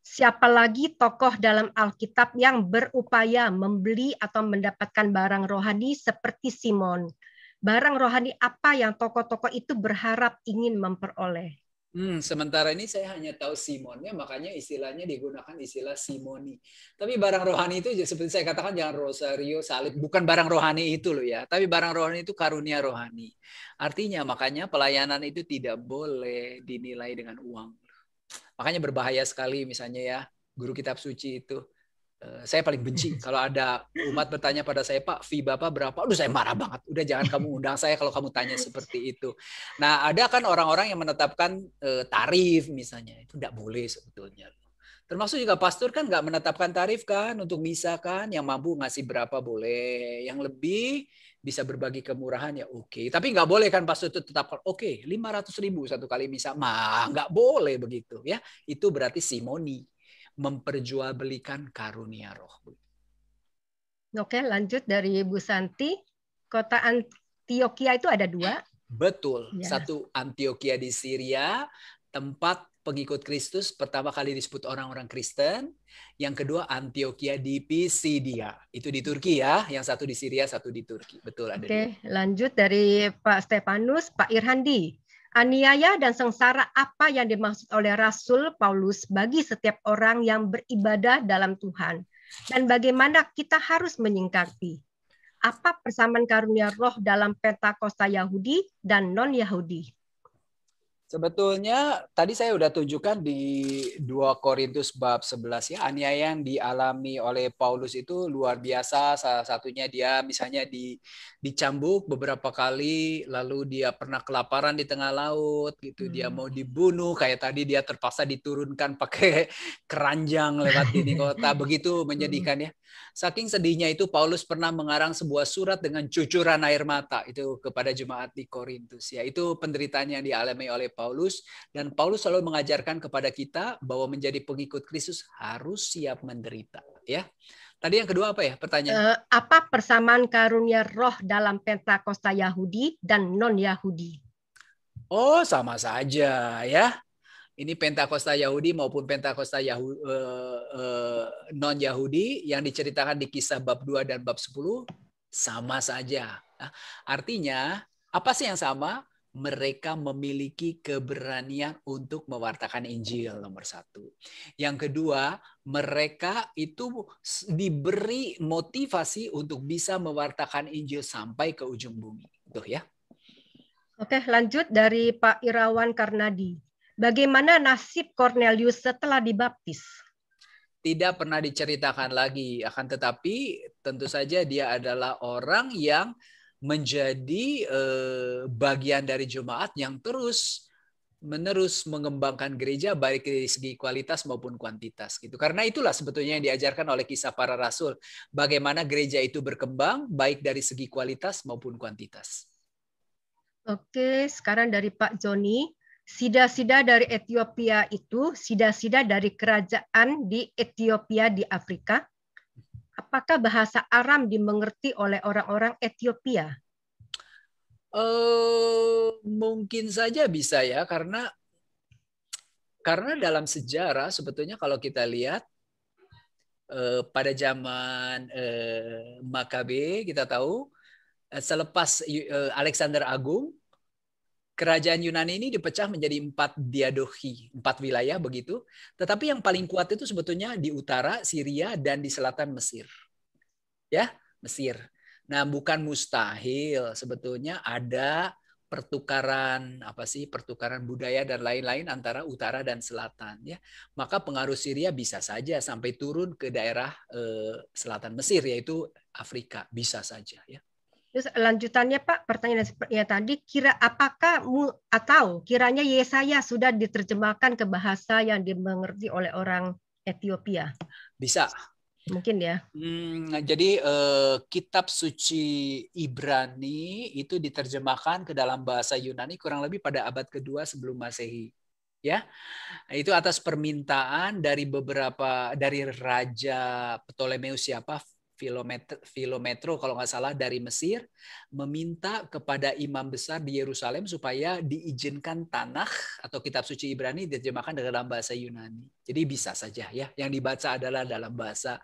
Siapa lagi tokoh dalam Alkitab yang berupaya membeli atau mendapatkan barang rohani seperti Simon? Barang rohani apa yang tokoh-tokoh itu berharap ingin memperoleh? Sementara ini saya hanya tahu Simonnya, makanya istilahnya digunakan istilah Simoni. Tapi barang rohani itu seperti saya katakan jangan rosario, salib, bukan barang rohani itu loh ya. Tapi barang rohani itu karunia rohani. Artinya makanya pelayanan itu tidak boleh dinilai dengan uang. Makanya berbahaya sekali misalnya ya, guru kitab suci itu. Saya paling benci kalau ada umat bertanya pada saya, Pak, fee Bapak berapa? Aduh, saya marah banget. Udah jangan kamu undang saya kalau kamu tanya seperti itu. Nah, ada kan orang-orang yang menetapkan tarif misalnya. Itu tidak boleh sebetulnya. Termasuk juga pastor kan nggak menetapkan tarif kan untuk misa kan. Yang mampu ngasih berapa boleh. Yang lebih bisa berbagi kemurahan ya oke. Tapi nggak boleh kan pastor itu tetapkan, oke, 500.000 satu kali misa. Nggak boleh begitu ya. Itu berarti simoni. Memperjualbelikan karunia roh. Oke, lanjut dari Bu Santi. Kota Antioquia itu ada 2. Betul. Ya. Satu Antioquia di Syria, tempat pengikut Kristus pertama kali disebut orang-orang Kristen. Yang kedua Antioquia di Pisidia. Itu di Turki ya. Yang satu di Syria, satu di Turki. Betul ada. Oke, lanjut dari Pak Stefanus, Pak Irhandi. Aniaya dan sengsara apa yang dimaksud oleh Rasul Paulus bagi setiap orang yang beribadah dalam Tuhan? Dan bagaimana kita harus menyingkapi? Apa persamaan karunia roh dalam Pentakosta Yahudi dan non-Yahudi? Sebetulnya tadi saya sudah tunjukkan di 2 Korintus bab 11 ya, aniaya yang dialami oleh Paulus itu luar biasa. Salah satunya dia misalnya dicambuk beberapa kali, lalu dia pernah kelaparan di tengah laut gitu. Dia mau dibunuh, kayak tadi dia terpaksa diturunkan pakai keranjang lewat dinding kota. Begitu menyedihkan ya. Saking sedihnya itu Paulus pernah mengarang sebuah surat dengan cucuran air mata itu kepada jemaat di Korintus ya. Itu penderitaan yang dialami oleh Paulus, dan Paulus selalu mengajarkan kepada kita bahwa menjadi pengikut Kristus harus siap menderita ya. Tadi yang kedua apa ya pertanyaan? Apa persamaan karunia roh dalam Pentakosta Yahudi dan non-Yahudi? Oh, sama saja ya. Ini Pentakosta Yahudi maupun Pentakosta non-Yahudi yang diceritakan di Kisah bab 2 dan bab 10 sama saja. Nah, artinya apa sih yang sama? Mereka memiliki keberanian untuk mewartakan Injil nomor 1. Yang kedua, mereka itu diberi motivasi untuk bisa mewartakan Injil sampai ke ujung bumi. Tuh ya. Oke, lanjut dari Pak Irawan Karnadi. Bagaimana nasib Cornelius setelah dibaptis? Tidak pernah diceritakan lagi, akan tetapi tentu saja dia adalah orang yang menjadi bagian dari jemaat yang terus-menerus mengembangkan gereja baik dari segi kualitas maupun kuantitas gitu. Karena itulah sebetulnya yang diajarkan oleh Kisah Para Rasul, bagaimana gereja itu berkembang baik dari segi kualitas maupun kuantitas. Oke, sekarang dari Pak Joni. Sida-sida dari Ethiopia itu sida-sida dari kerajaan di Ethiopia di Afrika. Apakah bahasa Aram dimengerti oleh orang-orang Ethiopia? Mungkin saja bisa ya, karena dalam sejarah sebetulnya kalau kita lihat pada zaman Makabe kita tahu selepas Alexander Agung, kerajaan Yunani ini dipecah menjadi 4 diadochi, 4 wilayah begitu. Tetapi yang paling kuat itu sebetulnya di utara Syria dan di selatan Mesir. Ya, Mesir. Nah, bukan mustahil sebetulnya ada pertukaran pertukaran budaya dan lain-lain antara utara dan selatan ya. Maka pengaruh Syria bisa saja sampai turun ke daerah selatan Mesir yaitu Afrika, bisa saja ya. Terus lanjutannya Pak, pertanyaan sepertinya tadi, kiranya Yesaya sudah diterjemahkan ke bahasa yang dimengerti oleh orang Ethiopia? Bisa. Mungkin ya. Jadi kitab suci Ibrani itu diterjemahkan ke dalam bahasa Yunani kurang lebih pada abad kedua sebelum Masehi. ya. Itu atas permintaan dari Raja Ptolemeus siapa? Filometro kalau nggak salah dari Mesir, meminta kepada imam besar di Yerusalem supaya diizinkan Tanakh atau kitab suci Ibrani diterjemahkan dalam bahasa Yunani. Jadi bisa saja ya, yang dibaca adalah dalam bahasa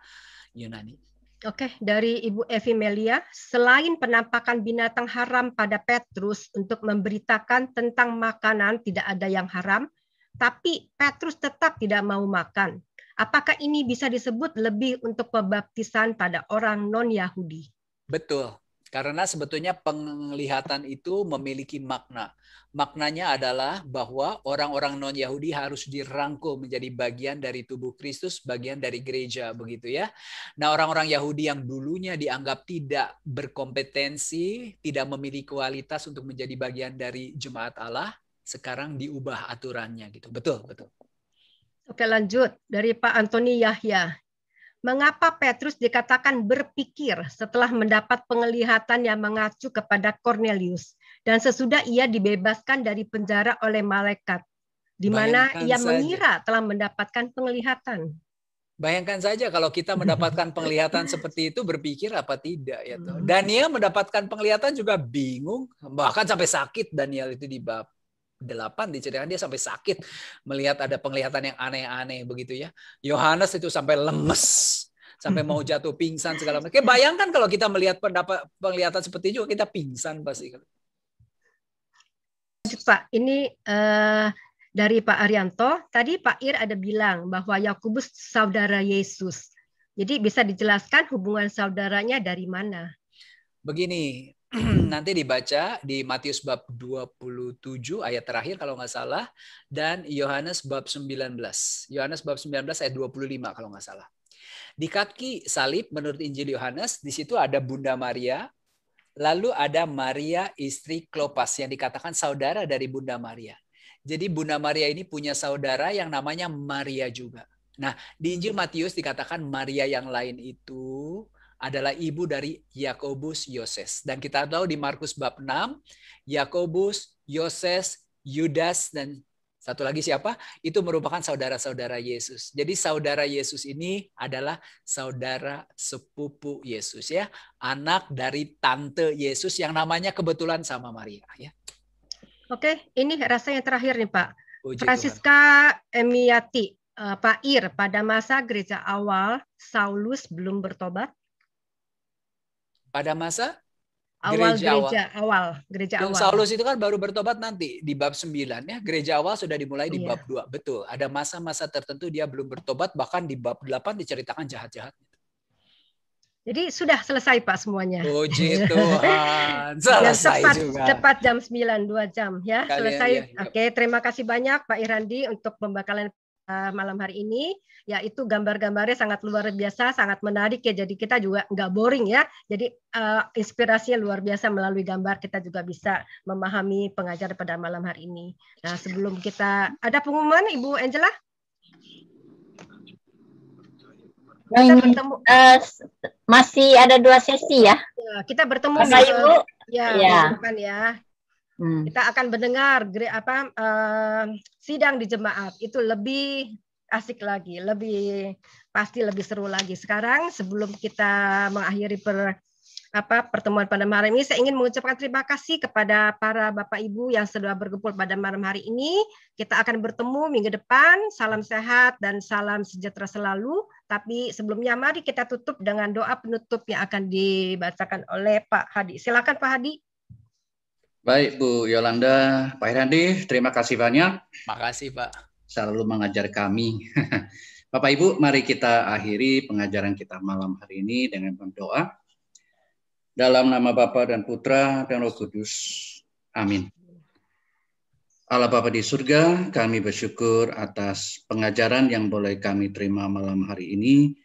Yunani. Oke, dari Ibu Evi Melia, selain penampakan binatang haram pada Petrus untuk memberitakan tentang makanan tidak ada yang haram, tapi Petrus tetap tidak mau makan. Apakah ini bisa disebut lebih untuk pembaptisan pada orang non-Yahudi? Betul, karena sebetulnya penglihatan itu memiliki makna. Maknanya adalah bahwa orang-orang non-Yahudi harus dirangkul menjadi bagian dari tubuh Kristus, bagian dari gereja, begitu ya. Nah, orang-orang Yahudi yang dulunya dianggap tidak berkompetensi, tidak memiliki kualitas untuk menjadi bagian dari jemaat Allah, sekarang diubah aturannya gitu. Betul, betul. Oke, lanjut dari Pak Antoni Yahya. Mengapa Petrus dikatakan berpikir setelah mendapat penglihatan yang mengacu kepada Cornelius dan sesudah ia dibebaskan dari penjara oleh malaikat, di mana ia mengira telah mendapatkan penglihatan? Bayangkan saja kalau kita mendapatkan penglihatan seperti itu, berpikir apa tidak ya toh. Daniel mendapatkan penglihatan juga bingung, bahkan sampai sakit. Daniel itu di bab 8 diceritakan dia sampai sakit melihat ada penglihatan yang aneh-aneh begitu ya. Yohanes itu sampai lemes, sampai mau jatuh pingsan segala macam. Bayangkan kalau kita melihat penglihatan seperti itu kita pingsan pasti. Pak, ini dari Pak Arianto. Tadi Pak Ir ada bilang bahwa Yakobus saudara Yesus. Jadi bisa dijelaskan hubungan saudaranya dari mana? Begini. Nanti dibaca di Matius bab 27 ayat terakhir kalau nggak salah, dan Yohanes bab 19. Yohanes bab 19 ayat 25 kalau nggak salah. Di kaki salib menurut Injil Yohanes, di situ ada Bunda Maria, lalu ada Maria istri Klopas yang dikatakan saudara dari Bunda Maria. Jadi Bunda Maria ini punya saudara yang namanya Maria juga. Nah, di Injil Matius dikatakan Maria yang lain itu adalah ibu dari Yakobus, Yoses. Dan kita tahu di Markus bab 6, Yakobus, Yoses, Yudas, dan satu lagi siapa? Itu merupakan saudara-saudara Yesus. Jadi saudara Yesus ini adalah saudara sepupu Yesus ya. Anak dari tante Yesus yang namanya kebetulan sama Maria ya. Oke, ini rasanya terakhir nih Pak. Francisca Emiati, Pak Ir, pada masa gereja awal, Saulus belum bertobat? Pada masa gereja awal. Saulus itu kan baru bertobat nanti di bab 9 ya. Gereja awal sudah dimulai di bab 2. Betul. Ada masa-masa tertentu dia belum bertobat, bahkan di bab 8 diceritakan jahat-jahat. Jadi sudah selesai Pak semuanya. Puji Tuhan. Selesai juga. Cepat jam 9, 2 jam ya. Selesai. Ya. Oke, terima kasih banyak Pak Irhandi untuk pembekalan malam hari ini. Ya, itu gambar-gambarnya sangat luar biasa, sangat menarik ya. Jadi kita juga nggak boring ya. Jadi inspirasinya luar biasa melalui gambar. Kita juga bisa memahami pengajaran pada malam hari ini. Nah, sebelum kita ada pengumuman, Ibu Angela? Kita bertemu. Masih ada 2 sesi ya. Kita bertemu Ibu. Ya. Depan ya. Kita akan mendengar sidang di jemaat. Itu lebih asik lagi, pasti lebih seru lagi. Sekarang sebelum kita mengakhiri pertemuan pada malam ini, saya ingin mengucapkan terima kasih kepada para Bapak Ibu yang sudah berkumpul pada malam hari ini. Kita akan bertemu minggu depan. Salam sehat dan salam sejahtera selalu. Tapi sebelumnya mari kita tutup dengan doa penutup yang akan dibacakan oleh Pak Hadi. Silakan Pak Hadi. Baik Bu Yolanda, Pak Irhandi, terima kasih banyak. Makasih Pak. Selalu mengajar kami. Bapak Ibu, mari kita akhiri pengajaran kita malam hari ini dengan berdoa. Dalam nama Bapa dan Putra dan Roh Kudus. Amin. Allah Bapa di surga, kami bersyukur atas pengajaran yang boleh kami terima malam hari ini.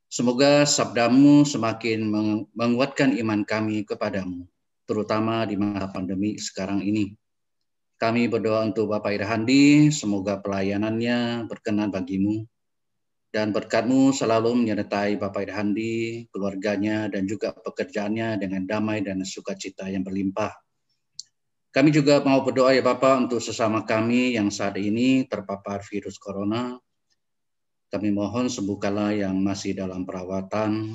Semoga sabdamu semakin menguatkan iman kami kepadamu, terutama di masa pandemi sekarang ini. Kami berdoa untuk Bapak Irhandi, semoga pelayanannya berkenan bagimu, dan berkat-Mu selalu menyertai Bapak Irhandi, keluarganya, dan juga pekerjaannya dengan damai dan sukacita yang berlimpah. Kami juga mau berdoa ya Bapak untuk sesama kami yang saat ini terpapar virus corona. Kami mohon sembuhkanlah yang masih dalam perawatan,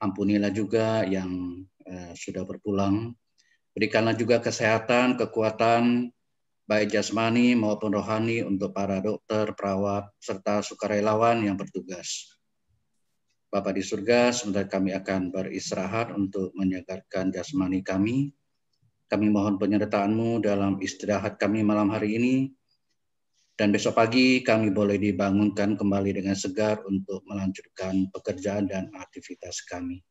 ampunilah juga yang sudah berpulang. Berikanlah juga kesehatan, kekuatan, baik jasmani maupun rohani untuk para dokter, perawat, serta sukarelawan yang bertugas. Bapa di surga, sebentar kami akan beristirahat untuk menyegarkan jasmani kami. Kami mohon penyertaan-Mu dalam istirahat kami malam hari ini. Dan besok pagi kami boleh dibangunkan kembali dengan segar untuk melanjutkan pekerjaan dan aktivitas kami.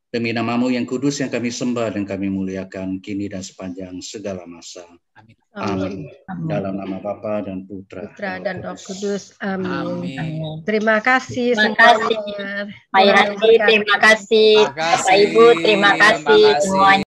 Demi nama-Mu yang kudus yang kami sembah dan kami muliakan kini dan sepanjang segala masa. Amin. Amin. Dalam nama Bapa dan Putra dan Roh Kudus. Amin. Amin. Terima kasih Terima kasih. semuanya. Pak Irhandi, terima kasih. Bapak Ibu, terima kasih semuanya.